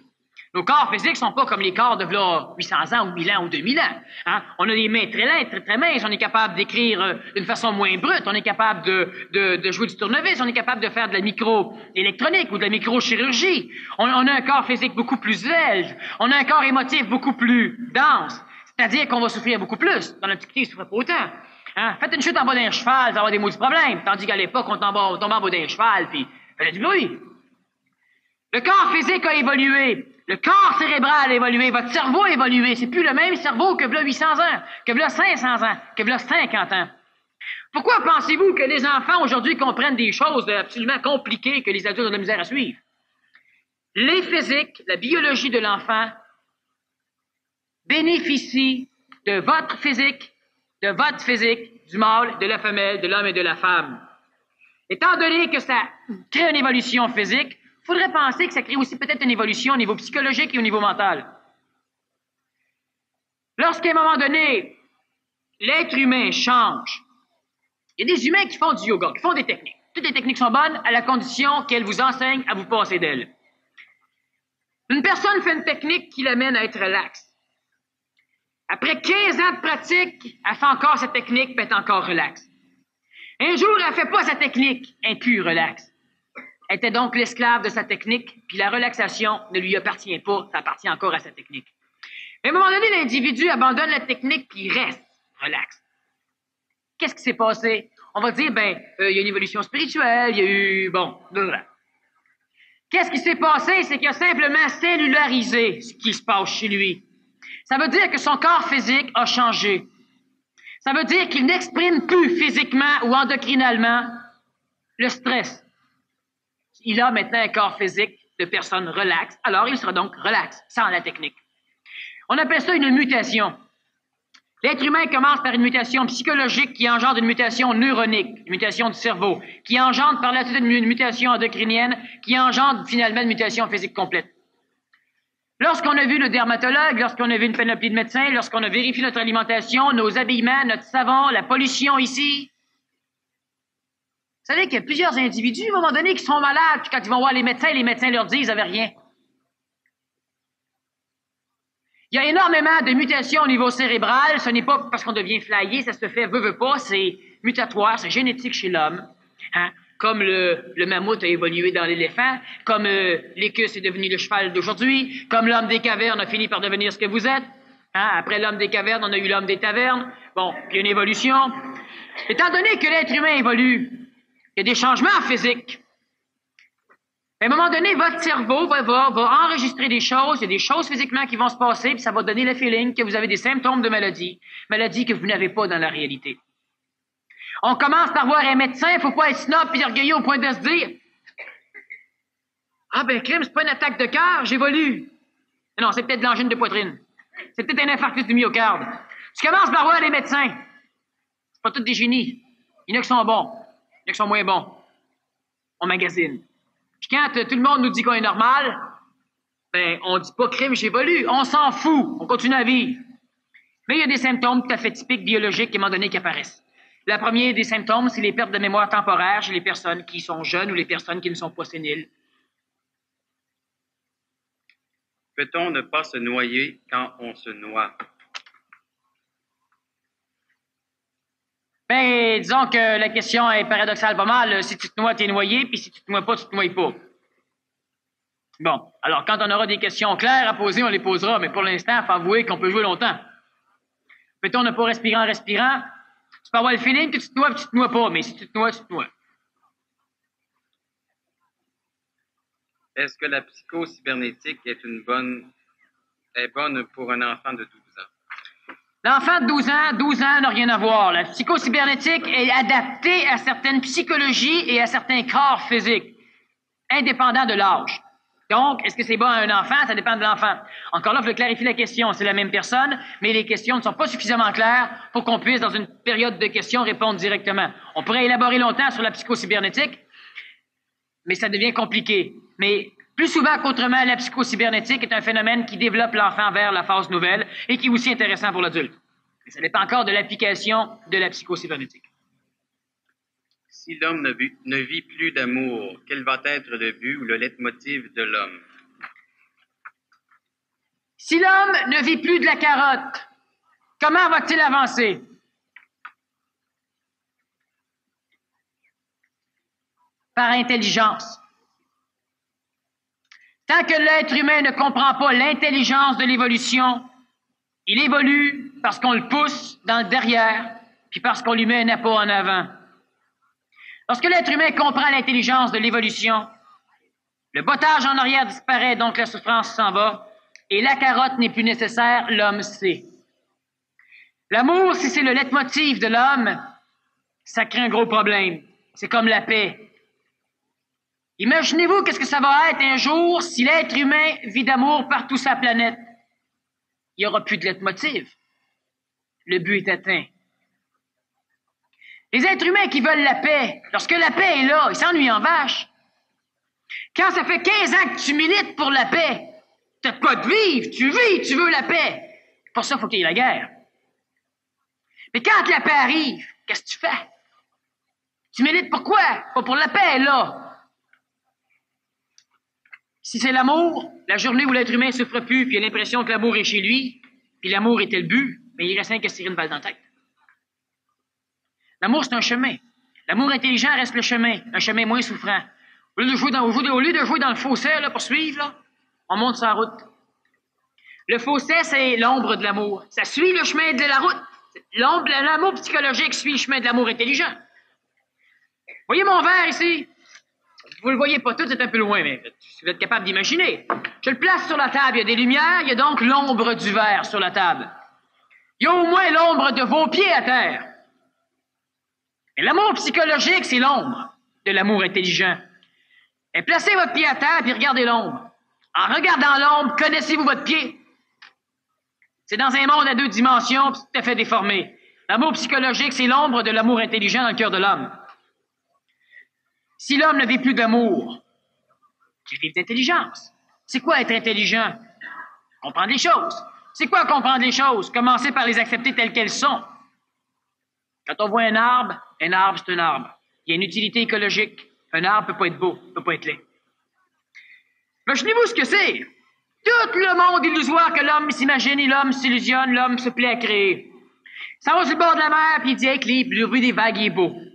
Nos corps physiques sont pas comme les corps de là, 800 ans ou 1000 ans ou 2000 ans. Hein? On a des mains très minces, on est capable d'écrire d'une façon moins brute, on est capable de jouer du tournevis, on est capable de faire de la micro-électronique ou de la microchirurgie. On a un corps physique beaucoup plus svelte, on a un corps émotif beaucoup plus dense. C'est-à-dire qu'on va souffrir beaucoup plus. Dans l'antiquité, il ne souffrait pas autant. Hein? Faites une chute en bas d'un cheval, ça va avoir des maudits problèmes. Tandis qu'à l'époque, on tombe en bas d'un cheval, puis ça fait du bruit. Le corps physique a évolué. Le corps cérébral a évolué. Votre cerveau a évolué. C'est plus le même cerveau que v'là 800 ans, que v'là 500 ans, que v'là 50 ans. Pourquoi pensez-vous que les enfants aujourd'hui comprennent des choses absolument compliquées que les adultes ont de la misère à suivre? Les physiques, la biologie de l'enfant bénéficie de votre physique, du mâle, de la femelle, de l'homme et de la femme. Étant donné que ça crée une évolution physique, il faudrait penser que ça crée aussi peut-être une évolution au niveau psychologique et au niveau mental. Lorsqu'à un moment donné, l'être humain change, il y a des humains qui font du yoga, qui font des techniques. Toutes les techniques sont bonnes à la condition qu'elles vous enseignent à vous passer d'elles. Une personne fait une technique qui l'amène à être relax. Après 15 ans de pratique, elle fait encore cette technique, puis elle est encore relax. Un jour, elle ne fait pas sa technique, elle n'est plus relax. Elle était donc l'esclave de sa technique, puis la relaxation ne lui appartient pas, ça appartient encore à sa technique. Mais à un moment donné, l'individu abandonne la technique, puis il reste relax. Qu'est-ce qui s'est passé? On va dire, il y a une évolution spirituelle, il y a eu, blablabla. Qu'est-ce qui s'est passé? C'est qu'il a simplement cellularisé ce qui se passe chez lui. Ça veut dire que son corps physique a changé. Ça veut dire qu'il n'exprime plus physiquement ou endocrinalement le stress. Il a maintenant un corps physique de personne relaxe, alors il sera donc relax, sans la technique. On appelle ça une mutation. L'être humain commence par une mutation psychologique qui engendre une mutation neuronique, une mutation du cerveau, qui engendre par la suite une mutation endocrinienne, qui engendre finalement une mutation physique complète. Lorsqu'on a vu le dermatologue, lorsqu'on a vu une panoplie de médecins, lorsqu'on a vérifié notre alimentation, nos habillements, notre savon, la pollution ici, vous savez qu'il y a plusieurs individus, à un moment donné, qui sont malades, puis quand ils vont voir les médecins leur disent « ils n'avaient rien ». Il y a énormément de mutations au niveau cérébral. Ce n'est pas parce qu'on devient flyé, ça se fait, veut pas, c'est mutatoire, c'est génétique chez l'homme. Hein? Comme le mammouth a évolué dans l'éléphant, comme l'écus est devenu le cheval d'aujourd'hui, comme l'homme des cavernes a fini par devenir ce que vous êtes. Hein? Après l'homme des cavernes, on a eu l'homme des tavernes. Bon, puis il y a une évolution. Étant donné que l'être humain évolue, il y a des changements physiques. À un moment donné, votre cerveau va enregistrer des choses, il y a des choses physiquement qui vont se passer, puis ça va donner le feeling que vous avez des symptômes de maladie que vous n'avez pas dans la réalité. On commence par voir un médecin, il ne faut pas être snob puis orgueilleux au point de se dire « Ah ben crime, c'est pas une attaque de cœur, j'évolue. » Non, c'est peut-être de l'angine de poitrine. C'est peut-être un infarctus du myocarde. Tu commences par voir les médecins. C'est pas tous des génies. Il y en a qui sont bons, il y en a qui sont moins bons. On magasine. Puis quand tout le monde nous dit qu'on est normal, ben, on dit pas crime, j'évolue. On s'en fout. On continue à vivre. Mais il y a des symptômes tout à fait typiques biologiques à un moment donné qui apparaissent. Le premier des symptômes, c'est les pertes de mémoire temporaire chez les personnes qui sont jeunes ou les personnes qui ne sont pas séniles.
Peut-on ne pas se noyer quand on se noie?
Ben, disons que la question est paradoxale pas mal. Si tu te noies, t'es noyé, puis si tu te noies pas, tu te noies pas. Bon, alors quand on aura des questions claires à poser, on les posera, mais pour l'instant, il faut avouer qu'on peut jouer longtemps. Peut-on ne pas respirer en respirant? Tu peux avoir le feeling que tu te noies, puis tu te noies pas, mais si tu te noies, tu te noies.
Est-ce que la psychocybernétique est bonne pour un enfant de 12 ans?
L'enfant de 12 ans n'a rien à voir. La psychocybernétique est adaptée à certaines psychologies et à certains corps physiques, indépendants de l'âge. Donc, est-ce que c'est bon à un enfant? Ça dépend de l'enfant. Encore là, il faut clarifier la question. C'est la même personne, mais les questions ne sont pas suffisamment claires pour qu'on puisse, dans une période de questions, répondre directement. On pourrait élaborer longtemps sur la psychocybernétique, mais ça devient compliqué. Mais plus souvent qu'autrement, la psychocybernétique est un phénomène qui développe l'enfant vers la phase nouvelle et qui est aussi intéressant pour l'adulte. Mais ça dépend encore de l'application de la psychocybernétique.
Si l'homme ne vit plus d'amour, quel va être le but ou le leitmotiv de l'homme?
Si l'homme ne vit plus de la carotte, comment va-t-il avancer? Par intelligence. Tant que l'être humain ne comprend pas l'intelligence de l'évolution, il évolue parce qu'on le pousse dans le derrière, puis parce qu'on lui met un appât en avant. Lorsque l'être humain comprend l'intelligence de l'évolution, le bottage en arrière disparaît, donc la souffrance s'en va, et la carotte n'est plus nécessaire, l'homme sait. L'amour, si c'est le leitmotiv de l'homme, ça crée un gros problème. C'est comme la paix. Imaginez-vous qu'est-ce que ça va être un jour si l'être humain vit d'amour partout sur la planète. Il n'y aura plus de leitmotiv. Le but est atteint. Les êtres humains qui veulent la paix, lorsque la paix est là, ils s'ennuient en vache. Quand ça fait 15 ans que tu milites pour la paix, t'as de quoi de vivre, tu veux la paix. Pour ça, il faut qu'il y ait la guerre. Mais quand la paix arrive, qu'est-ce que tu fais? Tu milites pour quoi? Pas pour la paix, là. Si c'est l'amour, la journée où l'être humain ne souffre plus, puis il a l'impression que l'amour est chez lui, puis l'amour était le but, mais il reste rien qu'à se tirer une balle dans la tête. L'amour, c'est un chemin. L'amour intelligent reste le chemin, un chemin moins souffrant. Au lieu de jouer dans le fossé là, pour suivre, là, on monte sur la route. Le fossé, c'est l'ombre de l'amour. Ça suit le chemin de la route. L'amour psychologique suit le chemin de l'amour intelligent. Voyez mon verre ici? Vous le voyez pas tout, c'est un peu loin, mais vous êtes capable d'imaginer. Je le place sur la table, il y a des lumières, il y a donc l'ombre du verre sur la table. Il y a au moins l'ombre de vos pieds à terre. Et l'amour psychologique, c'est l'ombre de l'amour intelligent. Et placez votre pied à terre et regardez l'ombre. En regardant l'ombre, connaissez-vous votre pied? C'est dans un monde à 2 dimensions, tout à fait déformé. L'amour psychologique, c'est l'ombre de l'amour intelligent dans le cœur de l'homme. Si l'homme ne vit plus d'amour, il vit d'intelligence. C'est quoi être intelligent? Comprendre les choses. C'est quoi comprendre les choses? Commencer par les accepter telles qu'elles sont. Quand on voit un arbre, c'est un arbre. Il y a une utilité écologique. Un arbre peut pas être beau, peut pas être laid. Imaginez-vous ce que c'est. Tout le monde illusoire que l'homme s'imagine et l'homme s'illusionne, l'homme se plaît à créer. Il s'en va sur le bord de la mer, puis il dit avec le bruit des vagues, il est beau. Tu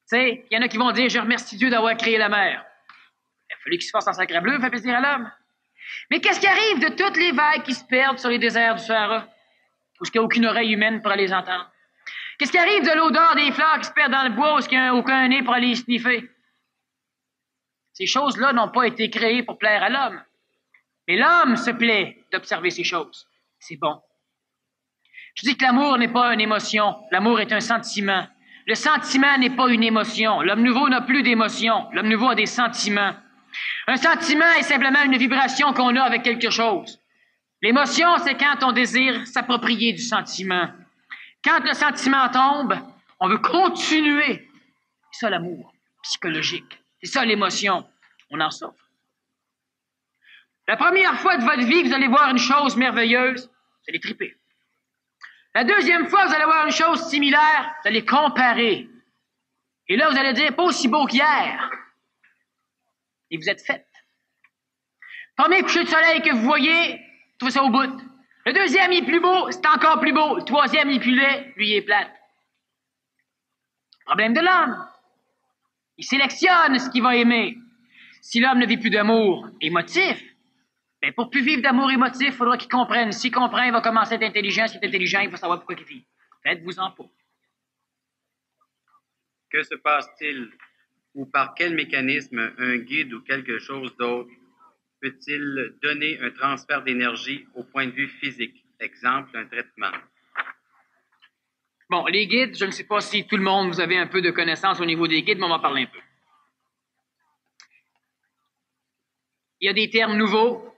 sais, il y en a qui vont dire, je remercie Dieu d'avoir créé la mer. Il a fallu qu'il se fasse en sacre bleu, fait plaisir à l'homme. Mais qu'est-ce qui arrive de toutes les vagues qui se perdent sur les déserts du Sahara? Où il n'y a aucune oreille humaine pour les entendre? Qu'est-ce qui arrive de l'odeur des fleurs qui se perdent dans le bois où il n'y a aucun nez pour aller les sniffer? Ces choses-là n'ont pas été créées pour plaire à l'homme. Mais l'homme se plaît d'observer ces choses. C'est bon. Je dis que l'amour n'est pas une émotion. L'amour est un sentiment. Le sentiment n'est pas une émotion. L'homme nouveau n'a plus d'émotion. L'homme nouveau a des sentiments. Un sentiment est simplement une vibration qu'on a avec quelque chose. L'émotion, c'est quand on désire s'approprier du sentiment. Quand le sentiment tombe, on veut continuer. C'est ça l'amour psychologique. C'est ça l'émotion. On en souffre. La première fois de votre vie que vous allez voir une chose merveilleuse, vous allez triper. La deuxième fois, vous allez voir une chose similaire, vous allez comparer. Et là, vous allez dire, pas aussi beau qu'hier. Et vous êtes fait. Premier coucher de soleil que vous voyez, vous trouvez ça au bout. Le deuxième, il est plus beau, c'est encore plus beau. Le troisième, il est plus laid, lui, il est plate. Problème de l'homme. Il sélectionne ce qu'il va aimer. Si l'homme ne vit plus d'amour émotif, ben pour plus vivre d'amour émotif, il faudra qu'il comprenne. S'il comprend, il va commencer à être intelligent. S'il est intelligent, il va savoir pourquoi il vit. Faites-vous-en pas.
Que se passe-t-il ou par quel mécanisme un guide ou quelque chose d'autre peut-il donner un transfert d'énergie au point de vue physique? Exemple, un traitement.
Bon, les guides, je ne sais pas si tout le monde, vous avez un peu de connaissances au niveau des guides, mais on va en parler un peu. Il y a des termes nouveaux,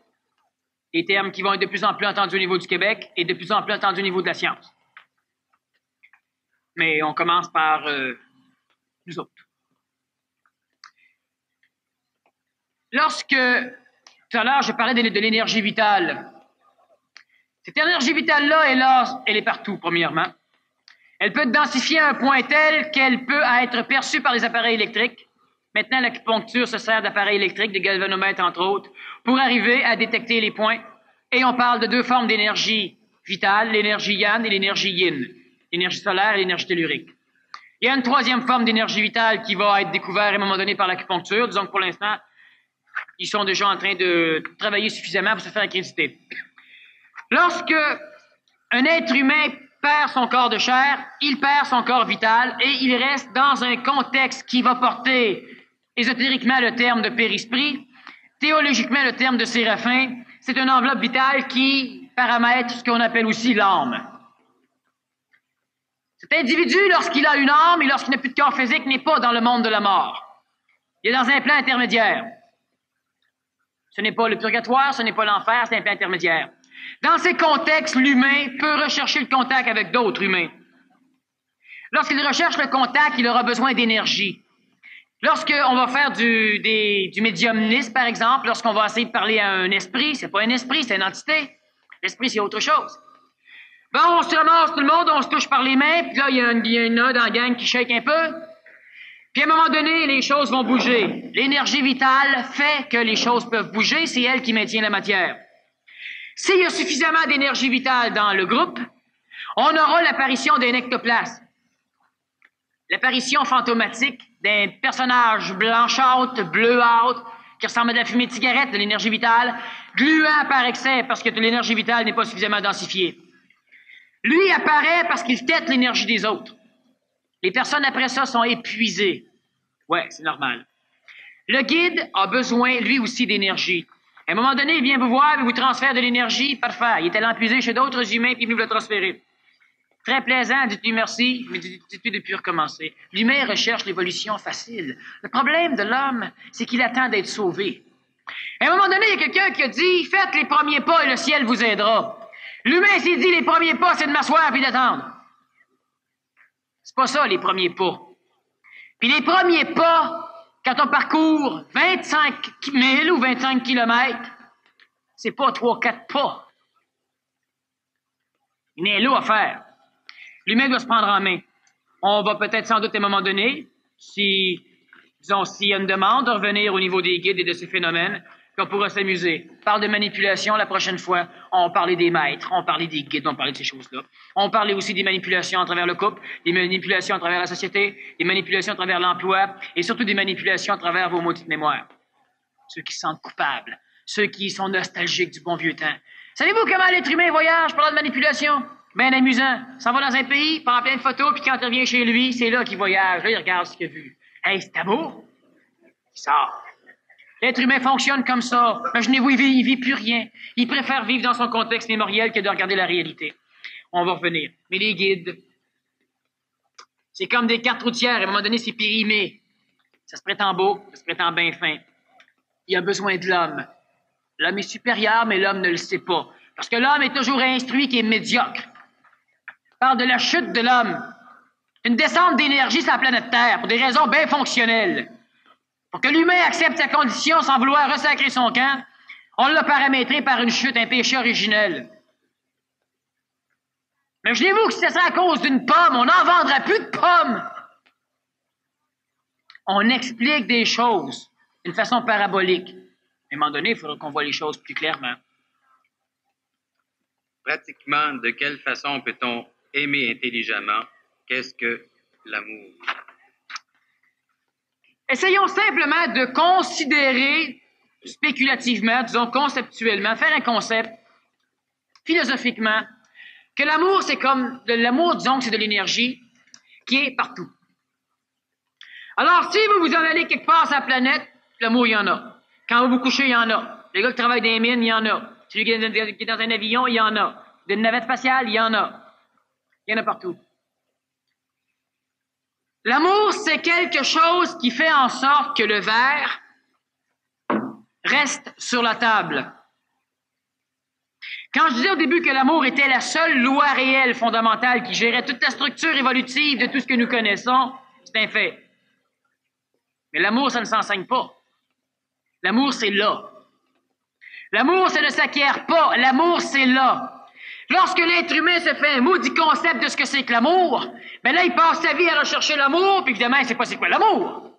des termes qui vont être de plus en plus entendus au niveau du Québec et de plus en plus entendus au niveau de la science. Mais on commence par nous autres. Lorsque, tout à l'heure, je parlais de l'énergie vitale, cette énergie vitale-là est là, elle est partout, premièrement. Elle peut être densifiée à un point tel qu'elle peut être perçue par les appareils électriques. Maintenant, l'acupuncture se sert d'appareils électriques, de galvanomètres, entre autres, pour arriver à détecter les points. Et on parle de 2 formes d'énergie vitale, l'énergie yang et l'énergie yin, l'énergie solaire et l'énergie tellurique. Il y a une 3e forme d'énergie vitale qui va être découverte à un moment donné par l'acupuncture. Disons que pour l'instant, ils sont déjà en train de travailler suffisamment pour se faire accréditer. Lorsque un être humain perd son corps de chair, il perd son corps vital et il reste dans un contexte qui va porter ésotériquement le terme de périsprit, théologiquement le terme de séraphin. C'est une enveloppe vitale qui paramètre ce qu'on appelle aussi l'âme. Cet individu, lorsqu'il a une âme et lorsqu'il n'a plus de corps physique, n'est pas dans le monde de la mort. Il est dans un plan intermédiaire. Ce n'est pas le purgatoire, ce n'est pas l'enfer, c'est un plan intermédiaire. Dans ces contextes, l'humain peut rechercher le contact avec d'autres humains. Lorsqu'il recherche le contact, il aura besoin d'énergie. Lorsqu'on va faire du médiumnisme, par exemple, lorsqu'on va essayer de parler à un esprit, c'est pas un esprit, c'est une entité. L'esprit, c'est autre chose. Bon, on se ramasse tout le monde, on se touche par les mains, puis là, il y a une dans la gang qui shake un peu. Puis à un moment donné, les choses vont bouger. L'énergie vitale fait que les choses peuvent bouger, c'est elle qui maintient la matière. S'il y a suffisamment d'énergie vitale dans le groupe, on aura l'apparition d'un ectoplasme. L'apparition fantomatique d'un personnage blanchâtre, bleuâtre, qui ressemble à de la fumée de cigarette, de l'énergie vitale, gluant par excès parce que l'énergie vitale n'est pas suffisamment densifiée. Lui apparaît parce qu'il tête l'énergie des autres. Les personnes après ça sont épuisées. Ouais, c'est normal. Le guide a besoin, lui aussi, d'énergie. À un moment donné, il vient vous voir, il vous transfère de l'énergie, parfait. Il est allé en puiser chez d'autres humains, puis il vous le transférer. Très plaisant, dites-lui merci, mais dites-lui de ne plus recommencer. L'humain recherche l'évolution facile. Le problème de l'homme, c'est qu'il attend d'être sauvé. À un moment donné, il y a quelqu'un qui a dit, faites les premiers pas et le ciel vous aidera. L'humain s'est dit, les premiers pas, c'est de m'asseoir puis d'attendre. C'est pas ça, les premiers pas. Puis les premiers pas, quand on parcourt 25 000 ou 25 kilomètres, c'est pas 3-4 pas. Il y a un lot à faire. L'humain doit se prendre en main. On va peut-être sans doute à un moment donné, s'il y a une demande, de revenir au niveau des guides et de ces phénomènes, puis on pourra s'amuser. On parle de manipulation la prochaine fois. On parlait des maîtres, on parlait des guides, on parlait de ces choses-là. On parlait aussi des manipulations à travers le couple, des manipulations à travers la société, des manipulations à travers l'emploi, et surtout des manipulations à travers vos maudites mémoires. Ceux qui se sentent coupables, ceux qui sont nostalgiques du bon vieux temps. Savez-vous comment l'être humain voyage parlant de manipulation? Bien amusant. Il s'en va dans un pays, prend plein de photos, puis quand il revient chez lui, c'est là qu'il voyage. Là, il regarde ce qu'il a vu. Hey, c'est beau? Il sort. L'être humain fonctionne comme ça. Imaginez-vous, il vit plus rien. Il préfère vivre dans son contexte mémoriel que de regarder la réalité. On va revenir. Mais les guides, c'est comme des cartes routières. À un moment donné, c'est périmé. Ça se prétend beau, ça se prétend bien fin. Il a besoin de l'homme. L'homme est supérieur, mais l'homme ne le sait pas. Parce que l'homme est toujours instruit qui est médiocre. On parle de la chute de l'homme. Une descente d'énergie sur la planète Terre, pour des raisons bien fonctionnelles. Pour que l'humain accepte sa condition sans vouloir ressacrer son camp, on l'a paramétré par une chute, un péché originel. Imaginez-vous que si ce serait à cause d'une pomme, on n'en vendrait plus de pommes. On explique des choses d'une façon parabolique. À un moment donné, il faudra qu'on voit les choses plus clairement.
Pratiquement, de quelle façon peut-on aimer intelligemment? Qu'est-ce que l'amour?
Essayons simplement de considérer spéculativement, disons conceptuellement, faire un concept philosophiquement, que l'amour, c'est comme l'amour, disons que c'est de l'énergie qui est partout. Alors, si vous en allez quelque part sur la planète, l'amour, il y en a. Quand vous vous couchez, il y en a. Les gars qui travaillent dans les mines, il y en a. Celui qui est dans un avion, il y en a. D'une navette spatiale, il y en a. Il y en a partout. L'amour, c'est quelque chose qui fait en sorte que le verre reste sur la table. Quand je disais au début que l'amour était la seule loi réelle fondamentale qui gérait toute la structure évolutive de tout ce que nous connaissons, c'est un fait. Mais l'amour, ça ne s'enseigne pas. L'amour, c'est là. L'amour, ça ne s'acquiert pas. L'amour, c'est là. Lorsque l'être humain se fait un maudit concept de ce que c'est que l'amour, ben là, il passe sa vie à rechercher l'amour, puis évidemment, il sait pas c'est quoi l'amour.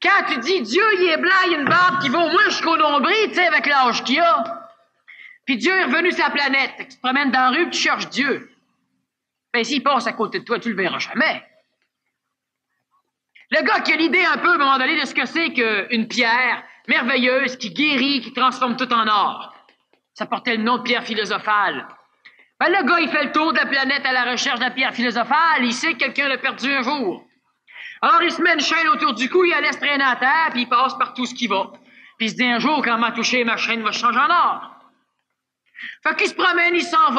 Quand tu dis Dieu, il est blanc, il a une barbe qui va au moins jusqu'au nombril, tu sais, avec l'âge qu'il a. Puis Dieu est revenu sur la planète. Tu te promènes dans la rue, puis tu cherches Dieu. Ben, s'il passe à côté de toi, tu le verras jamais. Le gars qui a l'idée un peu, à un moment donné, de ce que c'est qu'une pierre merveilleuse qui guérit, qui transforme tout en or. Ça portait le nom de pierre philosophale. Ben, le gars, il fait le tour de la planète à la recherche de la pierre philosophale. Il sait que quelqu'un l'a perdu un jour. Alors, il se met une chaîne autour du cou, il la laisse traîner à terre, puis il passe par tout ce qui va. Puis il se dit un jour, quand m'a touché, ma chaîne va changer en or. Fait qu'il se promène, il s'en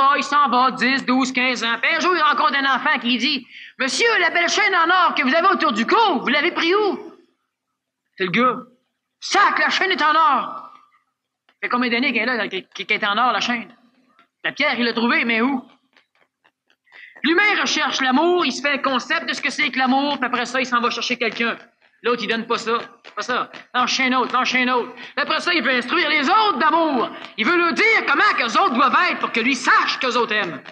va, 10, 12, 15 ans. Puis un jour, il rencontre un enfant qui dit « Monsieur, la belle chaîne en or que vous avez autour du cou, vous l'avez pris où? » C'est le gars. « Sac, la chaîne est en or. » Ça fait combien d'années qu'elle est en or, la chaîne? La pierre, il l'a trouvée, mais où? L'humain recherche l'amour, il se fait un concept de ce que c'est que l'amour, puis après ça, il s'en va chercher quelqu'un. L'autre, il donne pas ça. Pas ça. L'enchaîne autre. Après ça, il veut instruire les autres d'amour. Il veut leur dire comment qu'eux autres doivent être pour que lui sache qu'eux autres aiment.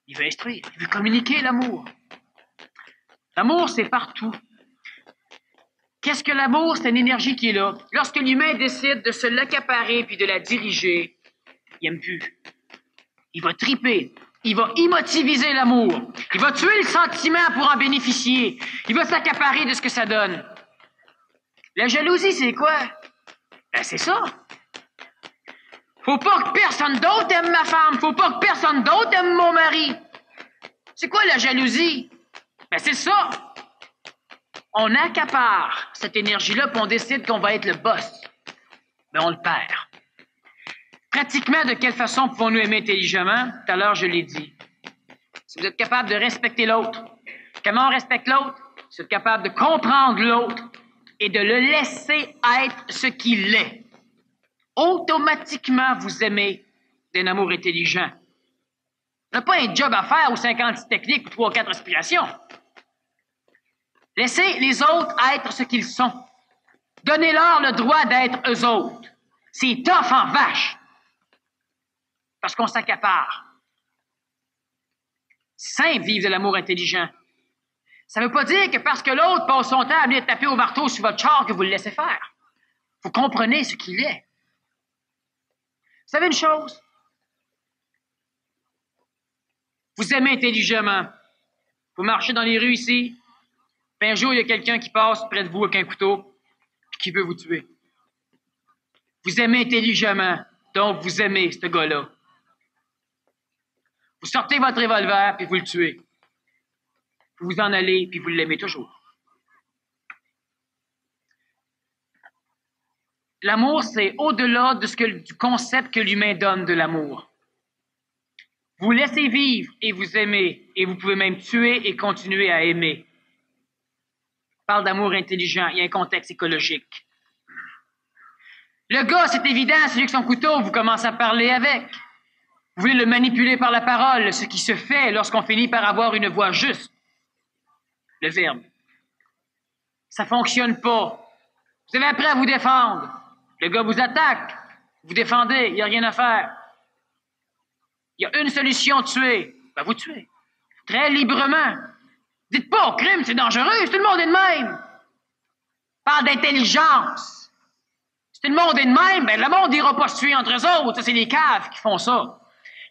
Il veut instruire. Il veut communiquer l'amour. L'amour, c'est partout. Qu'est-ce que l'amour? C'est une énergie qui est là. Lorsque l'humain décide de se l'accaparer puis de la diriger, il aime plus. Il va triper. Il va immotiviser l'amour. Il va tuer le sentiment pour en bénéficier. Il va s'accaparer de ce que ça donne. La jalousie, c'est quoi? Ben, c'est ça. Faut pas que personne d'autre aime ma femme. Faut pas que personne d'autre aime mon mari. C'est quoi la jalousie? Ben, c'est ça. On accapare cette énergie-là, puis on décide qu'on va être le boss. Ben, on le perd. Pratiquement, de quelle façon pouvons-nous aimer intelligemment? Tout à l'heure, je l'ai dit. Si vous êtes capable de respecter l'autre, comment on respecte l'autre? Si vous êtes capable de comprendre l'autre et de le laisser être ce qu'il est. automatiquement, vous aimez d'un amour intelligent. Vous n'avez pas un job à faire ou 50 techniques ou 3 ou 4 respirations. Laissez les autres être ce qu'ils sont. Donnez-leur le droit d'être eux autres. C'est tough en vache. Parce qu'on s'accapare. C'est simple, vivre de l'amour intelligent. Ça ne veut pas dire que parce que l'autre passe son temps à venir taper au marteau sur votre char que vous le laissez faire. Vous comprenez ce qu'il est. Vous savez une chose? Vous aimez intelligemment. Vous marchez dans les rues ici, puis un jour, il y a quelqu'un qui passe près de vous avec un couteau, puis qui veut vous tuer. Vous aimez intelligemment, donc vous aimez ce gars-là. Vous sortez votre revolver, puis vous le tuez. Vous vous en allez, puis vous l'aimez toujours. L'amour, c'est au-delà du concept que l'humain donne de l'amour. Vous laissez vivre et vous aimez, et vous pouvez même tuer et continuer à aimer. On parle d'amour intelligent, il y a un contexte écologique. Le gars, c'est évident, celui avec son couteau, vous commencez à parler avec. Vous voulez le manipuler par la parole, ce qui se fait lorsqu'on finit par avoir une voix juste. Le verbe. Ça fonctionne pas. Vous avez appris à vous défendre. Le gars vous attaque. Vous défendez, il n'y a rien à faire. Il y a une solution, tuer. Ben, vous tuez. Très librement. Dites pas, au crime, c'est dangereux, tout le monde est de même. Parle d'intelligence. Si tout le monde est de même, ben, le monde n'ira pas se tuer entre eux autres. Ça, c'est les caves qui font ça.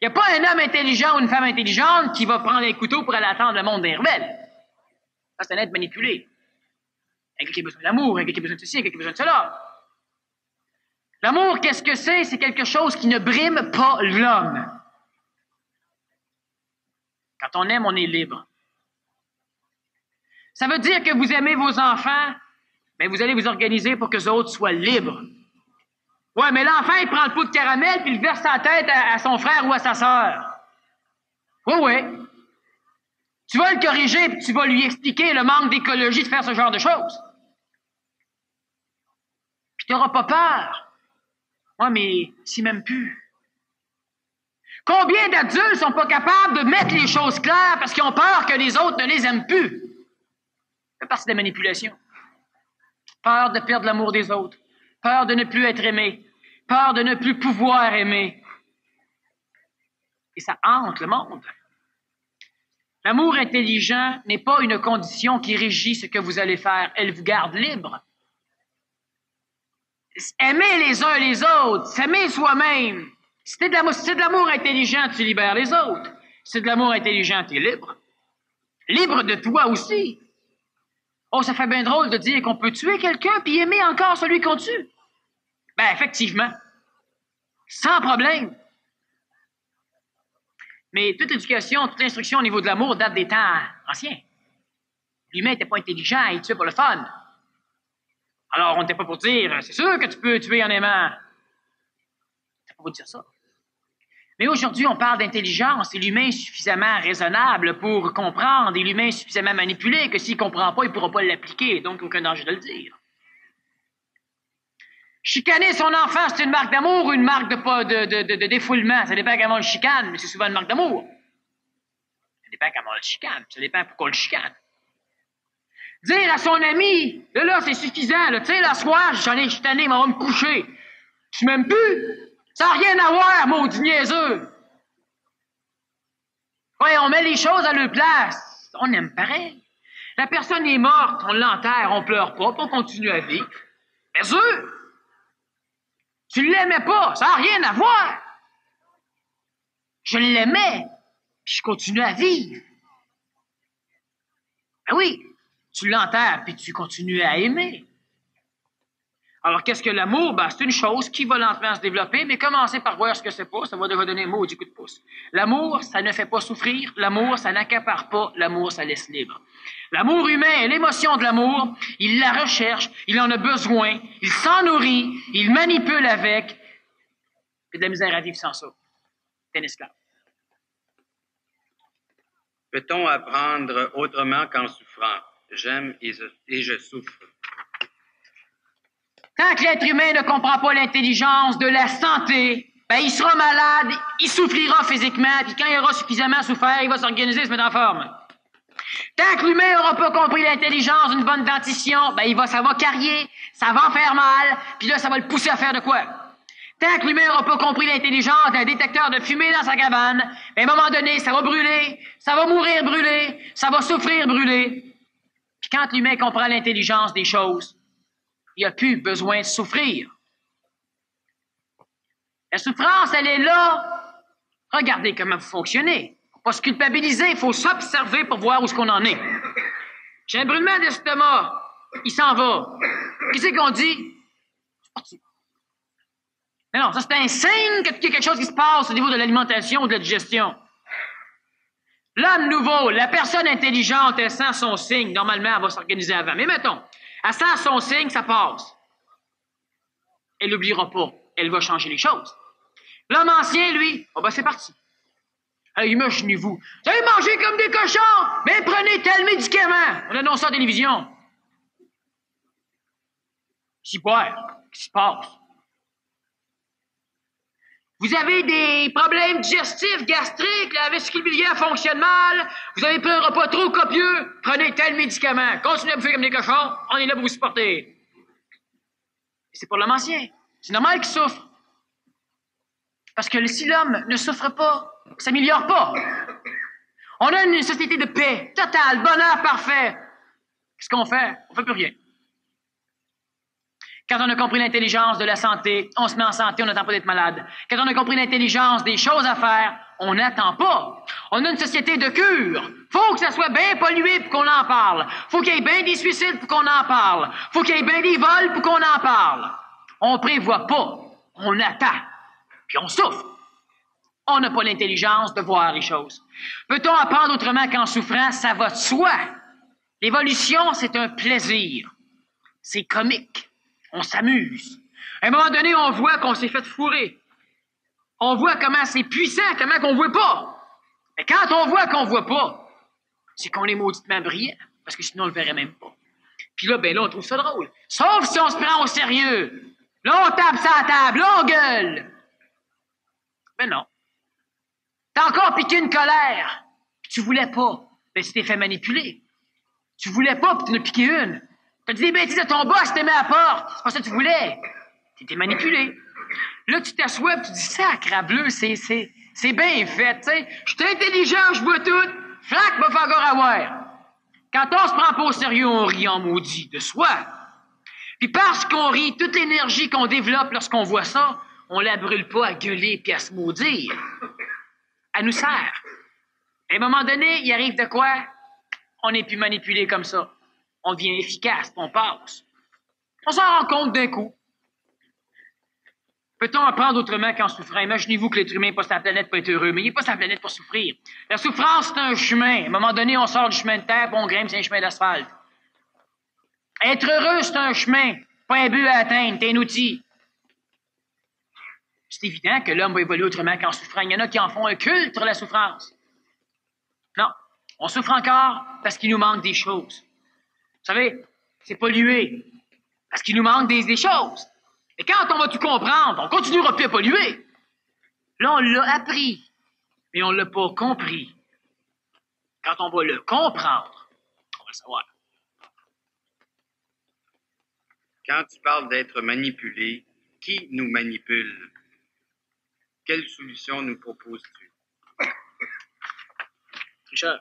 Il n'y a pas un homme intelligent ou une femme intelligente qui va prendre un couteau pour aller attendre le monde d'un rebelle. Ça, c'est un être manipulé. Un gars qui a besoin d'amour, un gars qui a besoin de ceci, un gars qui a besoin de cela. L'amour, qu'est-ce que c'est? C'est quelque chose qui ne brime pas l'homme. Quand on aime, on est libre. Ça veut dire que vous aimez vos enfants, mais vous allez vous organiser pour que les autres soient libres. Ouais, mais l'enfant, il prend le pot de caramel puis il verse sa tête à son frère ou à sa sœur. Oui. Tu vas le corriger puis tu vas lui expliquer le manque d'écologie de faire ce genre de choses. Puis tu n'auras pas peur. Ouais, mais s'il m'aime plus. Combien d'adultes sont pas capables de mettre les choses claires parce qu'ils ont peur que les autres ne les aiment plus? Ça fait partie de la manipulation. Peur de perdre l'amour des autres. Peur de ne plus être aimé. Peur de ne plus pouvoir aimer. Et ça hante le monde. L'amour intelligent n'est pas une condition qui régit ce que vous allez faire. Elle vous garde libre. Aimer les uns les autres, s'aimer soi-même. Si c'est de l'amour intelligent, tu libères les autres. Si c'est de l'amour intelligent, tu es libre. Libre de toi aussi. Oh, ça fait bien drôle de dire qu'on peut tuer quelqu'un puis aimer encore celui qu'on tue. Ben, effectivement. Sans problème. Mais toute l'éducation, toute l'instruction au niveau de l'amour date des temps anciens. L'humain n'était pas intelligent, il tuait pour le fun. Alors, on n'était pas pour dire, c'est sûr que tu peux tuer en aimant. C'est pas pour dire ça. Mais aujourd'hui, on parle d'intelligence et l'humain est suffisamment raisonnable pour comprendre et l'humain est suffisamment manipulé que s'il ne comprend pas, il ne pourra pas l'appliquer, donc aucun danger de le dire. Chicaner son enfant, c'est une marque d'amour ou une marque de défoulement? Ça dépend comment on le chicane, mais c'est souvent une marque d'amour. Ça dépend comment on le chicane, ça dépend pourquoi on le chicane. Dire à son ami, là, c'est suffisant, là, tu sais, la soir, j'en ai chicané, mais on va me coucher. Tu m'aimes plus? Ça n'a rien à voir, maudit niaiseux. Ouais, on met les choses à leur place. On aime pareil. La personne est morte, on l'enterre, on pleure pas, puis on continue à vivre. Bien sûr! Tu l'aimais pas, ça n'a rien à voir. Je l'aimais, puis je continue à vivre. Ben oui, tu l'enterres, puis tu continues à aimer. Alors, qu'est-ce que l'amour? Ben, c'est une chose qui va lentement se développer, mais commencez par voir ce que c'est pas, ça va donner un mot du coup de pouce. L'amour, ça ne fait pas souffrir. L'amour, ça n'accapare pas. L'amour, ça laisse libre. L'amour humain, l'émotion de l'amour, il la recherche, il en a besoin, il s'en nourrit, il manipule avec, et de la misère à vivre sans ça. C'est un esclave.
Peut-on apprendre autrement qu'en souffrant? J'aime et je souffre.
Tant que l'être humain ne comprend pas l'intelligence de la santé, ben il sera malade, il souffrira physiquement, puis quand il aura suffisamment souffert, il va s'organiser et se mettre en forme. Tant que l'humain n'aura pas compris l'intelligence d'une bonne dentition, ben ça va carrier, ça va faire mal, puis là, ça va le pousser à faire de quoi? Tant que l'humain n'aura pas compris l'intelligence d'un détecteur de fumée dans sa cabane, ben à un moment donné, ça va brûler, ça va mourir brûlé, ça va souffrir brûlé. Puis quand l'humain comprend l'intelligence des choses, il n'y a plus besoin de souffrir. La souffrance, elle est là. Regardez comment vous fonctionnez. Faut pas se culpabiliser, il faut s'observer pour voir où est-ce qu'on en est. J'ai un brûlement d'estomac. Il s'en va. Qu'est-ce qu'on dit? Mais non, ça c'est un signe qu'il y a quelque chose qui se passe au niveau de l'alimentation ou de la digestion. L'homme nouveau, la personne intelligente, elle sent son signe. Normalement, elle va s'organiser avant. Mais mettons, elle sent son signe, ça passe. Elle n'oubliera pas. Elle va changer les choses. L'homme ancien, lui, c'est parti. Hey, imaginez-vous. Vous allez manger comme des cochons, mais prenez tel médicament. On annonce ça à la télévision. Qu'est-ce qui se passe? Vous avez des problèmes digestifs, gastriques, la vésicule biliaire fonctionne mal, vous avez pris un repas trop copieux, prenez tel médicament. Continuez à bouffer comme des cochons, on est là pour vous supporter. C'est pour l'homme ancien. C'est normal qu'il souffre. Parce que si l'homme ne souffre pas, ne s'améliore pas. On a une société de paix, totale, bonheur parfait. Qu'est-ce qu'on fait? On fait plus rien. Quand on a compris l'intelligence de la santé, on se met en santé, on n'attend pas d'être malade. Quand on a compris l'intelligence des choses à faire, on n'attend pas. On a une société de cure. Faut que ça soit bien pollué pour qu'on en parle. Faut qu'il y ait bien des suicides pour qu'on en parle. Faut qu'il y ait bien des vols pour qu'on en parle. On prévoit pas. On attend. Puis on souffre. On n'a pas l'intelligence de voir les choses. Peut-on apprendre autrement qu'en souffrant, ça va de soi? L'évolution, c'est un plaisir. C'est comique. On s'amuse. À un moment donné, on voit qu'on s'est fait fourrer. On voit comment c'est puissant, comment qu'on voit pas. Mais quand on voit qu'on voit pas, c'est qu'on est mauditement brillant, parce que sinon on le verrait même pas. Puis là, on trouve ça drôle. Sauf si on se prend au sérieux. Là, on tape sur la table, là, on gueule. Mais non. T'as encore piqué une colère. Tu voulais pas. Tu t'es fait manipuler. Tu voulais pas, puis tu en as piqué une. T'as dit des bêtises à ton boss, t'es mis à la porte. C'est pas ça que tu voulais. T'étais manipulé. Là, tu t'assois, tu dis, sacrableu, c'est bien fait, tu sais. Je suis intelligent, je vois tout. Flac, va faire encore avoir. Quand on se prend pas au sérieux, on rit en maudit de soi. Puis parce qu'on rit, toute l'énergie qu'on développe lorsqu'on voit ça, on la brûle pas à gueuler puis à se maudire. Elle nous sert. À un moment donné, il arrive de quoi? On n'est plus manipulé comme ça. On devient efficace, puis on passe. On s'en rend compte d'un coup. Peut-on apprendre autrement qu'en souffrant? Imaginez-vous que l'être humain n'est pas sur la planète pour être heureux, mais il n'est pas sur la planète pour souffrir. La souffrance, c'est un chemin. À un moment donné, on sort du chemin de terre, puis on grimpe sur un chemin d'asphalte. Être heureux, c'est un chemin, pas un but à atteindre, c'est un outil. C'est évident que l'homme va évoluer autrement qu'en souffrant. Il y en a qui en font un culte sur la souffrance. Non, on souffre encore parce qu'il nous manque des choses. Vous savez, c'est pollué parce qu'il nous manque des choses. Et quand on va tout comprendre, on continuera plus à polluer. Là, on l'a appris, mais on ne l'a pas compris. Quand on va le comprendre, on va le savoir.
Quand tu parles d'être manipulé, qui nous manipule? Quelle solution nous proposes-tu?
Richard.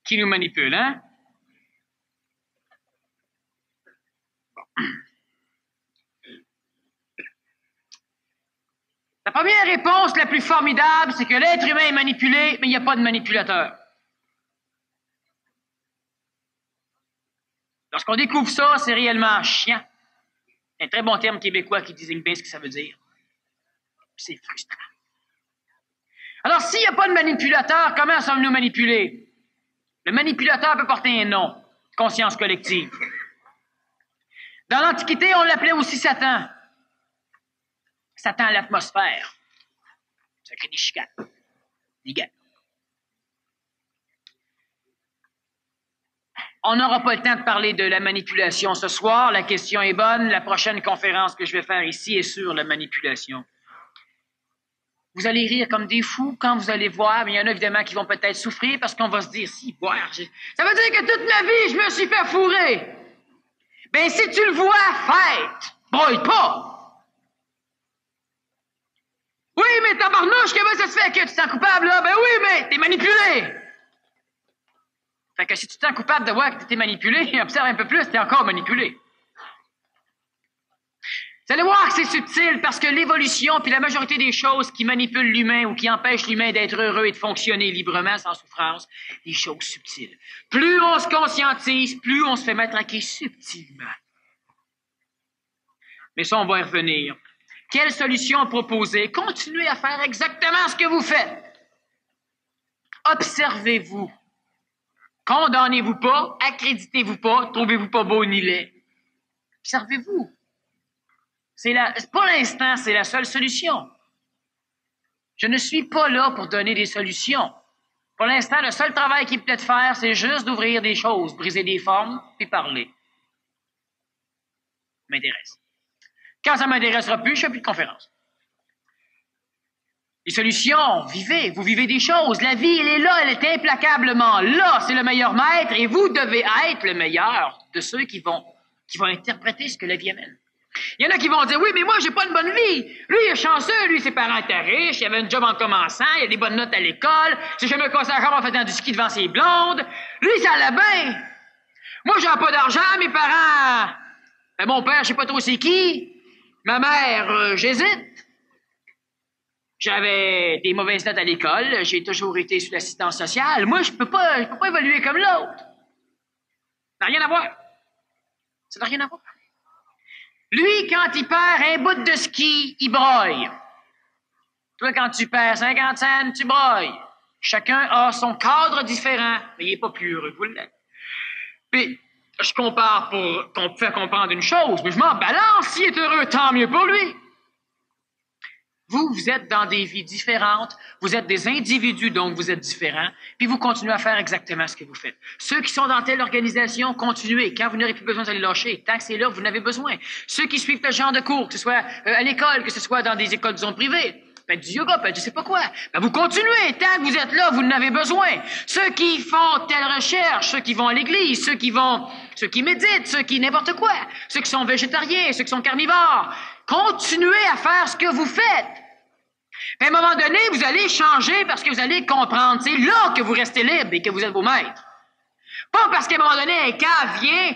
Qui nous manipule, hein? La première réponse la plus formidable, c'est que l'être humain est manipulé, mais il n'y a pas de manipulateur. Lorsqu'on découvre ça, c'est réellement chiant. C'est un très bon terme québécois qui désigne bien ce que ça veut dire. C'est frustrant. Alors, s'il n'y a pas de manipulateur, comment sommes-nous manipulés? Le manipulateur peut porter un nom, conscience collective. Dans l'Antiquité, on l'appelait aussi Satan. Satan à l'atmosphère. Ça crée des chicanes, des guerres. On n'aura pas le temps de parler de la manipulation ce soir. La question est bonne. La prochaine conférence que je vais faire ici est sur la manipulation. Vous allez rire comme des fous quand vous allez voir, mais il y en a évidemment qui vont peut-être souffrir parce qu'on va se dire, si, boire, ça veut dire que toute ma vie, je me suis fait fourrer. Ben, si tu le vois, fête! Broille pas! Oui, mais tabarnouche, comment ça se fait que tu te sens coupable, là? Ben oui, mais t'es manipulé! Fait que si tu te sens coupable de voir que t'es manipulé, observe un peu plus, t'es encore manipulé. Vous allez voir que c'est subtil parce que l'évolution puis la majorité des choses qui manipulent l'humain ou qui empêchent l'humain d'être heureux et de fonctionner librement sans souffrance, des choses subtiles. Plus on se conscientise, plus on se fait matraquer subtilement. Mais ça, on va y revenir. Quelle solution proposer? Continuez à faire exactement ce que vous faites. Observez-vous. Condamnez-vous pas, accréditez-vous pas, trouvez-vous pas beau ni laid. Observez-vous. Pour l'instant, c'est la seule solution. Je ne suis pas là pour donner des solutions. Pour l'instant, le seul travail qu'il peut faire, c'est juste d'ouvrir des choses, briser des formes, puis parler. Ça m'intéresse. Quand ça ne m'intéressera plus, je ne fais plus de conférence. Les solutions, vivez, vous vivez des choses. La vie, elle est là, elle est implacablement là. C'est le meilleur maître et vous devez être le meilleur de ceux qui vont interpréter ce que la vie amène. Il y en a qui vont dire, oui, mais moi, j'ai pas une bonne vie. Lui, il est chanceux, lui, ses parents étaient riches, il avait un job en commençant, il a des bonnes notes à l'école, c'est jamais cassé la jambe en faisant du ski devant ses blondes. Lui, ça allait bien. Moi, j'ai pas d'argent, mes parents... Ben, mon père, je sais pas trop c'est qui. Ma mère, j'hésite. J'avais des mauvaises notes à l'école, j'ai toujours été sous l'assistance sociale. Moi, je peux pas évoluer comme l'autre. Ça n'a rien à voir. Ça n'a rien à voir. Lui, quand il perd un bout de ski, il broye. Toi, quand tu perds 50 cents, tu broyes. Chacun a son cadre différent, mais il n'est pas plus heureux que vous l'êtes. Puis, je compare pour faire comprendre une chose, mais je m'en balance. S'il est heureux, tant mieux pour lui. Vous êtes dans des vies différentes, vous êtes des individus, donc vous êtes différents, puis vous continuez à faire exactement ce que vous faites. Ceux qui sont dans telle organisation, continuez. Quand vous n'aurez plus besoin d'aller lâcher, tant que c'est là, vous n'avez besoin. Ceux qui suivent tel genre de cours, que ce soit à l'école, que ce soit dans des écoles, disons, privées, faites du yoga, faites je sais pas quoi, ben vous continuez. Tant que vous êtes là, vous n'avez besoin. Ceux qui font telle recherche, ceux qui vont à l'église, ceux qui méditent, ceux qui n'importe quoi, ceux qui sont végétariens, ceux qui sont carnivores, continuez à faire ce que vous faites. À un moment donné, vous allez changer parce que vous allez comprendre. C'est là que vous restez libre et que vous êtes vos maîtres. Pas parce qu'à un moment donné, un cas vient...